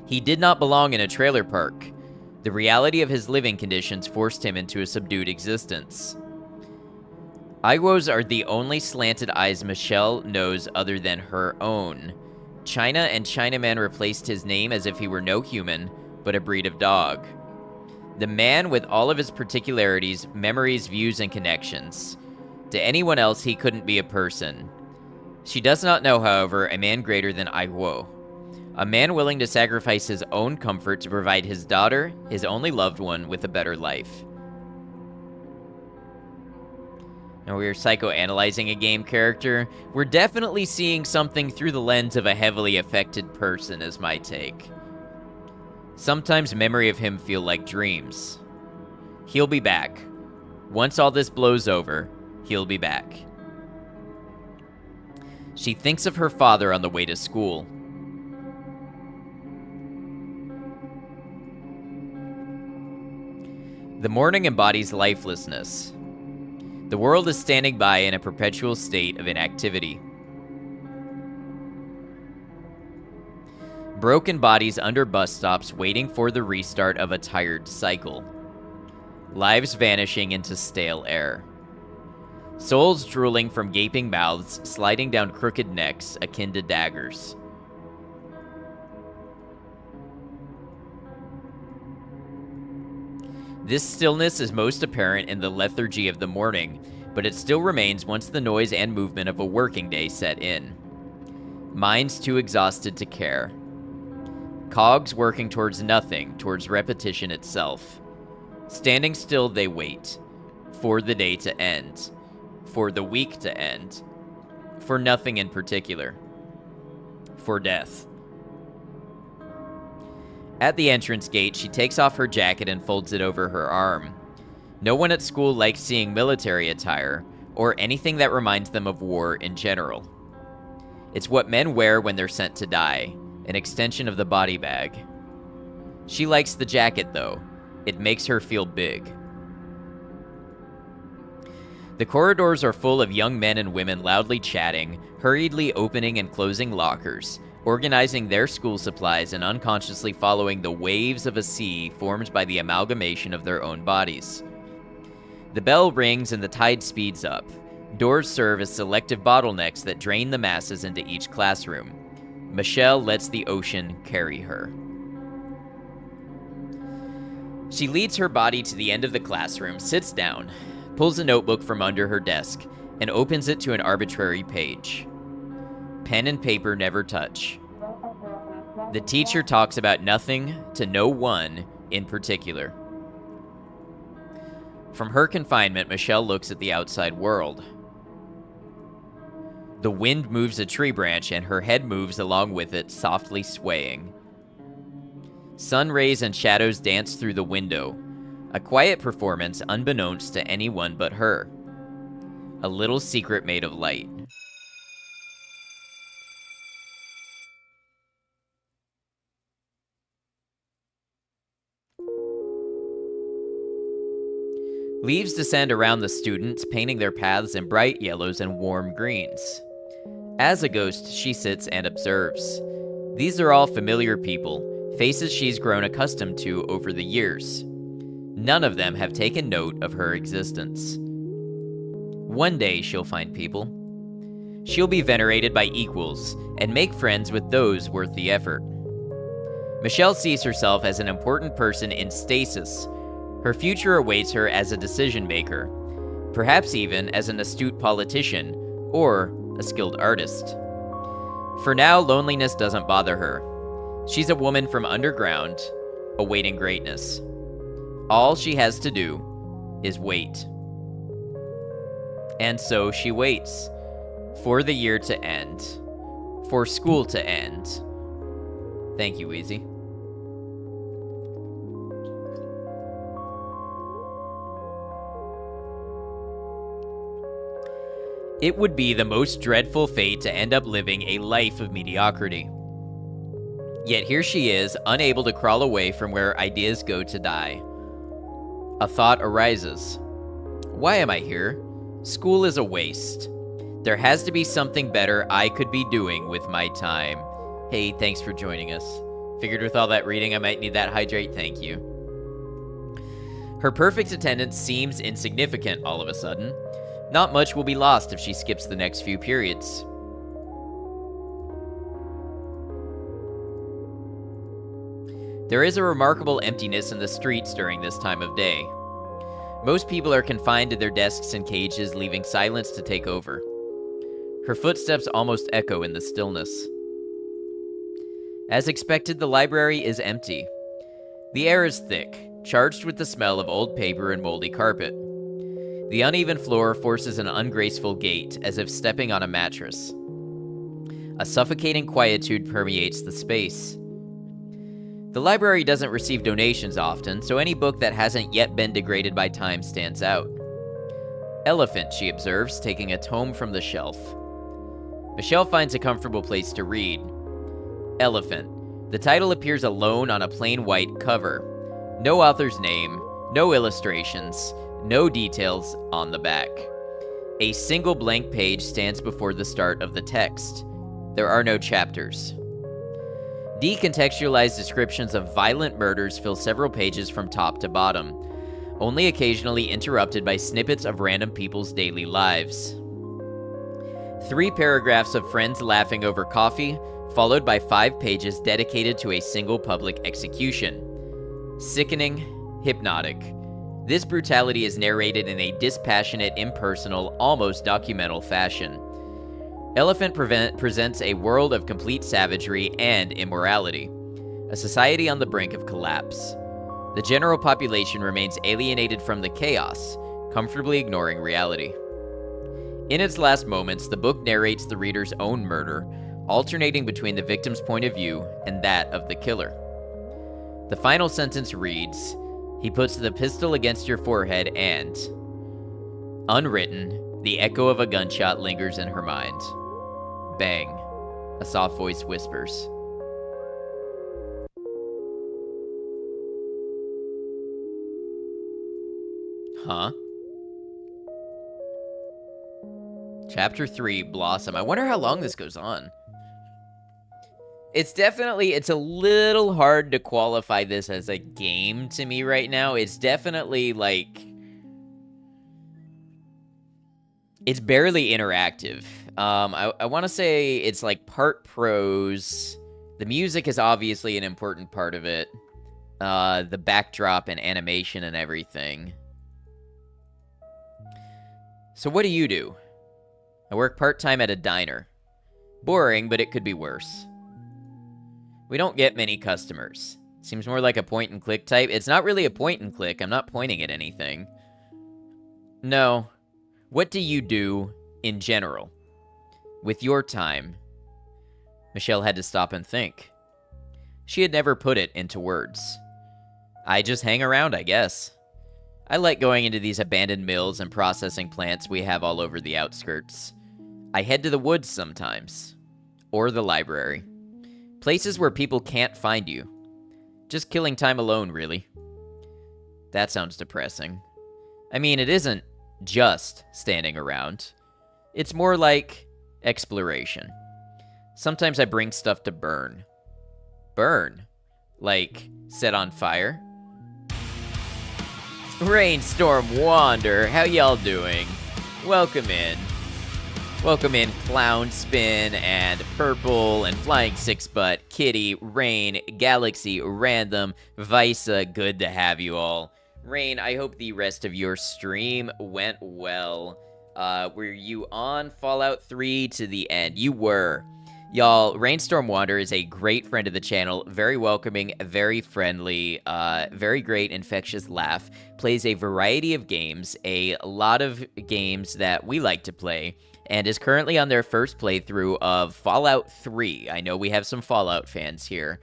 He did not belong in a trailer park. The reality of his living conditions forced him into a subdued existence. Aiguos are the only slanted eyes Michelle knows other than her own. China and Chinaman replaced his name as if he were no human, but a breed of dog. The man with all of his particularities, memories, views, and connections. To anyone else, he couldn't be a person. She does not know, however, a man greater than Aiguo. A man willing to sacrifice his own comfort to provide his daughter, his only loved one, with a better life. Now we're psychoanalyzing a game character. We're definitely seeing something through the lens of a heavily affected person, is my take. Sometimes memory of him feel like dreams. He'll be back. Once all this blows over, he'll be back. She thinks of her father on the way to school. The morning embodies lifelessness. The world is standing by in a perpetual state of inactivity. Broken bodies under bus stops waiting for the restart of a tired cycle. Lives vanishing into stale air. Souls drooling from gaping mouths, sliding down crooked necks akin to daggers. This stillness is most apparent in the lethargy of the morning, but it still remains once the noise and movement of a working day set in. Minds too exhausted to care. Cogs working towards nothing, towards repetition itself. Standing still, they wait. For the day to end. For the week to end. For nothing in particular. For death. At the entrance gate, she takes off her jacket and folds it over her arm. No one at school likes seeing military attire, or anything that reminds them of war in general. It's what men wear when they're sent to die, an extension of the body bag. She likes the jacket, though. It makes her feel big. The corridors are full of young men and women loudly chatting, hurriedly opening and closing lockers, organizing their school supplies and unconsciously following the waves of a sea formed by the amalgamation of their own bodies. The bell rings and the tide speeds up. Doors serve as selective bottlenecks that drain the masses into each classroom. Michelle lets the ocean carry her. She leads her body to the end of the classroom, sits down, pulls a notebook from under her desk, and opens it to an arbitrary page. Pen and paper never touch. The teacher talks about nothing to no one in particular. From her confinement, Michelle looks at the outside world. The wind moves a tree branch and her head moves along with it, softly swaying. Sun rays and shadows dance through the window, a quiet performance unbeknownst to anyone but her. A little secret made of light. Leaves descend around the students, painting their paths in bright yellows and warm greens. As a ghost, she sits and observes. These are all familiar people, faces she's grown accustomed to over the years. None of them have taken note of her existence. One day she'll find people. She'll be venerated by equals and make friends with those worth the effort. Michelle sees herself as an important person in stasis. Her future awaits her as a decision maker, perhaps even as an astute politician or a skilled artist. For now, loneliness doesn't bother her. She's a woman from underground, awaiting greatness. All she has to do is wait. And so she waits for the year to end, for school to end. Thank you, Easy. It would be the most dreadful fate to end up living a life of mediocrity. Yet here she is, unable to crawl away from where ideas go to die. A thought arises. Why am I here? School is a waste. There has to be something better I could be doing with my time. Hey, thanks for joining us. Figured with all that reading I might need that hydrate, thank you. Her perfect attendance seems insignificant all of a sudden. Not much will be lost if she skips the next few periods. There is a remarkable emptiness in the streets during this time of day. Most people are confined to their desks and cages, leaving silence to take over. Her footsteps almost echo in the stillness. As expected, the library is empty. The air is thick, charged with the smell of old paper and moldy carpet. The uneven floor forces an ungraceful gait, as if stepping on a mattress. A suffocating quietude permeates the space. The library doesn't receive donations often, so any book that hasn't yet been degraded by time stands out. Elephant, she observes, taking a tome from the shelf. Michelle finds a comfortable place to read. Elephant. The title appears alone on a plain white cover. No author's name, no illustrations, no details on the back. A single blank page stands before the start of the text. There are no chapters. Decontextualized descriptions of violent murders fill several pages from top to bottom, only occasionally interrupted by snippets of random people's daily lives. 3 paragraphs of friends laughing over coffee, followed by 5 pages dedicated to a single public execution. Sickening, hypnotic. This brutality is narrated in a dispassionate, impersonal, almost documental fashion. Elephant presents a world of complete savagery and immorality, a society on the brink of collapse. The general population remains alienated from the chaos, comfortably ignoring reality. In its last moments, the book narrates the reader's own murder, alternating between the victim's point of view and that of the killer. The final sentence reads, "He puts the pistol against your forehead and..." Unwritten, the echo of a gunshot lingers in her mind. Bang. A soft voice whispers. Huh? Chapter 3, Blossom. I wonder how long this goes on. It's a little hard to qualify this as a game to me right now. It's definitely like, it's barely interactive. I want to say it's like part prose. The music is obviously an important part of it. The backdrop and animation and everything. So what do? I work part-time at a diner. Boring, but it could be worse. We don't get many customers. Seems more like a point-and-click type. It's not really a point-and-click. I'm not pointing at anything. No. What do you do in general? With your time? Michelle had to stop and think. She had never put it into words. I just hang around, I guess. I like going into these abandoned mills and processing plants we have all over the outskirts. I head to the woods sometimes. Or the library. Places where people can't find you. Just killing time alone, really. That sounds depressing. I mean, it isn't just standing around. It's more like exploration. Sometimes I bring stuff to burn. Burn? Like, set on fire? Rainstorm Wander, how y'all doing? Welcome in. Welcome in Clown Spin and Purple and Flying Six Butt, Kitty, Rain, Galaxy, Random, Visa, good to have you all. Rain, I hope the rest of your stream went well. Were you on Fallout 3 to the end? You were. Y'all, Rainstorm Wander is a great friend of the channel, very welcoming, very friendly, very great infectious laugh, plays a variety of games, a lot of games that we like to play, and is currently on their first playthrough of Fallout 3. I know we have some Fallout fans here.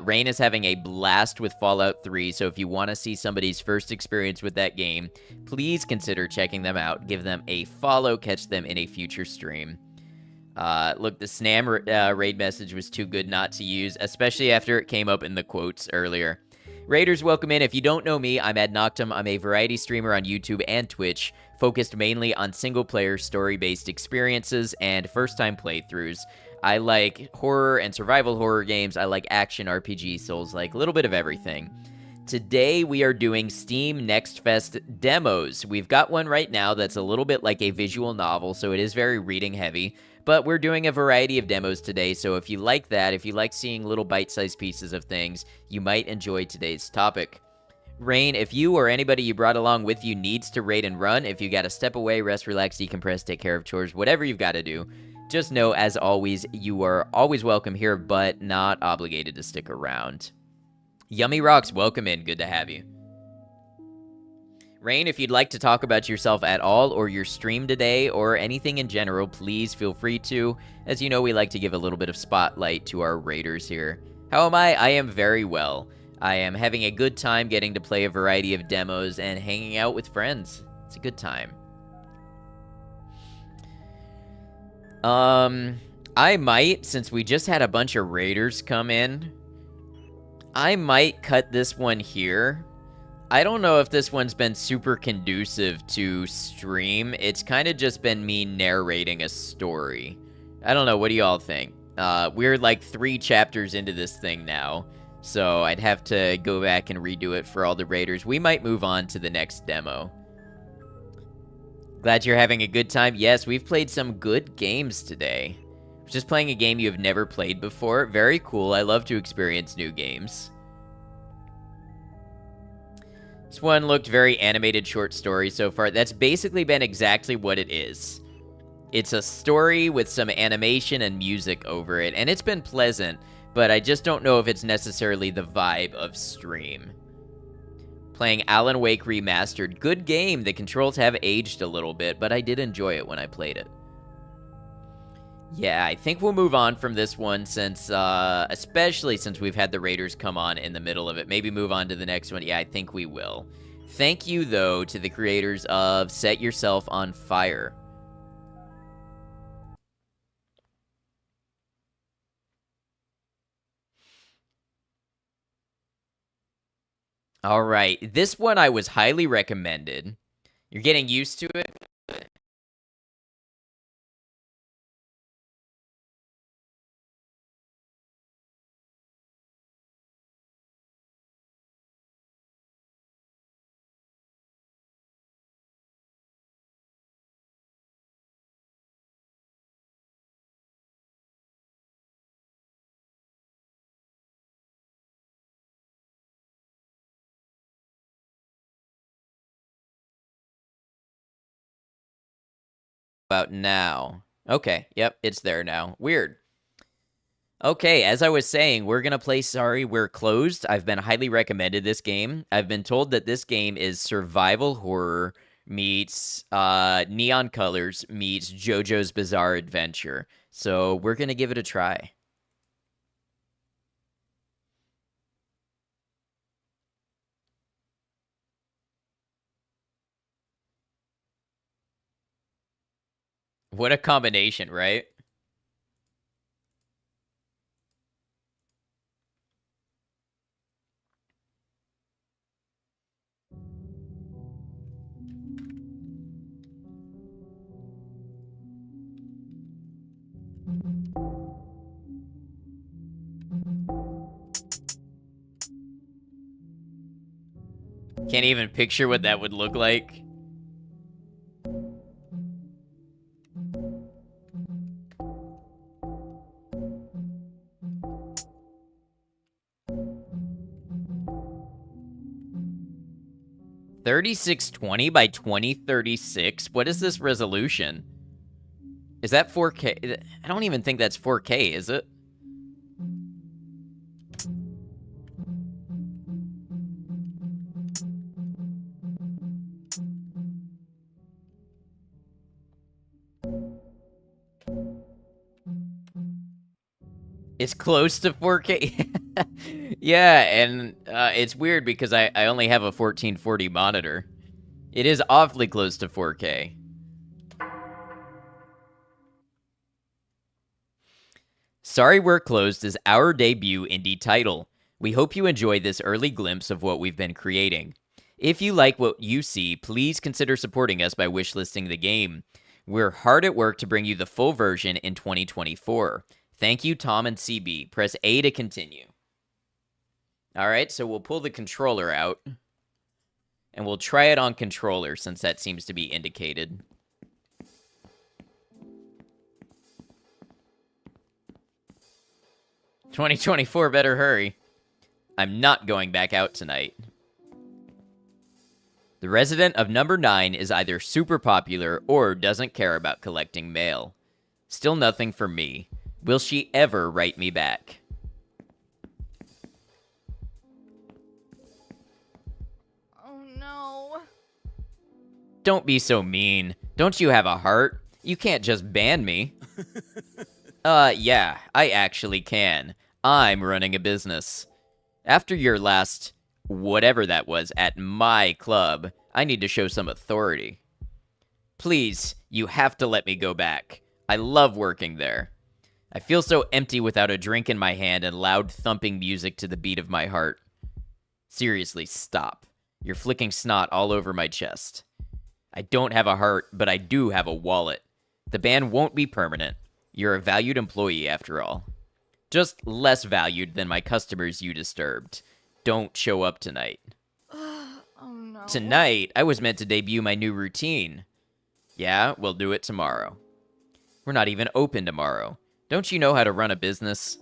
Rain is having a blast with Fallout 3, so if you want to see somebody's first experience with that game, please consider checking them out. Give them a follow, catch them in a future stream. Look, the Snam raid message was too good not to use, especially after it came up in the quotes earlier. Raiders, welcome in. If you don't know me, I'm Ad Noctum. I'm a variety streamer on YouTube and Twitch, focused mainly on single-player, story-based experiences and first-time playthroughs. I like horror and survival horror games. I like action, RPG, Souls-like, a little bit of everything. Today, we are doing Steam Next Fest demos. We've got one right now that's a little bit like a visual novel, so it is very reading-heavy. But we're doing a variety of demos today, so if you like that, if you like seeing little bite-sized pieces of things, you might enjoy today's topic. Rain, if you or anybody you brought along with you needs to raid and run, if you gotta step away, rest, relax, decompress, take care of chores, whatever you've got to do, just know, as always, you are always welcome here, but not obligated to stick around. Yummy Rocks, welcome in. Good to have you. Rain, if you'd like to talk about yourself at all, or your stream today, or anything in general, please feel free to. As you know, we like to give a little bit of spotlight to our raiders here. How am I? I am very well. I am having a good time getting to play a variety of demos and hanging out with friends. It's a good time. I might, since we just had a bunch of raiders come in, I might cut this one here. I don't know if this one's been super conducive to stream. It's kind of just been me narrating a story. I don't know, what do y'all think? We're like 3 chapters into this thing now, so I'd have to go back and redo it for all the raiders. We might move on to the next demo. Glad you're having a good time. Yes, we've played some good games today. Just playing a game you have never played before. Very cool. I love to experience new games. This one looked very animated short story so far. That's basically been exactly what it is. It's a story with some animation and music over it, and it's been pleasant, but I just don't know if it's necessarily the vibe of stream. Playing Alan Wake Remastered. Good game. The controls have aged a little bit, but I did enjoy it when I played it. Yeah, I think we'll move on from this one since, especially since we've had the raiders come on in the middle of it. Maybe move on to the next one. Yeah, I think we will. Thank you, though, to the creators of Set Yourself on Fire. All right, this one I was highly recommended. You're getting used to it. About now. Okay, yep, it's there now. Weird. Okay, as I was saying, we're going to play Sorry We're Closed. I've been highly recommended this game. I've been told that this game is survival horror meets Neon Colors meets JoJo's Bizarre Adventure. So we're going to give it a try. What a combination, right? Can't even picture what that would look like. $3620 by 2036. What is this resolution? Is that 4K? I don't even think that's 4K, is it? It's close to 4K. Yeah, and it's weird because I only have a 1440 monitor. It is awfully close to 4K. Sorry We're Closed is our debut indie title. We hope you enjoy this early glimpse of what we've been creating. If you like what you see, please consider supporting us by wishlisting the game. We're hard at work to bring you the full version in 2024. Thank you, Tom and CB. Press A to continue. All right, so we'll pull the controller out. And we'll try it on controller since that seems to be indicated. "2024 better hurry. I'm not going back out tonight." The resident of number 9 is either super popular or doesn't care about collecting mail. Still nothing for me. Will she ever write me back? Oh no. Don't be so mean. Don't you have a heart? You can't just ban me. Yeah, I actually can. I'm running a business. After your last whatever that was at my club, I need to show some authority. Please, you have to let me go back. I love working there. I feel so empty without a drink in my hand and loud thumping music to the beat of my heart. Seriously, stop. You're flicking snot all over my chest. I don't have a heart, but I do have a wallet. The ban won't be permanent. You're a valued employee after all. Just less valued than my customers you disturbed. Don't show up tonight. Oh no. Tonight, I was meant to debut my new routine. Yeah, we'll do it tomorrow. We're not even open tomorrow. Don't you know how to run a business?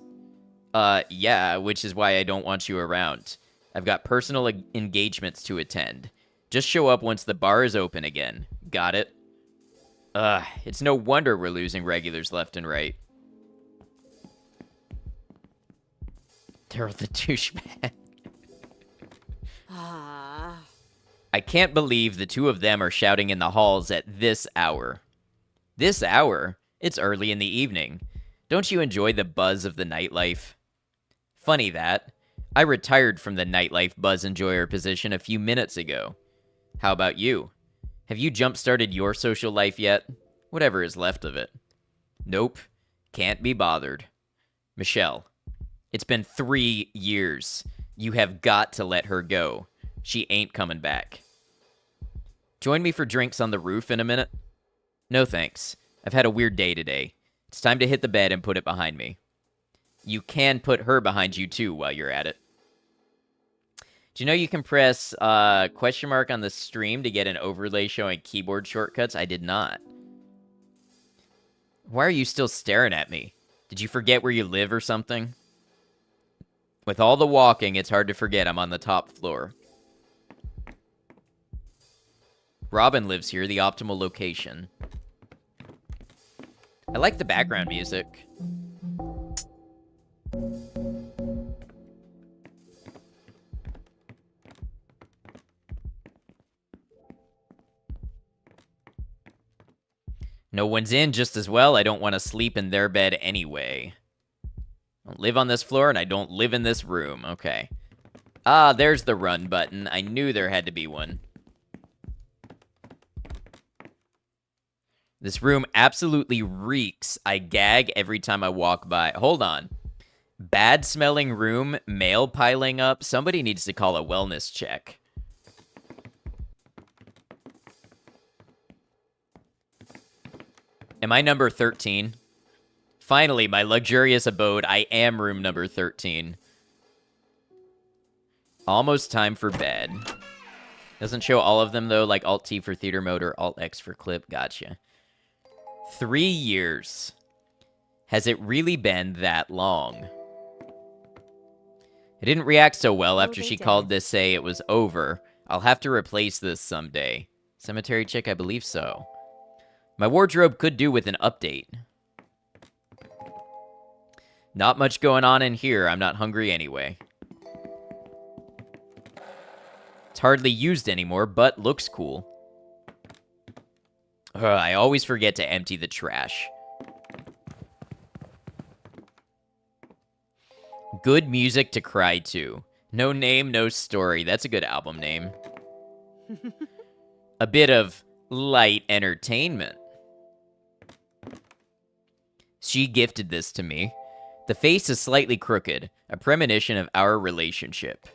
Yeah, which is why I don't want you around. I've got personal engagements to attend. Just show up once the bar is open again. Got it? It's no wonder we're losing regulars left and right. Daryl the douchebag. I can't believe the two of them are shouting in the halls at this hour. This hour? It's early in the evening. Don't you enjoy the buzz of the nightlife? Funny that. I retired from the nightlife buzz enjoyer position a few minutes ago. How about you? Have you jump-started your social life yet? Whatever is left of it. Nope. Can't be bothered. Michelle, it's been 3 years. You have got to let her go. She ain't coming back. Join me for drinks on the roof in a minute? No thanks. I've had a weird day today. It's time to hit the bed and put it behind me. You can put her behind you too while you're at it. Do you know you can press question mark on the stream to get an overlay showing keyboard shortcuts? I did not. Why are you still staring at me? Did you forget where you live or something? With all the walking, it's hard to forget I'm on the top floor. Robin lives here, the optimal location. I like the background music. No one's in just as well. I don't want to sleep in their bed anyway. I don't live on this floor and I don't live in this room. Okay. Ah, there's the run button. I knew there had to be one. This room absolutely reeks. I gag every time I walk by. Hold on. Bad smelling room, mail piling up. Somebody needs to call a wellness check. Am I number 13? Finally, my luxurious abode. I am room number 13. Almost time for bed. Doesn't show all of them, though, like Alt-T for theater mode or Alt-X for clip. Gotcha. 3 years. Has it really been that long? It didn't react so well after she called to say it was over. I'll have to replace this someday. Cemetery chick, I believe so. My wardrobe could do with an update. Not much going on in here. I'm not hungry anyway. It's hardly used anymore, but looks cool. I always forget to empty the trash. Good music to cry to. No name, no story. That's a good album name. A bit of light entertainment. She gifted this to me. The face is slightly crooked, a premonition of our relationship.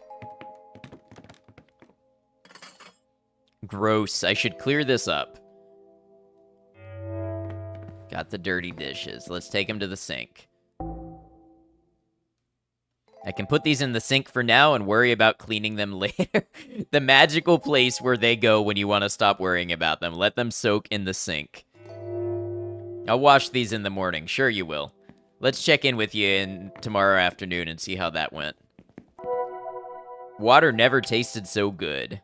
Gross. I should clear this up. Got the dirty dishes. Let's take them to the sink. I can put these in the sink for now and worry about cleaning them later. The magical place where they go when you want to stop worrying about them. Let them soak in the sink. I'll wash these in the morning. Sure you will. Let's check in with you tomorrow afternoon and see how that went. Water never tasted so good.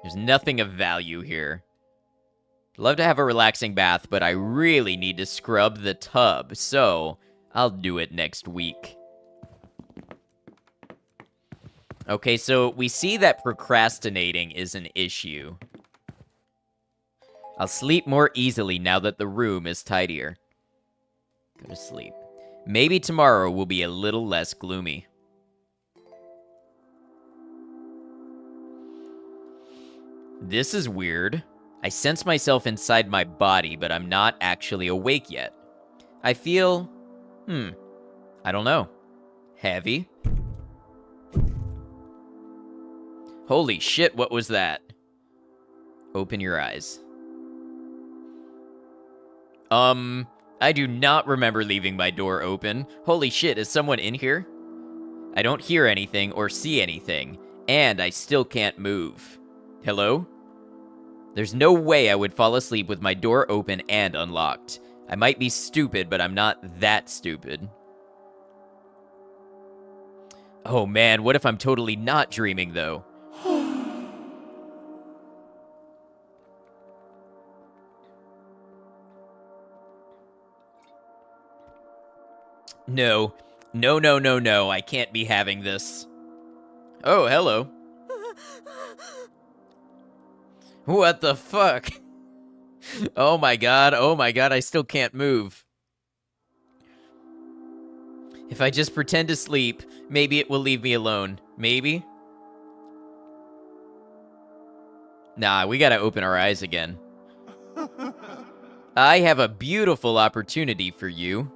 There's nothing of value here. Love to have a relaxing bath, but I really need to scrub the tub, so I'll do it next week. Okay, so we see that procrastinating is an issue. I'll sleep more easily now that the room is tidier. Go to sleep. Maybe tomorrow will be a little less gloomy. This is weird. I sense myself inside my body, but I'm not actually awake yet. I feel... I don't know. Heavy? Holy shit, what was that? Open your eyes. I do not remember leaving my door open. Holy shit, is someone in here? I don't hear anything or see anything, and I still can't move. Hello? There's no way I would fall asleep with my door open and unlocked. I might be stupid, but I'm not that stupid. Oh man, what if I'm totally not dreaming, though? No. No, no, no, no. I can't be having this. Oh, hello. What the fuck? Oh my god, I still can't move. If I just pretend to sleep, maybe it will leave me alone. Maybe? Nah, we gotta open our eyes again. I have a beautiful opportunity for you.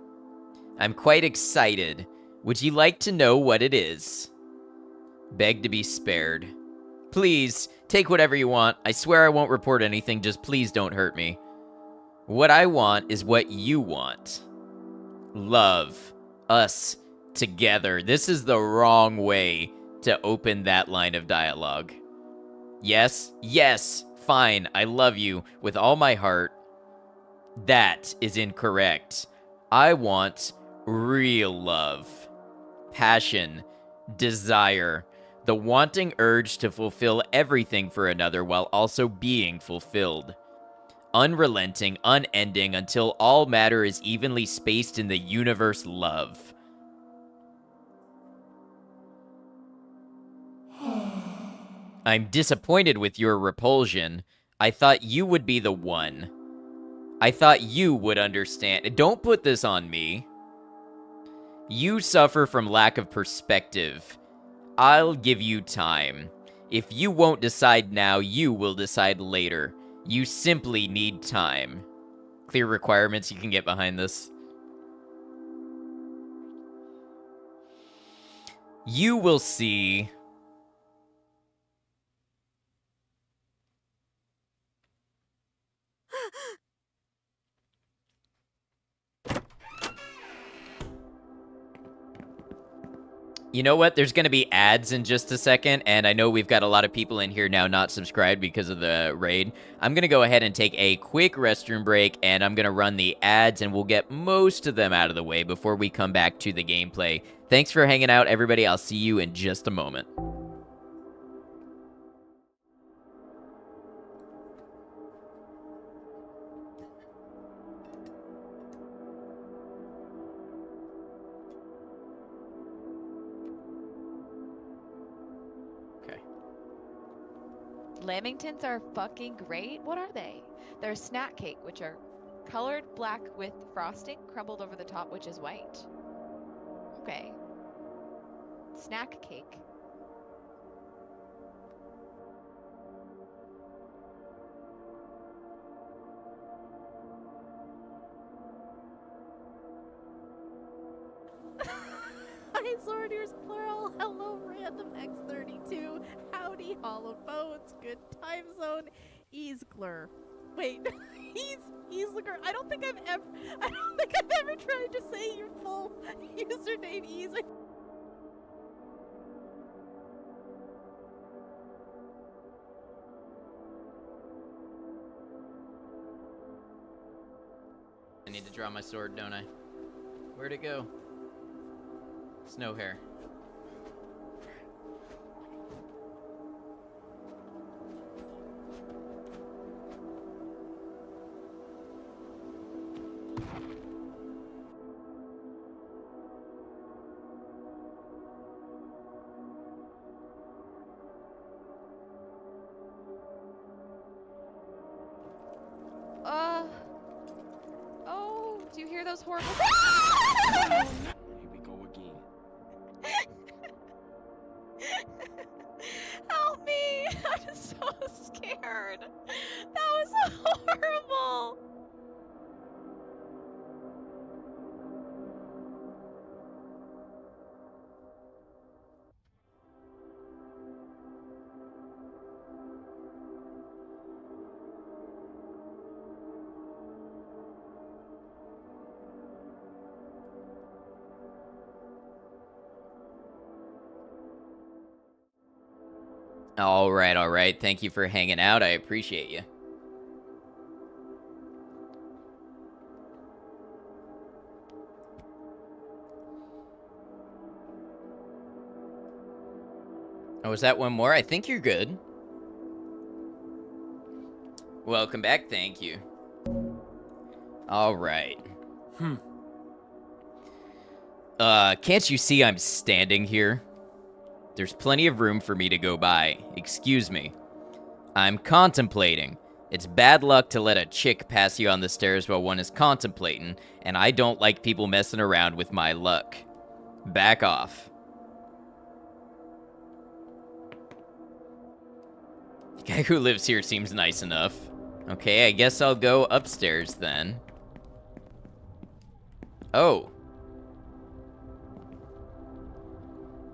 I'm quite excited. Would you like to know what it is? Beg to be spared. Please, take whatever you want. I swear I won't report anything, just please don't hurt me. What I want is what you want. Love. Us. Together. This is the wrong way to open that line of dialogue. Yes? Yes! Fine, I love you with all my heart. That is incorrect. I want real love. Passion. Desire. The wanting urge to fulfill everything for another while also being fulfilled. Unrelenting, unending, until all matter is evenly spaced in the universe love. I'm disappointed with your repulsion. I thought you would be the one. I thought you would understand. Don't put this on me. You suffer from lack of perspective. I'll give you time. If you won't decide now, you will decide later. You simply need time. Clear requirements, you can get behind this. You will see... You know what? There's going to be ads in just a second, and I know we've got a lot of people in here now not subscribed because of the raid. I'm going to go ahead and take a quick restroom break, and I'm going to run the ads, and we'll get most of them out of the way before we come back to the gameplay. Thanks for hanging out, everybody. I'll see you in just a moment. Lamingtons are fucking great. What are they? They're snack cake, which are colored black with frosting crumbled over the top, which is white. Okay. Snack cake. Hi, Sorters plural. Hello, Random X32. Howdy, Hollow Bones. Good time zone. Easgler. Wait, Easgler. I don't think I've ever tried to say your full username, Ease. I need to draw my sword, don't I? Where'd it go? Snow hair. Oh, do you hear those horrible... Here we go again. Help me! I'm so scared. That was horrible. All right. Thank you for hanging out. I appreciate you. Oh, is that one more? I think you're good. Welcome back. Thank you. All right. Can't you see I'm standing here? There's plenty of room for me to go by. Excuse me. I'm contemplating. It's bad luck to let a chick pass you on the stairs while one is contemplating, and I don't like people messing around with my luck. Back off. The guy who lives here seems nice enough. Okay, I guess I'll go upstairs then. Oh.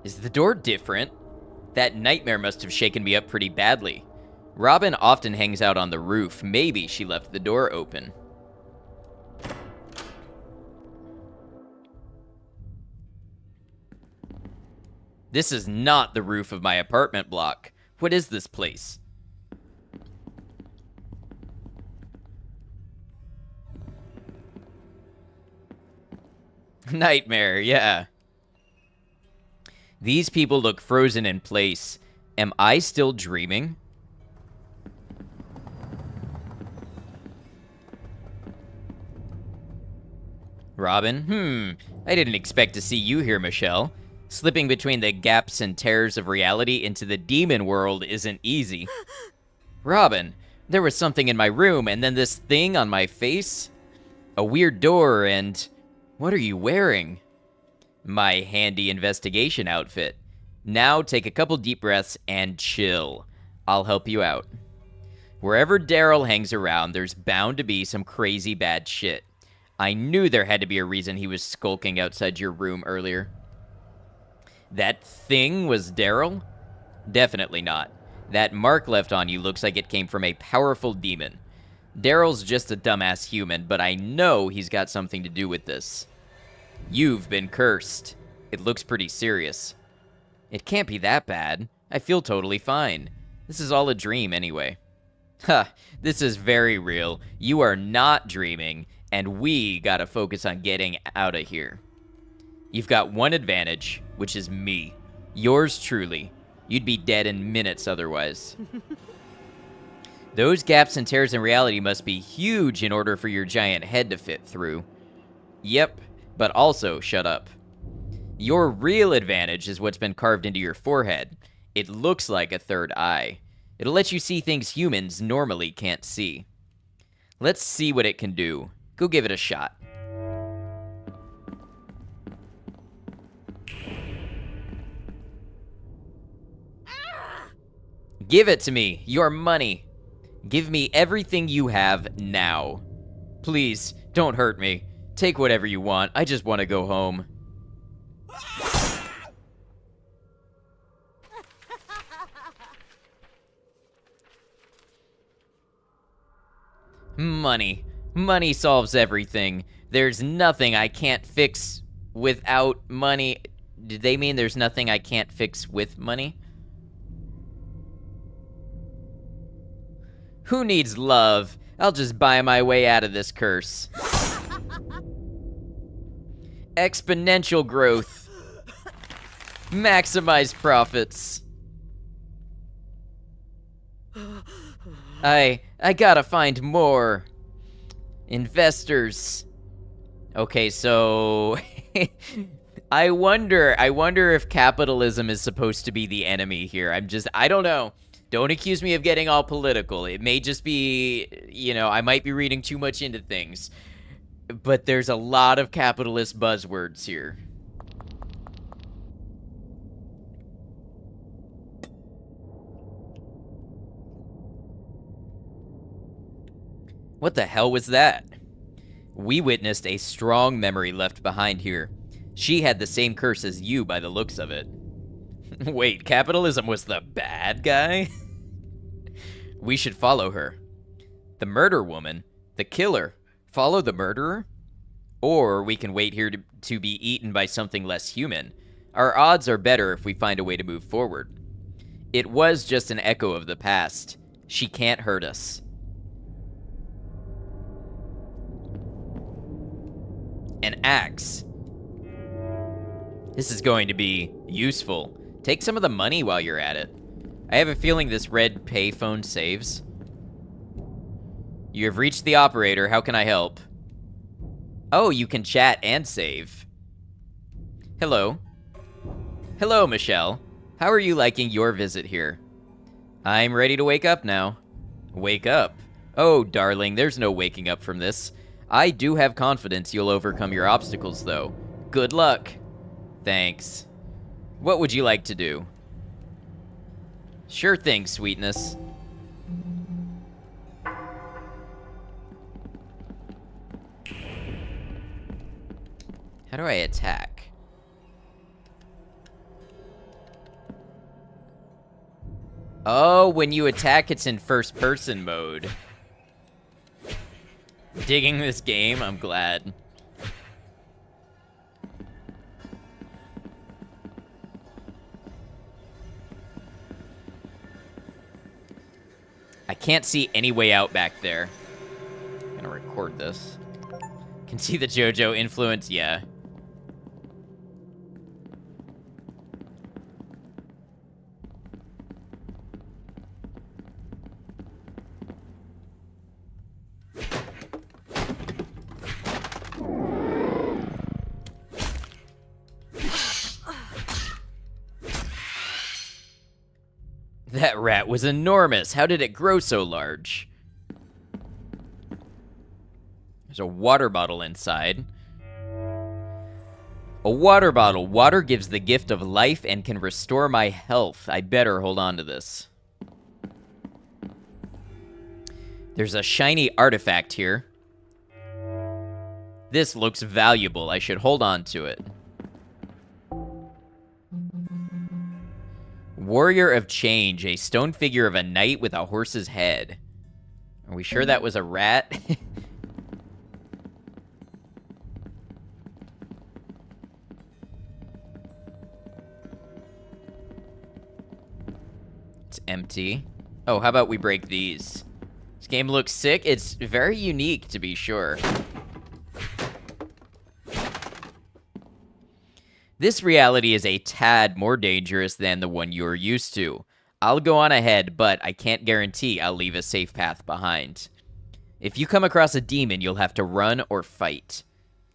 Is the door different? That nightmare must have shaken me up pretty badly. Robin often hangs out on the roof. Maybe she left the door open. This is not the roof of my apartment block. What is this place? Nightmare, yeah. These people look frozen in place. Am I still dreaming? Robin? I didn't expect to see you here, Michelle. Slipping between the gaps and tears of reality into the demon world isn't easy. Robin, there was something in my room, and then this thing on my face? A weird door, and... What are you wearing? My handy investigation outfit. Now take a couple deep breaths and chill. I'll help you out. Wherever Daryl hangs around, there's bound to be some crazy bad shit. I knew there had to be a reason he was skulking outside your room earlier. That thing was Daryl? Definitely not. That mark left on you looks like it came from a powerful demon. Daryl's just a dumbass human, but I know he's got something to do with this. You've been cursed. It looks pretty serious. It can't be that bad. I feel totally fine. This is all a dream anyway. Ha, this is very real. You are not dreaming, and we gotta focus on getting out of here. You've got one advantage, which is me. Yours truly. You'd be dead in minutes otherwise. Those gaps and tears in reality must be huge in order for your giant head to fit through. Yep, but also shut up. Your real advantage is what's been carved into your forehead. It looks like a third eye. It'll let you see things humans normally can't see. Let's see what it can do. Go give it a shot. Give it to me, your money. Give me everything you have now. Please, don't hurt me. Take whatever you want. I just want to go home. Money. Money solves everything. There's nothing I can't fix without money. Did they mean there's nothing I can't fix with money? Who needs love? I'll just buy my way out of this curse. Exponential growth. Maximize profits. I gotta find more investors. Okay, so I wonder if capitalism is supposed to be the enemy here. I don't know. Don't accuse me of getting all political. It may just be, I might be reading too much into things. But there's a lot of capitalist buzzwords here. What the hell was that? We witnessed a strong memory left behind here. She had the same curse as you by the looks of it. Wait, capitalism was the bad guy? We should follow her. The murder woman? The killer? Follow the murderer? Or we can wait here to be eaten by something less human. Our odds are better if we find a way to move forward. It was just an echo of the past. She can't hurt us. An axe. This is going to be useful. Take some of the money while you're at it. I have a feeling this red payphone saves. You have reached the operator. How can I help? Oh, you can chat and save. Hello. Hello, Michelle. How are you liking your visit here? I'm ready to wake up now. Wake up? Oh, darling, there's no waking up from this. I do have confidence you'll overcome your obstacles, though. Good luck. Thanks. What would you like to do? Sure thing, sweetness. How do I attack? Oh, when you attack, it's in first-person mode. Digging this game? I'm glad. I can't see any way out back there. I'm gonna record this. Can see the JoJo influence? Yeah. That rat was enormous. How did it grow so large? There's a water bottle inside. A water bottle. Water gives the gift of life and can restore my health. I better hold on to this. There's a shiny artifact here. This looks valuable. I should hold on to it. Warrior of Change, a stone figure of a knight with a horse's head. Are we sure that was a rat? It's empty. Oh, how about we break these? This game looks sick. It's very unique, to be sure. This reality is a tad more dangerous than the one you're used to. I'll go on ahead, but I can't guarantee I'll leave a safe path behind. If you come across a demon, you'll have to run or fight.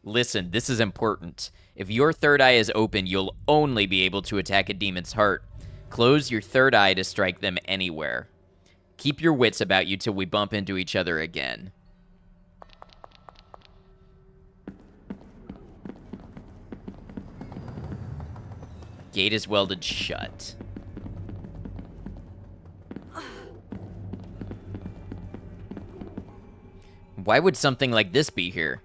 Listen, this is important. If your third eye is open, you'll only be able to attack a demon's heart. Close your third eye to strike them anywhere. Keep your wits about you till we bump into each other again. Gate is welded shut. Why would something like this be here?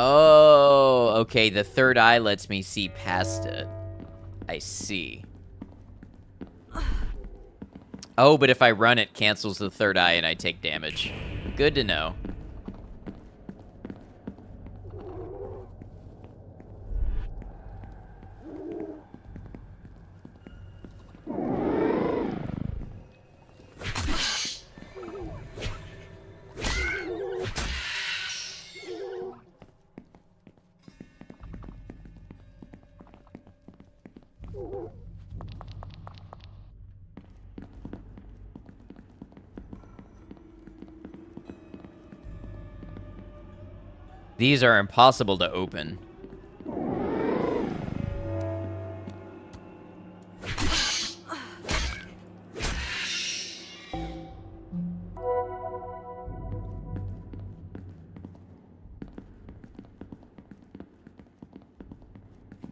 Oh, okay, the third eye lets me see past it. I see. Oh, but if I run, it cancels the third eye and I take damage. Good to know. These are impossible to open.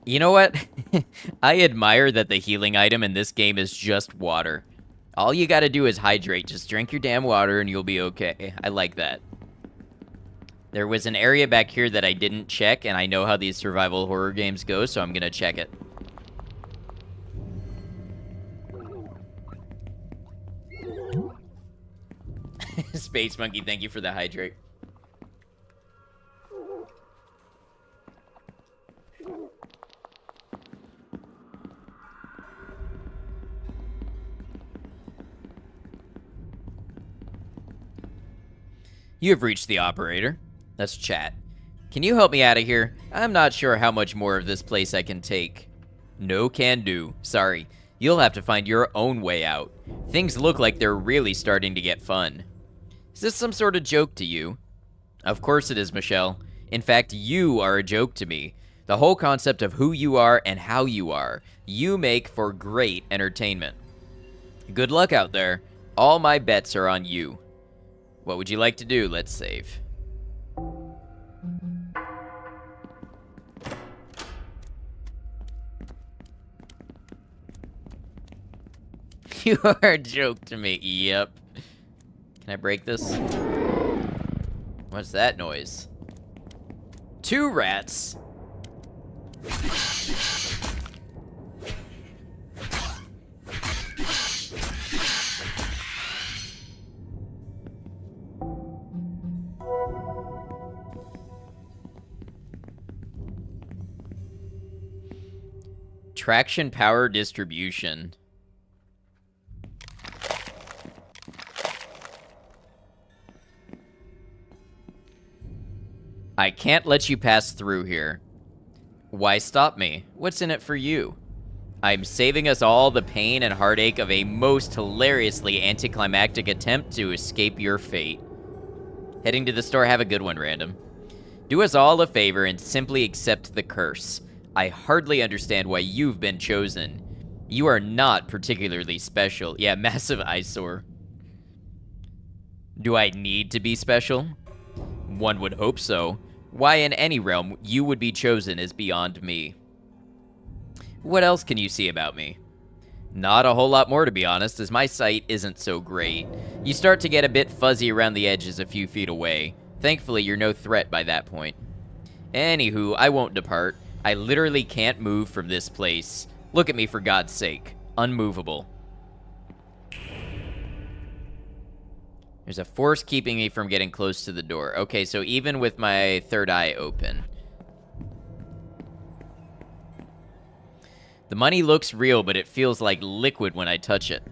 You know what? I admire that the healing item in this game is just water. All you gotta do is hydrate. Just drink your damn water and you'll be okay. I like that. There was an area back here that I didn't check, and I know how these survival horror games go, so I'm gonna check it. Space Monkey, thank you for the hydrate. You have reached the operator. Let's chat. Can you help me out of here? I'm not sure how much more of this place I can take. No can do. Sorry. You'll have to find your own way out. Things look like they're really starting to get fun. Is this some sort of joke to you? Of course it is, Michelle. In fact, you are a joke to me. The whole concept of who you are and how you are. You make for great entertainment. Good luck out there. All my bets are on you. What would you like to do? Let's save. You are a joke to me. Yep. Can I break this? What's that noise? 2 rats. Traction power distribution. I can't let you pass through here. Why stop me? What's in it for you? I'm saving us all the pain and heartache of a most hilariously anticlimactic attempt to escape your fate. Heading to the store, have a good one, random. Do us all a favor and simply accept the curse. I hardly understand why you've been chosen. You are not particularly special. Yeah, massive eyesore. Do I need to be special? One would hope so. Why in any realm you would be chosen is beyond me. What else can you see about me? Not a whole lot more, to be honest, as my sight isn't so great. You start to get a bit fuzzy around the edges a few feet away. Thankfully, you're no threat by that point. Anywho, I won't depart. I literally can't move from this place. Look at me, for God's sake. Unmovable. There's a force keeping me from getting close to the door. Okay, so even with my third eye open. The money looks real, but it feels like liquid when I touch it.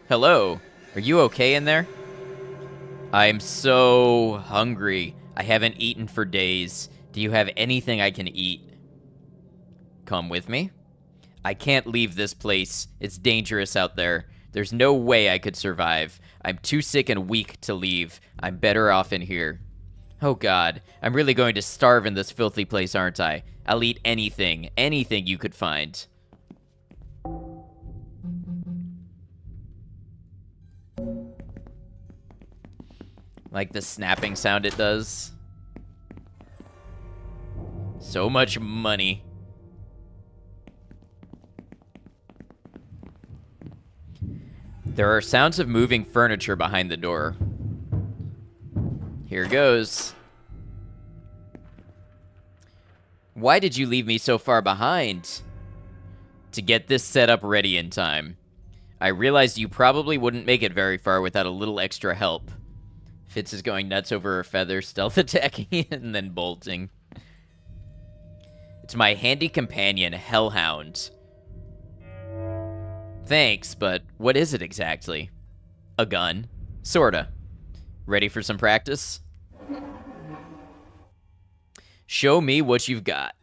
Hello? Are you okay in there? I'm so hungry. I haven't eaten for days. Do you have anything I can eat? Come with me? I can't leave this place. It's dangerous out there. There's no way I could survive. I'm too sick and weak to leave. I'm better off in here. Oh God, I'm really going to starve in this filthy place, aren't I? I'll eat anything. Anything you could find. Like the snapping sound it does. So much money. There are sounds of moving furniture behind the door. Here goes. Why did you leave me so far behind? To get this set up ready in time. I realized you probably wouldn't make it very far without a little extra help. Fitz is going nuts over her feather, stealth attacking and then bolting. It's my handy companion, Hellhound. Thanks, but what is it exactly? A gun. Sorta. Ready for some practice? Show me what you've got.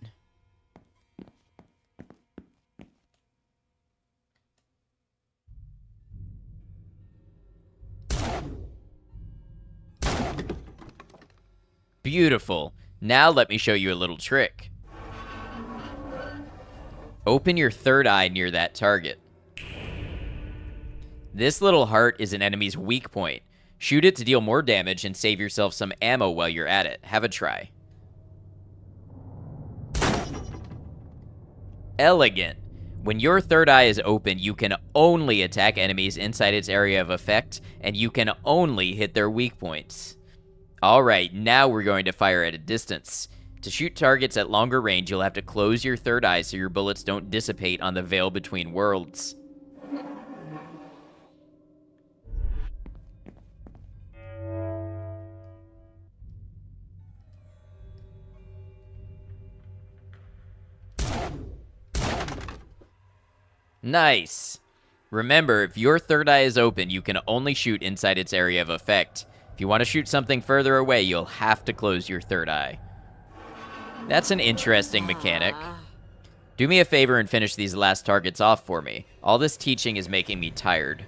Beautiful. Now let me show you a little trick. Open your third eye near that target. This little heart is an enemy's weak point. Shoot it to deal more damage and save yourself some ammo while you're at it. Have a try. Elegant. When your third eye is open, you can only attack enemies inside its area of effect, and you can only hit their weak points. Alright, now we're going to fire at a distance. To shoot targets at longer range, you'll have to close your third eye so your bullets don't dissipate on the veil between worlds. Nice. Remember, if your third eye is open, you can only shoot inside its area of effect. If you want to shoot something further away, you'll have to close your third eye. That's an interesting mechanic. Do me a favor and finish these last targets off for me. All this teaching is making me tired.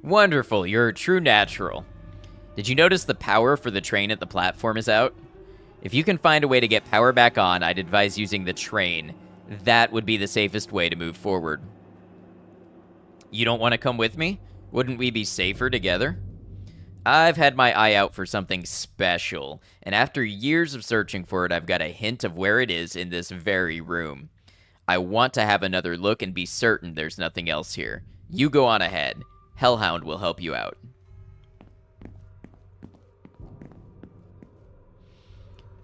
Wonderful, you're a true natural. Did you notice the power for the train at the platform is out? If you can find a way to get power back on, I'd advise using the train. That would be the safest way to move forward. You don't want to come with me? Wouldn't we be safer together? I've had my eye out for something special, and after years of searching for it, I've got a hint of where it is in this very room. I want to have another look and be certain there's nothing else here. You go on ahead. Hellhound will help you out.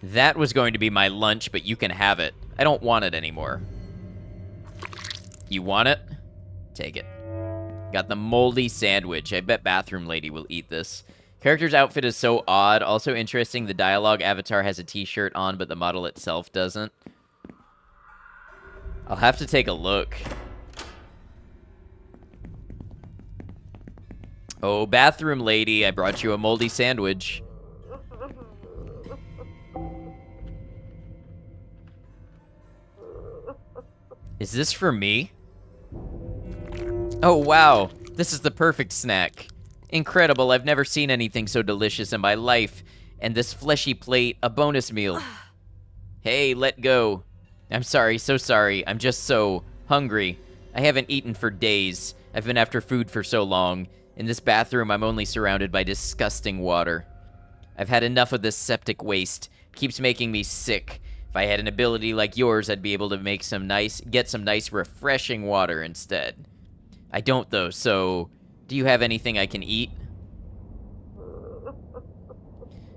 That was going to be my lunch, but you can have it. I don't want it anymore. You want it? Take it. Got the moldy sandwich. I bet Bathroom Lady will eat this. Character's outfit is so odd. Also interesting, the dialogue avatar has a t-shirt on, but the model itself doesn't. I'll have to take a look. Oh, Bathroom Lady, I brought you a moldy sandwich. Is this for me? Oh, wow. This is the perfect snack. Incredible, I've never seen anything so delicious in my life. And this fleshy plate, a bonus meal. Hey, let go. I'm sorry, so sorry. I'm just so hungry. I haven't eaten for days. I've been after food for so long. In this bathroom, I'm only surrounded by disgusting water. I've had enough of this septic waste. It keeps making me sick. If I had an ability like yours, I'd be able to get some nice, refreshing water instead. I don't, though, so do you have anything I can eat?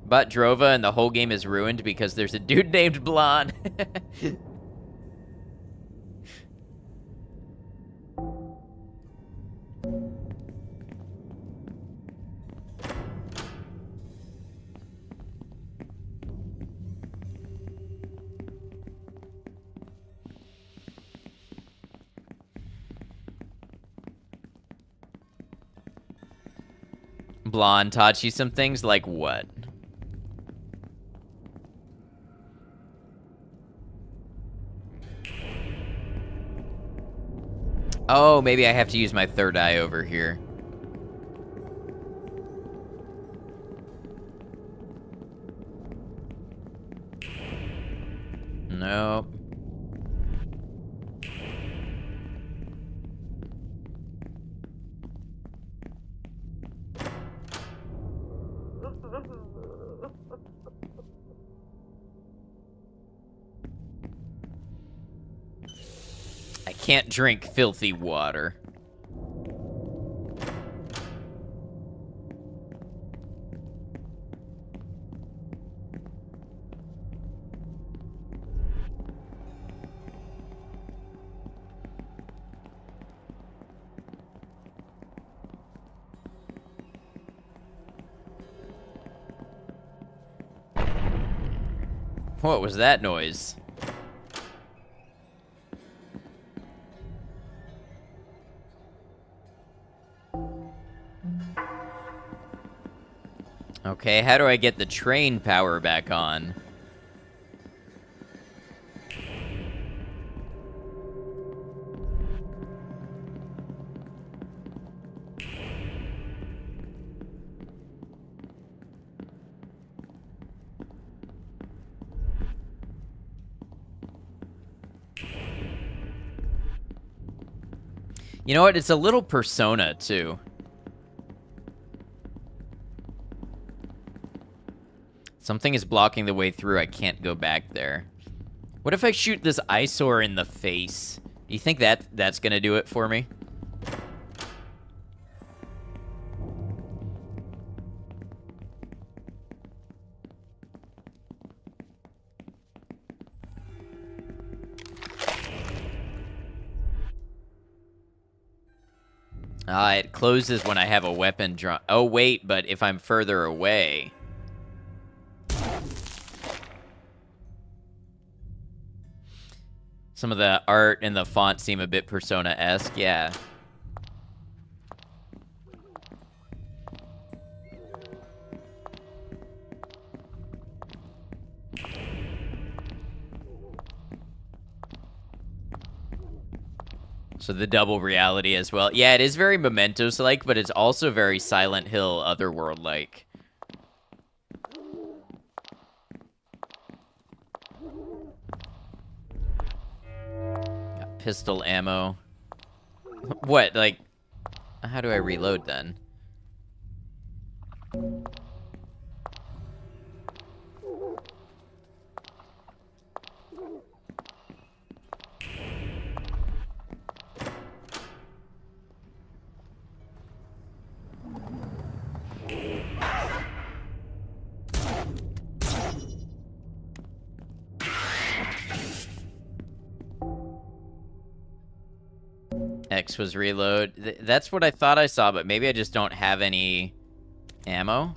But Drova and the whole game is ruined because there's a dude named Blonde. Blonde taught you some things, like what? Oh, maybe I have to use my third eye over here. Nope. I can't drink filthy water. What was that noise? Okay, how do I get the train power back on? You know what? It's a little Persona, too. Something is blocking the way through. I can't go back there. What if I shoot this eyesore in the face? Do you think that's gonna do it for me? It closes when I have a weapon drawn. Oh, wait, but if I'm further away... Some of the art and the font seem a bit Persona-esque, yeah. So the double reality as well. Yeah, it is very Mementos-like, but it's also very Silent Hill Otherworld-like. Got pistol ammo. What, like... How do I reload then? X was reload. That's what I thought I saw, but maybe I just don't have any ammo.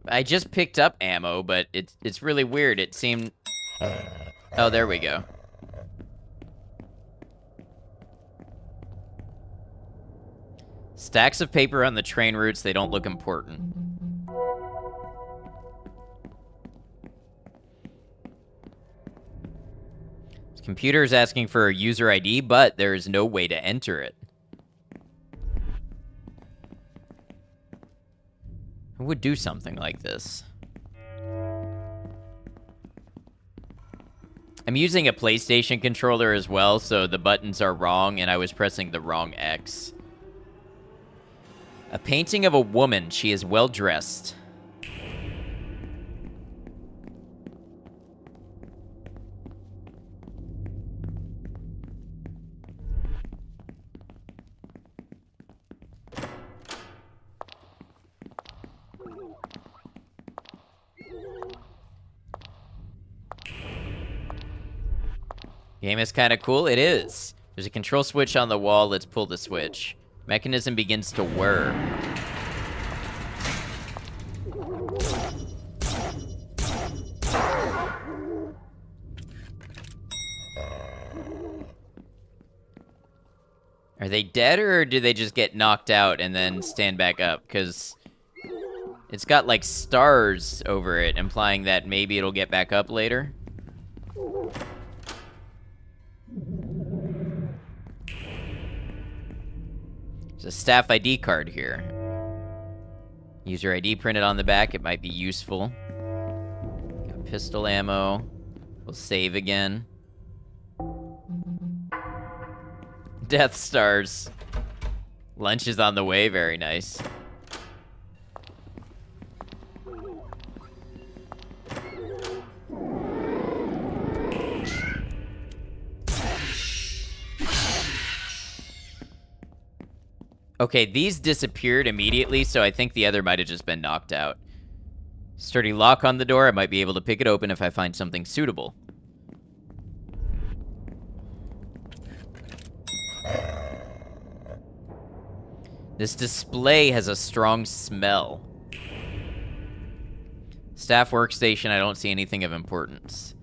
I just picked up ammo, but it's really weird. It seemed... Oh, there we go. Stacks of paper on the train routes, they don't look important. This computer is asking for a user ID, but there is no way to enter it. Who would do something like this? I'm using a PlayStation controller as well, so the buttons are wrong, and I was pressing the wrong X. A painting of a woman. She is well dressed. Game is kind of cool. It is. There's a control switch on the wall. Let's pull the switch. Mechanism begins to whir. Are they dead, or do they just get knocked out and then stand back up? Because it's got, like, stars over it, implying that maybe it'll get back up later. There's a staff ID card here. User ID printed on the back. It might be useful. Got pistol ammo. We'll save again. Death Stars. Lunch is on the way. Very nice. Okay, these disappeared immediately, so I think the other might have just been knocked out. Sturdy lock on the door. I might be able to pick it open if I find something suitable. This display has a strong smell. Staff workstation. I don't see anything of importance.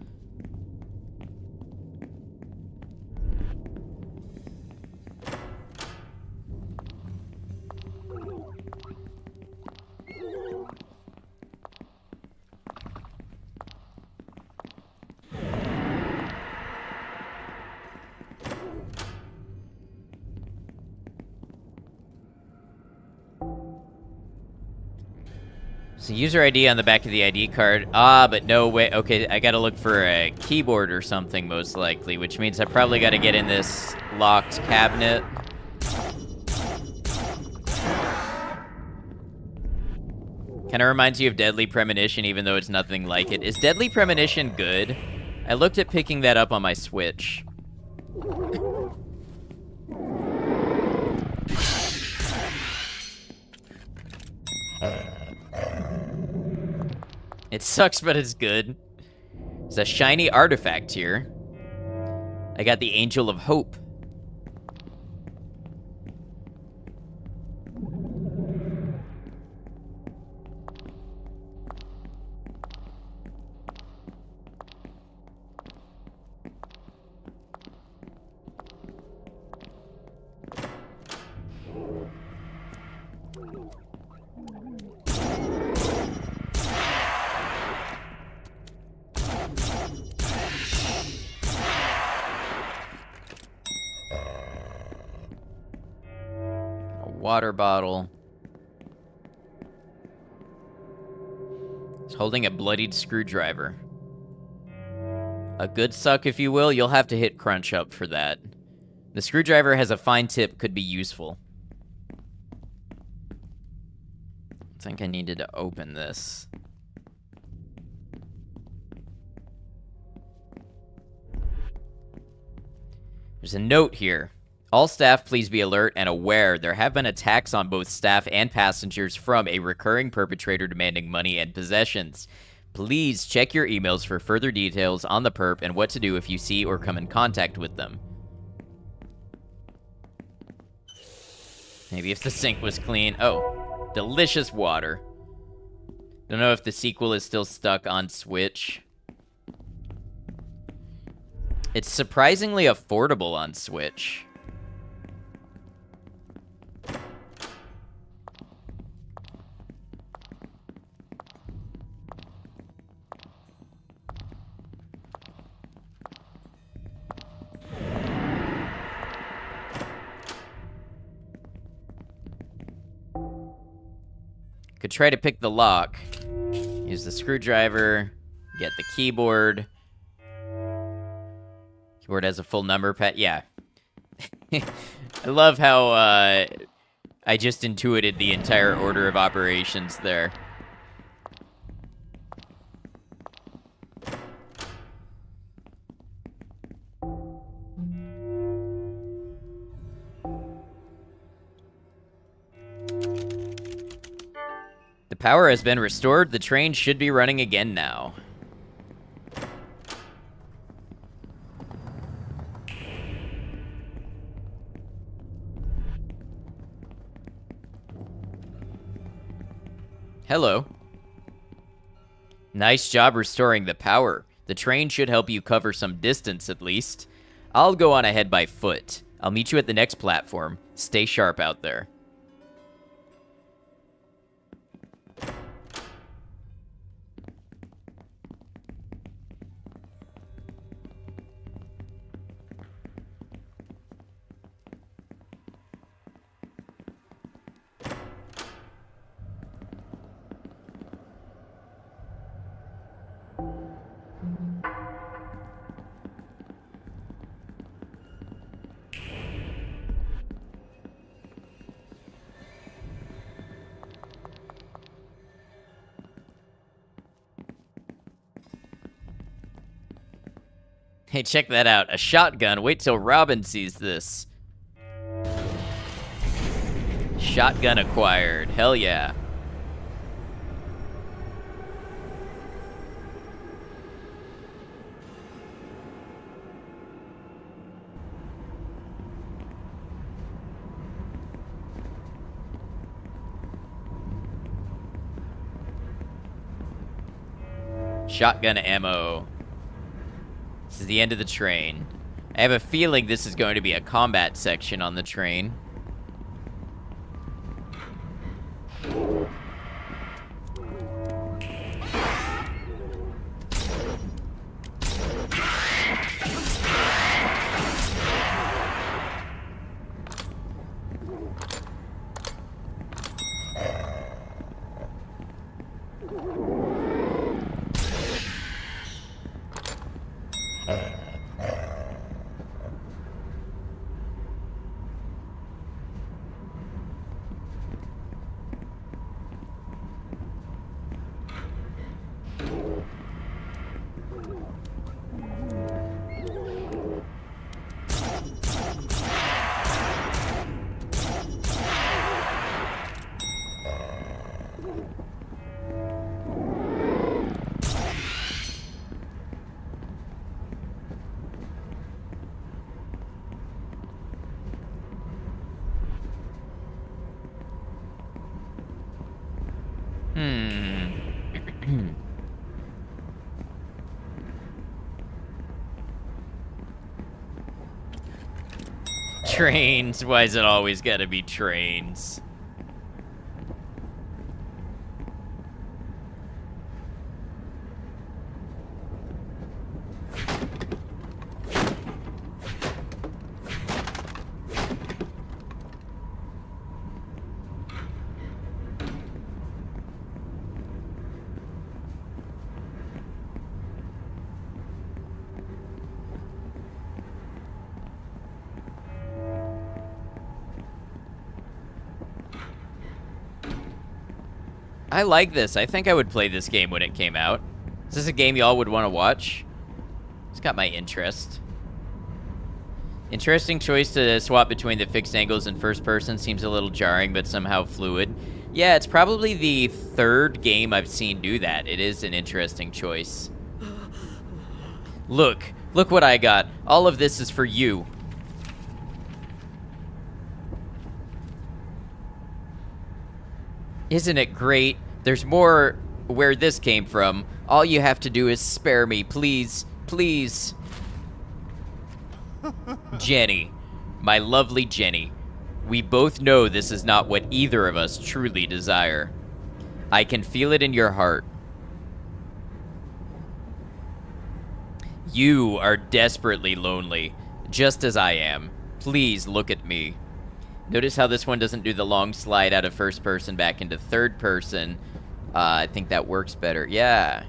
So user ID on the back of the ID card. Ah, but no way. Okay, I gotta look for a keyboard or something, most likely, which means I probably gotta get in this locked cabinet. Kind of reminds you of Deadly Premonition, even though it's nothing like it. Is Deadly Premonition good? I looked at picking that up on my Switch. It sucks, but it's good. There's a shiny artifact here. I got the Angel of Hope. Water bottle. He's holding a bloodied screwdriver. A good suck, if you will. You'll have to hit crunch up for that. The screwdriver has a fine tip, could be useful. I think I needed to open this. There's a note here. All staff, please be alert and aware. There have been attacks on both staff and passengers from a recurring perpetrator demanding money and possessions. Please check your emails for further details on the perp and what to do if you see or come in contact with them. Maybe if the sink was clean. Oh, delicious water. Don't know if the sequel is still stuck on Switch. It's surprisingly affordable on Switch. Could try to pick the lock. Use the screwdriver. Get the keyboard. Keyboard has a full number pad. Yeah. I love how I just intuited the entire order of operations there. The power has been restored. The train should be running again now. Hello. Nice job restoring the power. The train should help you cover some distance at least. I'll go on ahead by foot. I'll meet you at the next platform. Stay sharp out there. Hey, check that out. A shotgun. Wait till Robin sees this. Shotgun acquired. Hell yeah. Shotgun ammo. This is the end of the train. I have a feeling this is going to be a combat section on the train. Trains. Why is it always gotta be trains? I like this. I think I would play this game when it came out. Is this a game y'all would want to watch? It's got my interest. Interesting choice to swap between the fixed angles and first person. Seems a little jarring, but somehow fluid. Yeah, it's probably the third game I've seen do that. It is an interesting choice. Look what I got. All of this is for you. Isn't it great? There's more where this came from. All you have to do is spare me, please. Please. Jenny. My lovely Jenny. We both know this is not what either of us truly desire. I can feel it in your heart. You are desperately lonely, just as I am. Please look at me. Notice how this one doesn't do the long slide out of first person back into third person. I think that works better. Yeah.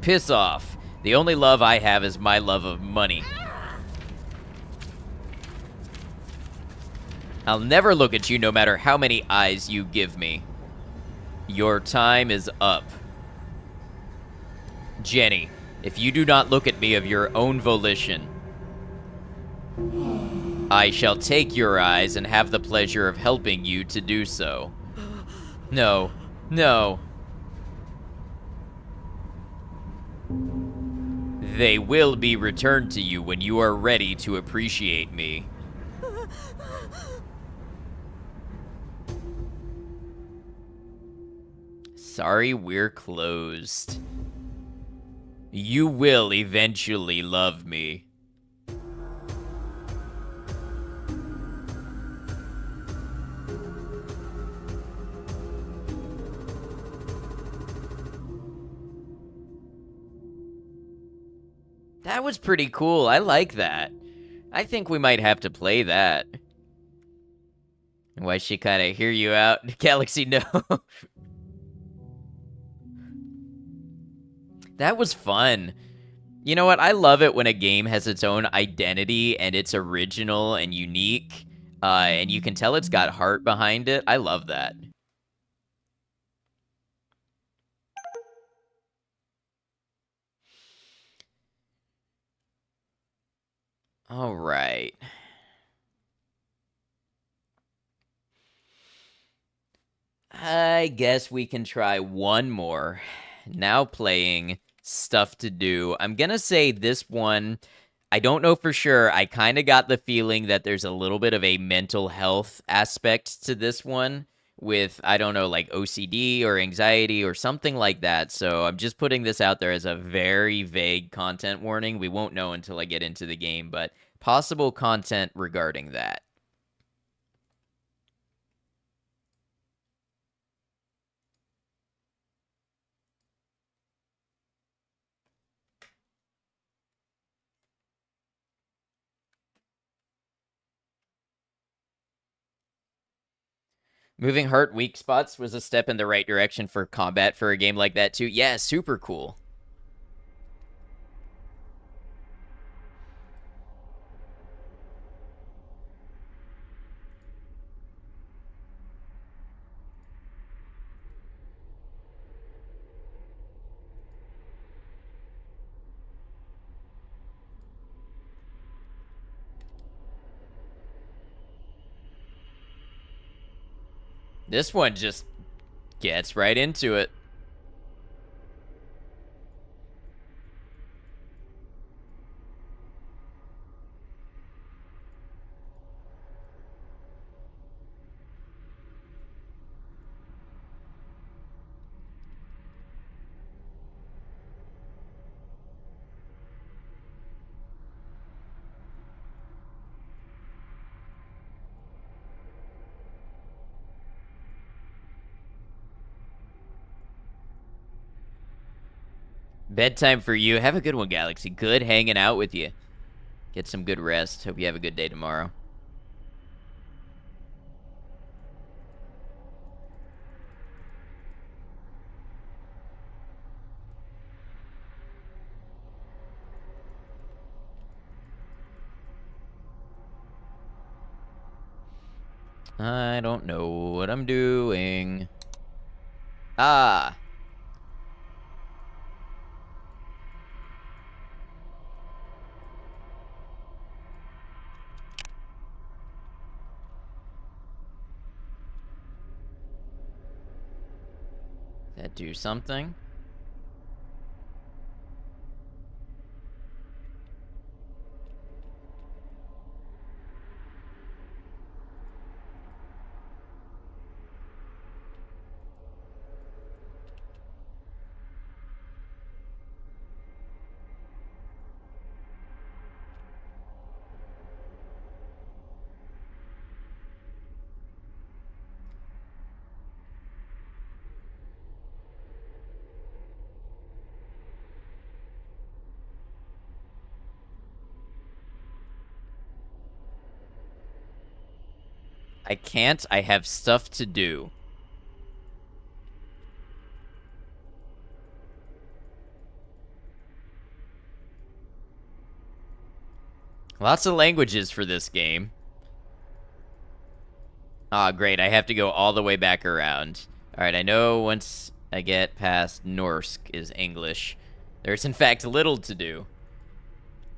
Piss off. The only love I have is my love of money. I'll never look at you no matter how many eyes you give me. Your time is up. Jenny, if you do not look at me of your own volition, I shall take your eyes and have the pleasure of helping you to do so. No. No. They will be returned to you when you are ready to appreciate me. Sorry, we're closed. You will eventually love me. That was pretty cool. I like that. I think we might have to play that. Why she kind of hear you out? Galaxy, no. That was fun. You know what? I love it when a game has its own identity and it's original and unique. And you can tell it's got heart behind it. I love that. All right. I guess we can try one more. Now playing Stuff to Do. I'm gonna say this one, I don't know for sure. I kind of got the feeling that there's a little bit of a mental health aspect to this one with, I don't know, like OCD or anxiety or something like that. So I'm just putting this out there as a very vague content warning. We won't know until I get into the game, but possible content regarding that. Moving heart weak spots was a step in the right direction for combat for a game like that, too. Yeah, super cool. This one just gets right into it. Bedtime for you. Have a good one, Galaxy. Good hanging out with you. Get some good rest. Hope you have a good day tomorrow. I don't know what I'm doing. Ah. That do something? I can't. I have stuff to do. Lots of languages for this game. Ah, great. I have to go all the way back around. Alright, I know once I get past Norsk is English. There's in fact little to do.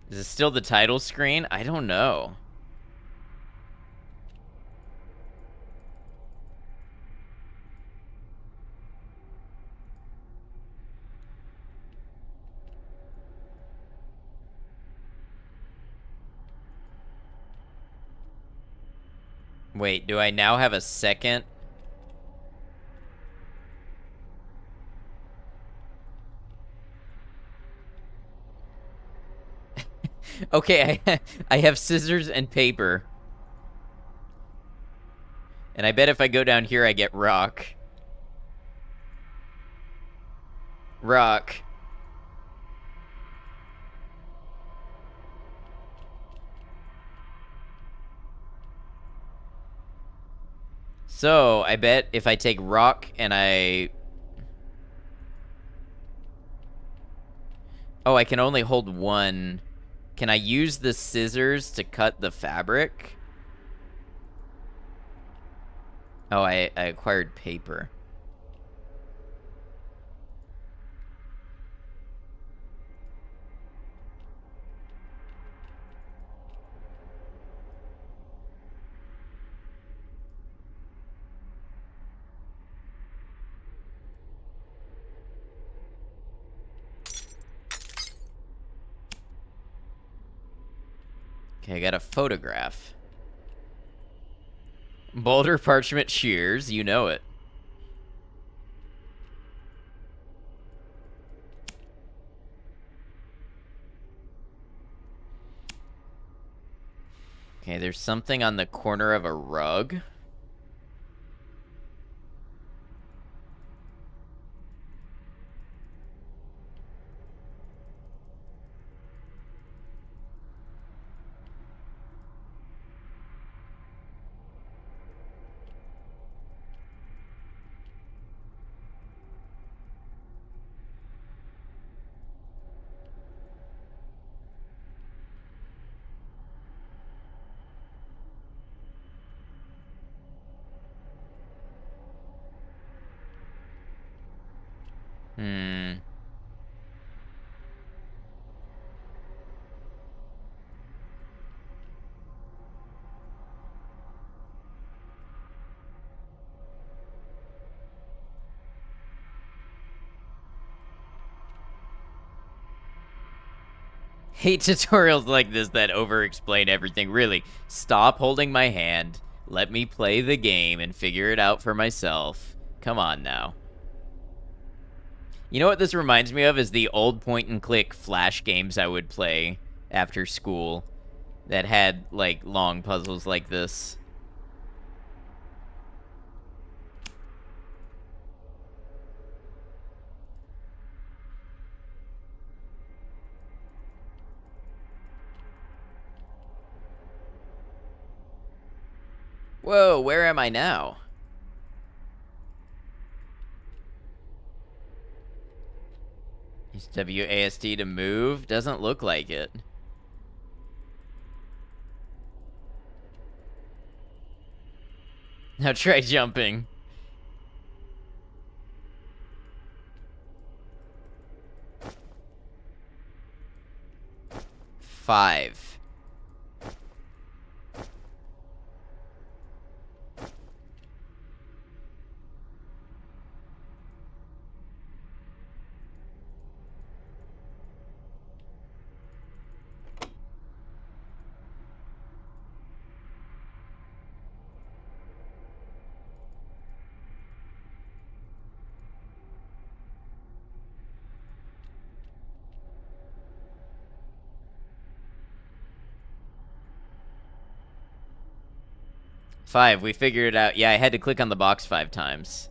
Is this still the title screen? I don't know. Wait, do I now have a second? Okay, I have scissors and paper. And I bet if I go down here, I get rock. Rock. So, I bet if I take rock and I... Oh, I can only hold one. Can I use the scissors to cut the fabric? Oh, I acquired paper. Okay, I got a photograph. Boulder parchment shears, you know it. Okay, there's something on the corner of a rug. Hmm. Hate tutorials like this that over-explain everything. Really, stop holding my hand. Let me play the game and figure it out for myself. Come on now. You know what this reminds me of is the old point-and-click Flash games I would play after school that had, like, long puzzles like this. Whoa, where am I now? Use WASD to move? Doesn't look like it. Now try jumping. Five. Five, we figured it out. Yeah, I had to click on the box 5 times.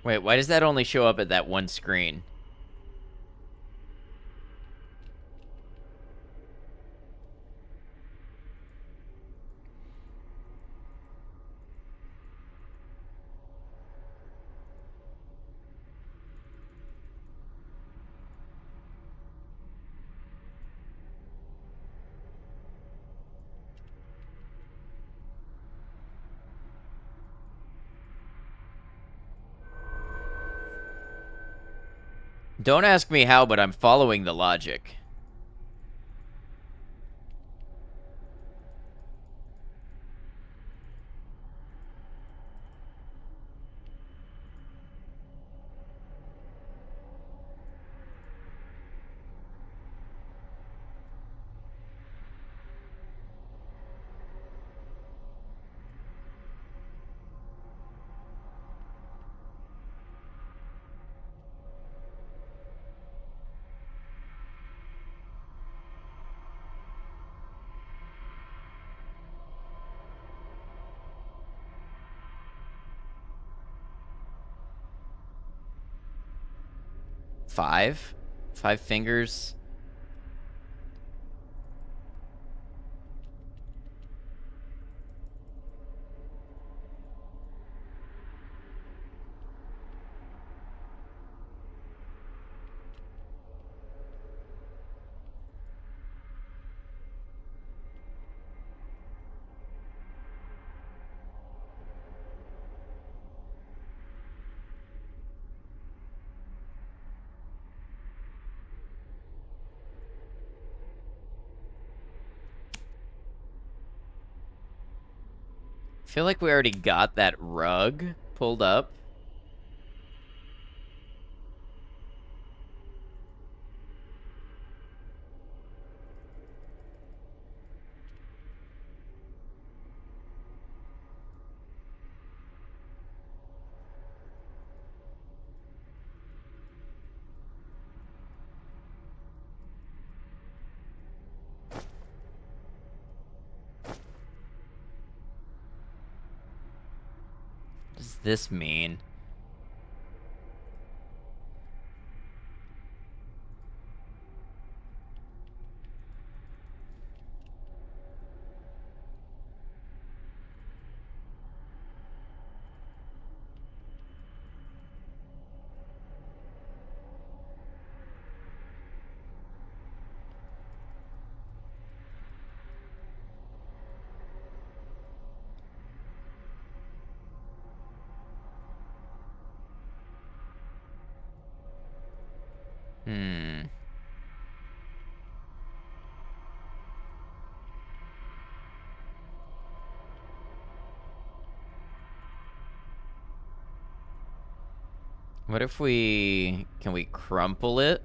Wait, why does that only show up at that one screen? Don't ask me how, but I'm following the logic. Five? 5 fingers? I feel like we already got that rug pulled up. What does this mean? Hmm. What if we... Can we crumple it?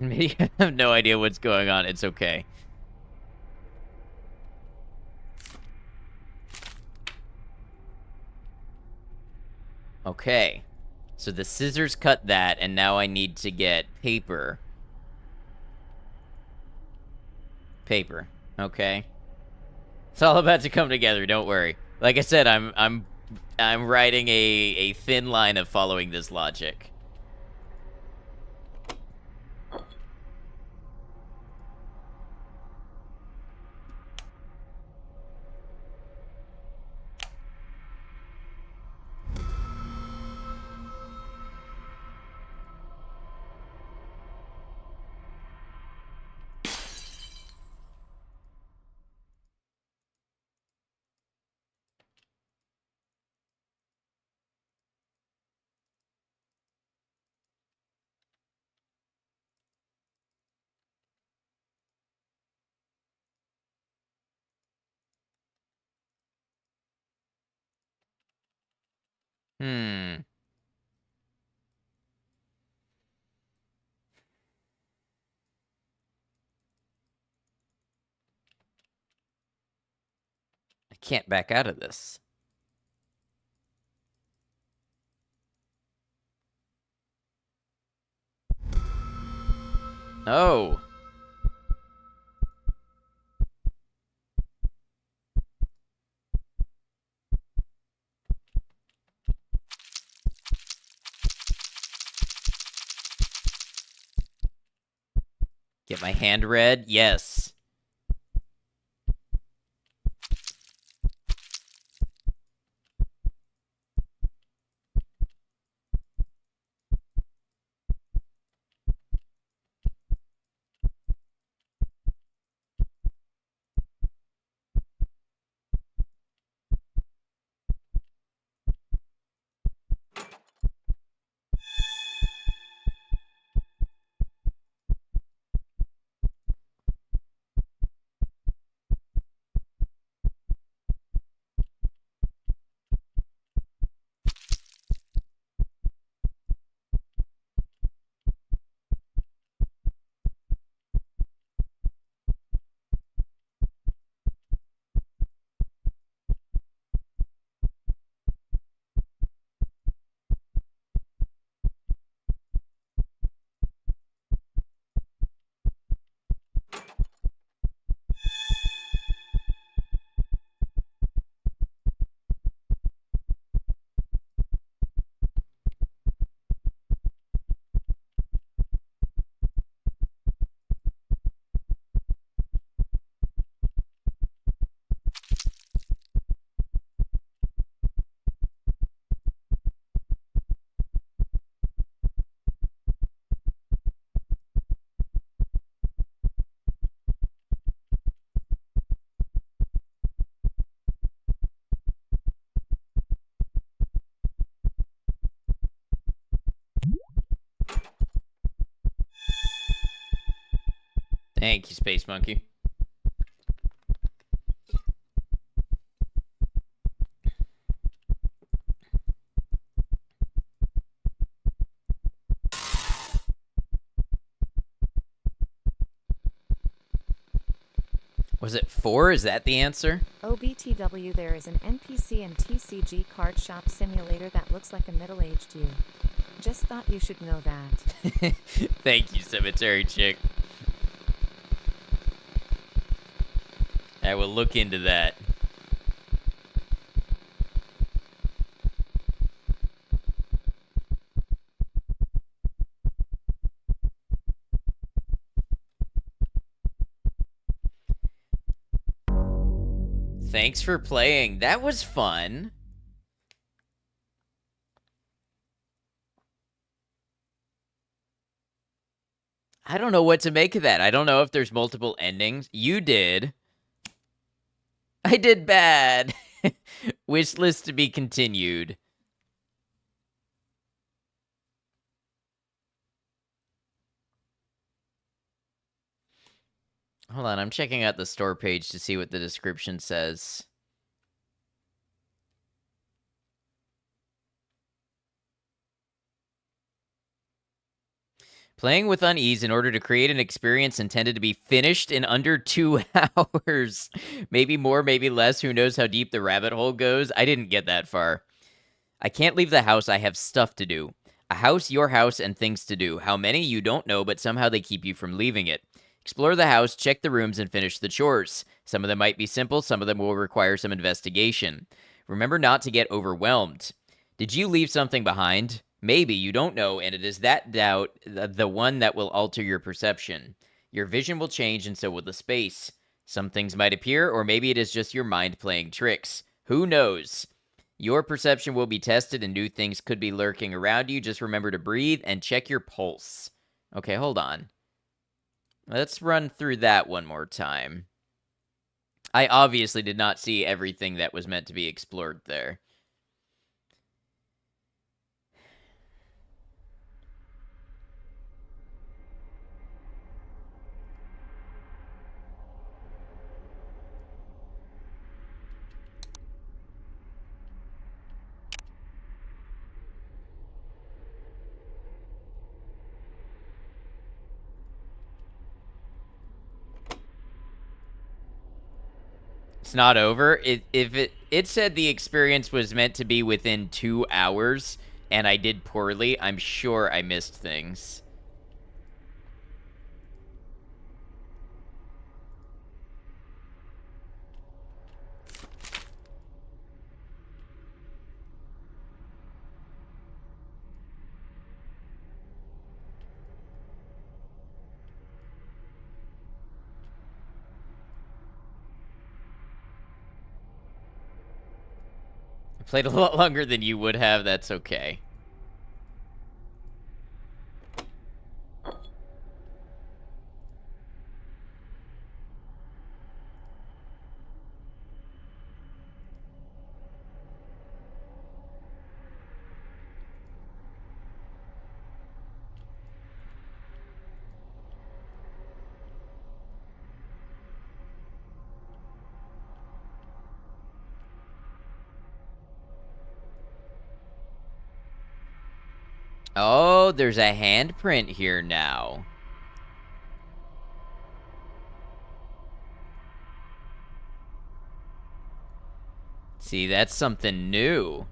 I have no idea what's going on. It's okay. Okay. So the scissors cut that, and now I need to get paper. Paper. Okay. It's all about to come together, don't worry. Like I said, I'm riding a thin line of following this logic. Hmm. I can't back out of this. Oh. Get my hand read? Yes. Thank you, Space Monkey. Was it 4? Is that the answer? OBTW, there is an NPC and TCG card shop simulator that looks like a middle-aged you. Just thought you should know that. Thank you, Cemetery Chick. I will look into that. Thanks for playing. That was fun. I don't know what to make of that. I don't know if there's multiple endings. You did. I did bad. Wish list to be continued. Hold on, I'm checking out the store page to see what the description says. Playing with unease in order to create an experience intended to be finished in under 2 hours. Maybe more, maybe less. Who knows how deep the rabbit hole goes? I didn't get that far. I can't leave the house. I have stuff to do. A house, your house, and things to do. How many, you don't know, but somehow they keep you from leaving it. Explore the house, check the rooms, and finish the chores. Some of them might be simple, some of them will require some investigation. Remember not to get overwhelmed. Did you leave something behind? Maybe, you don't know, and it is that doubt, the one that will alter your perception. Your vision will change, and so will the space. Some things might appear, or maybe it is just your mind playing tricks. Who knows? Your perception will be tested, and new things could be lurking around you. Just remember to breathe and check your pulse. Okay, hold on. Let's run through that one more time. I obviously did not see everything that was meant to be explored there. It's not over. If it said the experience was meant to be within 2 hours, and I did poorly, I'm sure I missed things. I played a lot longer than you would have. That's okay. Oh, there's a handprint here now. See, that's something new.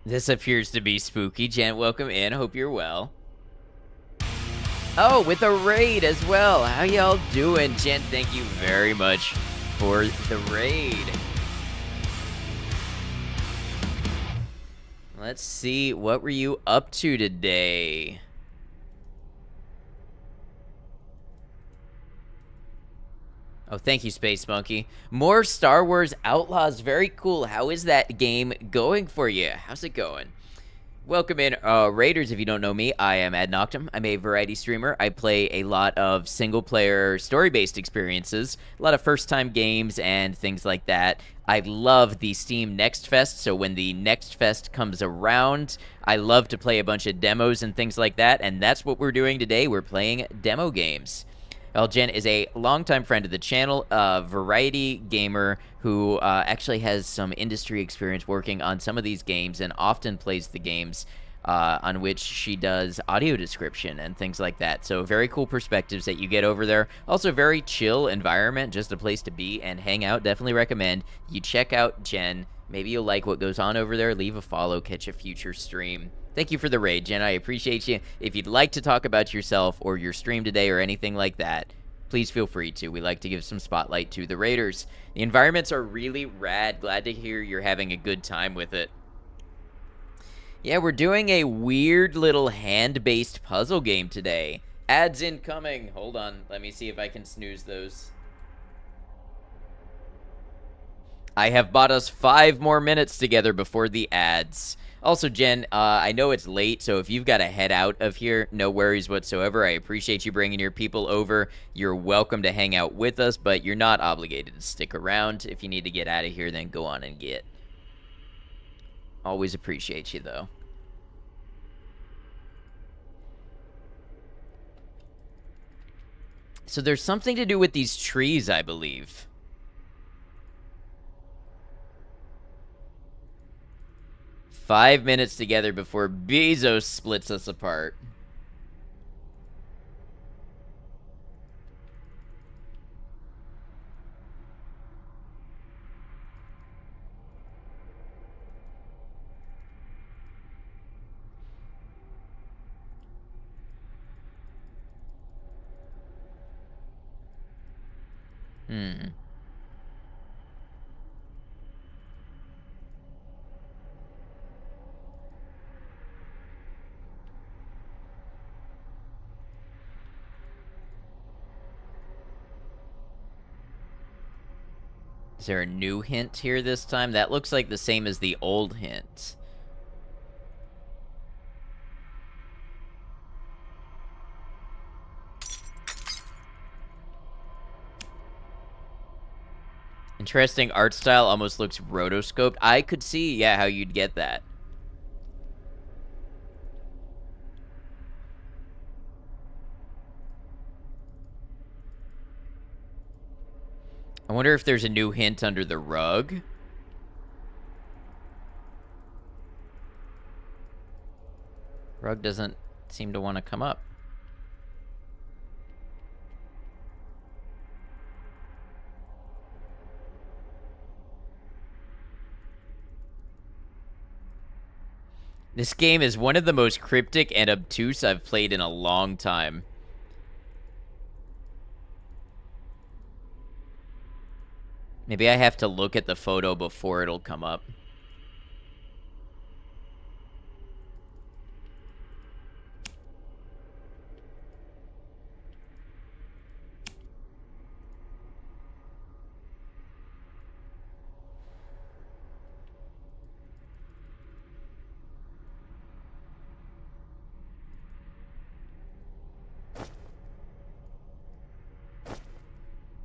This appears to be spooky. Jen, welcome in. Hope you're well. Oh, with a raid as well. How y'all doing? Jen, thank you very much for the raid. Let's see. What were you up to today? Oh, thank you, Space Monkey. More Star Wars Outlaws. Very cool. How is that game going for you? How's it going? Welcome in, Raiders. If you don't know me, I am Ad Noctum. I'm a variety streamer. I play a lot of single-player, story-based experiences, a lot of first-time games and things like that. I love the Steam Next Fest, so when the Next Fest comes around, I love to play a bunch of demos and things like that, and that's what we're doing today. We're playing demo games. Well, Jen is a longtime friend of the channel, a variety gamer who actually has some industry experience working on some of these games and often plays the games on which she does audio description and things like that. So very cool perspectives that you get over there. Also very chill environment, just a place to be and hang out. Definitely recommend you check out Jen. Maybe you'll like what goes on over there. Leave a follow, catch a future stream. Thank you for the raid, Jen. I appreciate you. If you'd like to talk about yourself or your stream today or anything like that, please feel free to. We like to give some spotlight to the Raiders. The environments are really rad. Glad to hear you're having a good time with it. Yeah, we're doing a weird little hand-based puzzle game today. Ads incoming. Hold on. Let me see if I can snooze those. I have bought us 5 more minutes together before the ads. Also, Jen, I know it's late, so if you've got to head out of here, no worries whatsoever. I appreciate you bringing your people over. You're welcome to hang out with us, but you're not obligated to stick around. If you need to get out of here, then go on and get. Always appreciate you, though. So there's something to do with these trees, I believe. Five minutes together before Bezos splits us apart. Is there a new hint here this time? That looks like the same as the old hint. Interesting art style, almost looks rotoscoped. I could see, yeah, how you'd get that. I wonder if there's a new hint under the rug. Rug doesn't seem to want to come up. This game is one of the most cryptic and obtuse I've played in a long time. Maybe I have to look at the photo before it'll come up.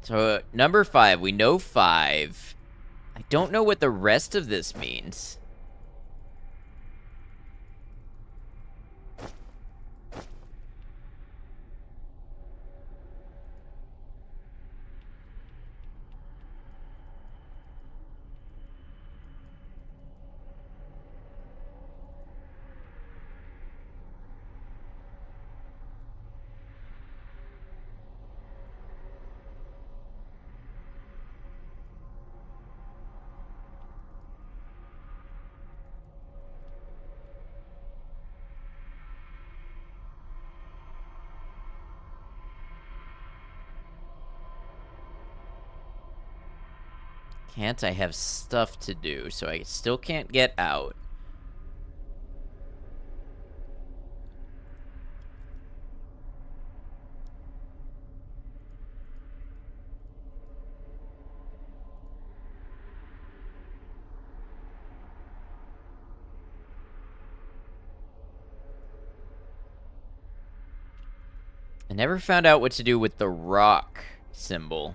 So, number 5. We know 5. I don't know what the rest of this means. Can't I have stuff to do, so I still can't get out. I never found out what to do with the rock symbol.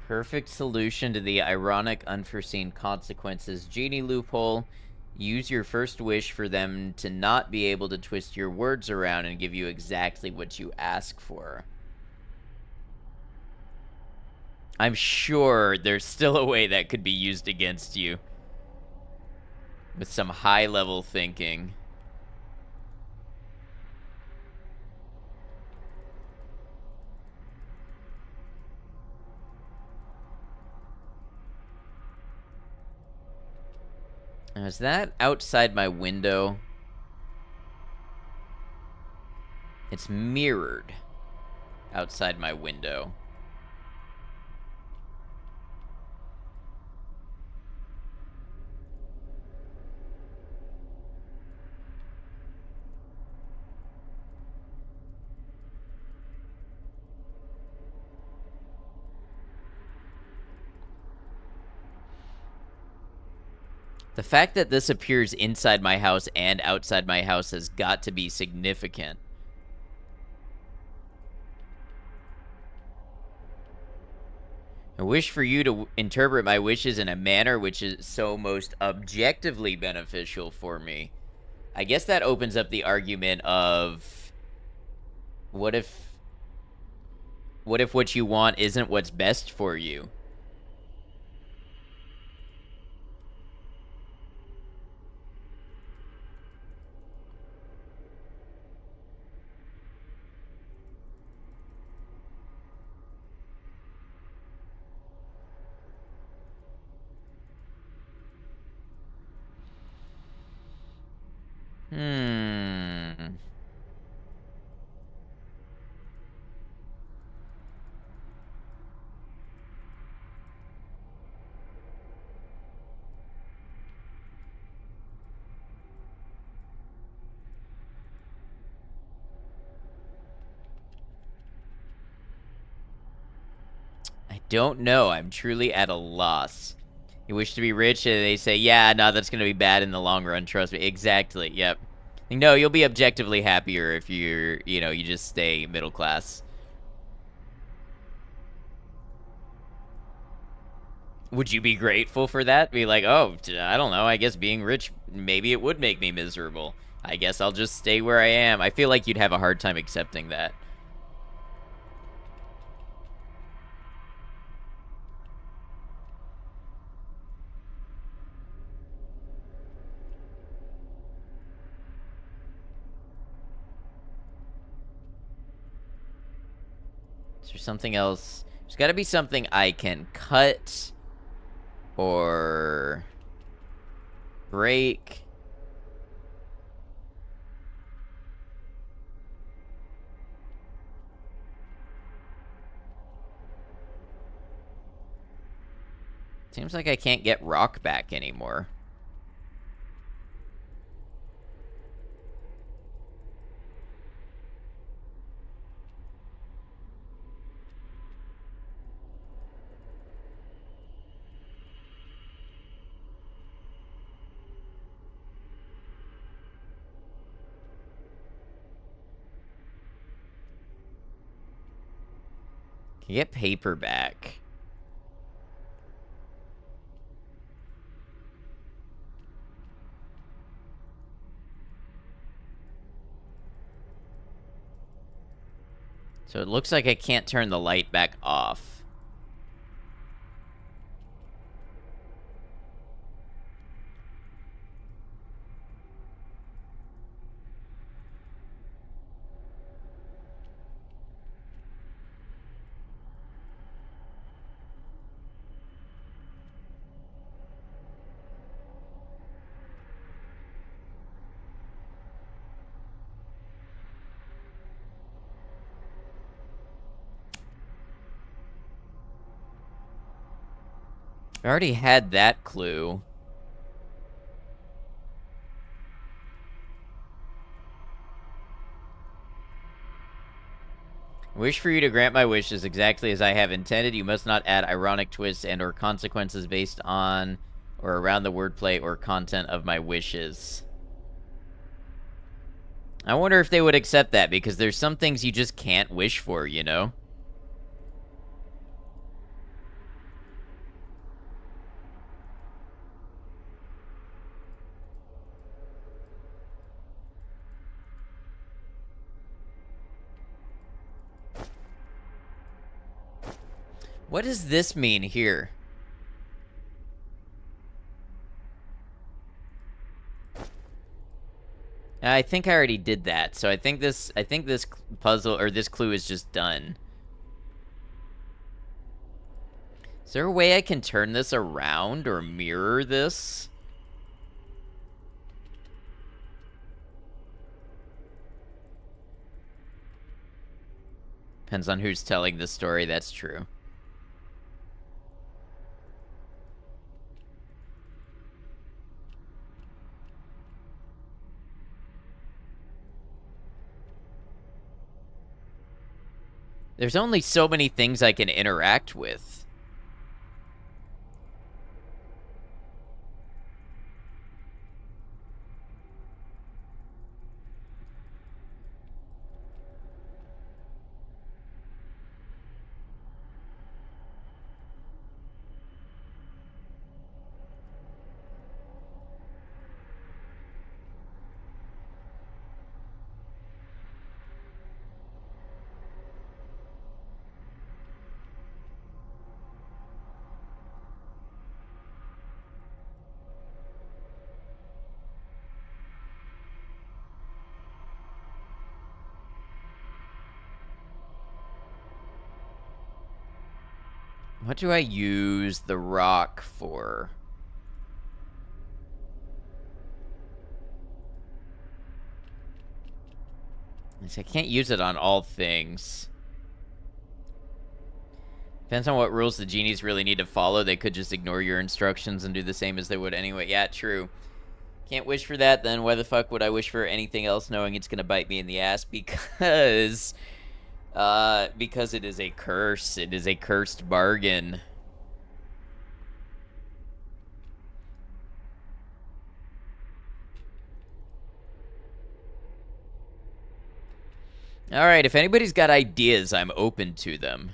Perfect solution to the ironic unforeseen consequences. Genie loophole. Use your first wish for them to not be able to twist your words around and give you exactly what you ask for. I'm sure there's still a way that could be used against you. With some high-level thinking. Now, is that outside my window? It's mirrored outside my window. The fact that this appears inside my house and outside my house has got to be significant. I wish for you to interpret my wishes in a manner which is so most objectively beneficial for me. I guess that opens up the argument of, what if What if what you want isn't what's best for you? Hmm. I don't know. I'm truly at a loss. You wish to be rich, and they say, yeah, no, that's going to be bad in the long run. Trust me. Exactly. Yep. No, you'll be objectively happier if you're, you just stay middle class. Would you be grateful for that? Be like, oh, I don't know. I guess being rich, maybe it would make me miserable. I guess I'll just stay where I am. I feel like you'd have a hard time accepting that. Is there something else? There's got to be something I can cut or break. Seems like I can't get rock back anymore. Can get paper back. So it looks like I can't turn the light back off. I already had that clue. Wish for you to grant my wishes exactly as I have intended. You must not add ironic twists and or consequences based on or around the wordplay or content of my wishes. I wonder if they would accept that, because there's some things you just can't wish for, you know? What does this mean here? I think I already did that, so I think this puzzle, or this clue, is just done. Is there a way I can turn this around or mirror this? Depends on who's telling the story, that's true. There's only so many things I can interact with. What do I use the rock for? I can't use it on all things. Depends on what rules the genies really need to follow. They could just ignore your instructions and do the same as they would anyway. Yeah, true. Can't wish for that, then why the fuck would I wish for anything else knowing it's gonna bite me in the ass? Because it is a curse. It is a cursed bargain. Alright, if anybody's got ideas, I'm open to them.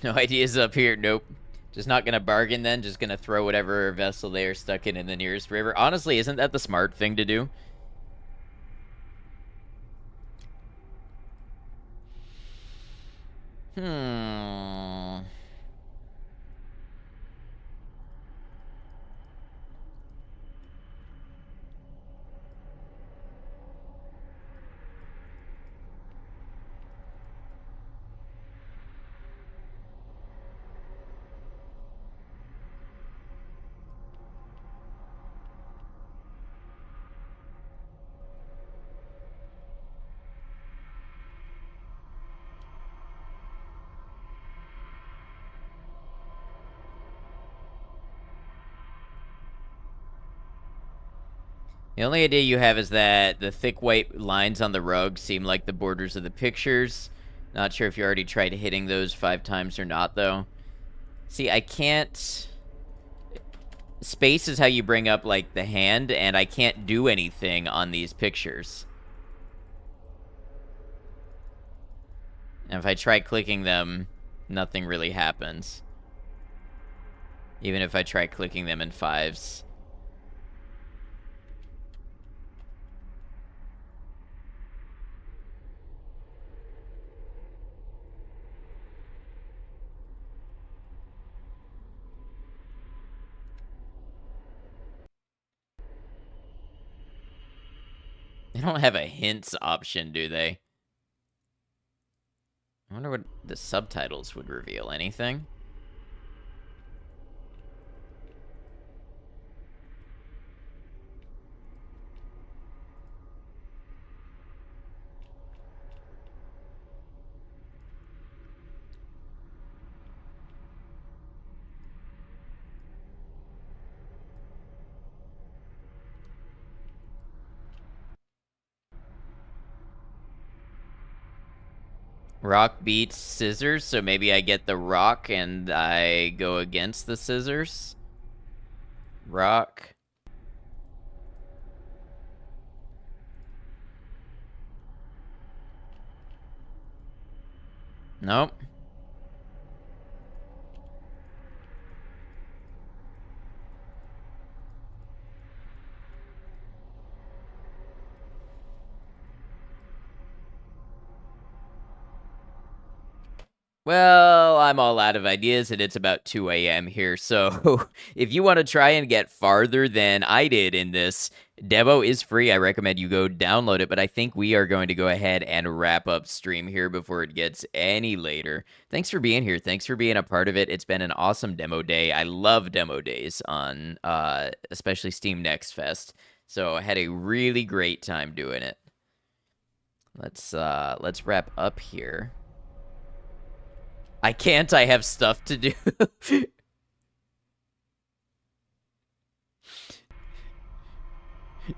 No ideas up here. Nope. Just not gonna bargain then. Just gonna throw whatever vessel they are stuck in the nearest river. Honestly, isn't that the smart thing to do? The only idea you have is that the thick white lines on the rug seem like the borders of the pictures. Not sure if you already tried hitting those 5 times or not, though. See, I can't... Space is how you bring up, like, the hand, and I can't do anything on these pictures. And if I try clicking them, nothing really happens. Even if I try clicking them in 5s. They don't have a hints option, do they? I wonder what the subtitles would reveal. Anything? Rock beats scissors, so maybe I get the rock and I go against the scissors. Rock. Nope. Well, I'm all out of ideas, and it's about 2 a.m. here, so if you want to try and get farther than I did in this, demo is free. I recommend you go download it, but I think we are going to go ahead and wrap up stream here before it gets any later. Thanks for being here. Thanks for being a part of it. It's been an awesome demo day. I love demo days on especially Steam Next Fest, so I had a really great time doing it. Let's wrap up here. I can't, I have stuff to do.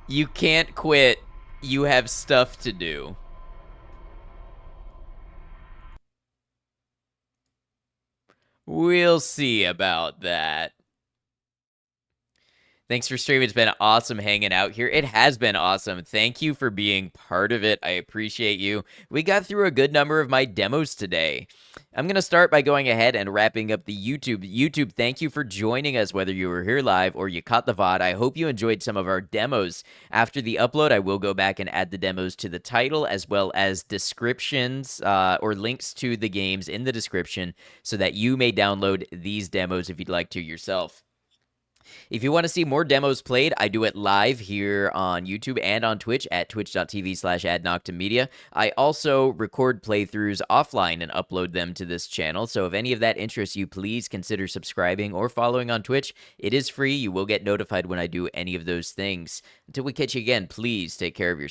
You can't quit. You have stuff to do. We'll see about that. Thanks for streaming. It's been awesome hanging out here. It has been awesome. Thank you for being part of it. I appreciate you. We got through a good number of my demos today. I'm going to start by going ahead and wrapping up the YouTube. YouTube, thank you for joining us, whether you were here live or you caught the VOD. I hope you enjoyed some of our demos. After the upload, I will go back and add the demos to the title, as well as descriptions or links to the games in the description so that you may download these demos if you'd like to yourself. If you want to see more demos played, I do it live here on YouTube and on Twitch at twitch.tv/adnoctamedia. I also record playthroughs offline and upload them to this channel, so if any of that interests you, please consider subscribing or following on Twitch. It is free. You will get notified when I do any of those things. Until we catch you again, please take care of yourself.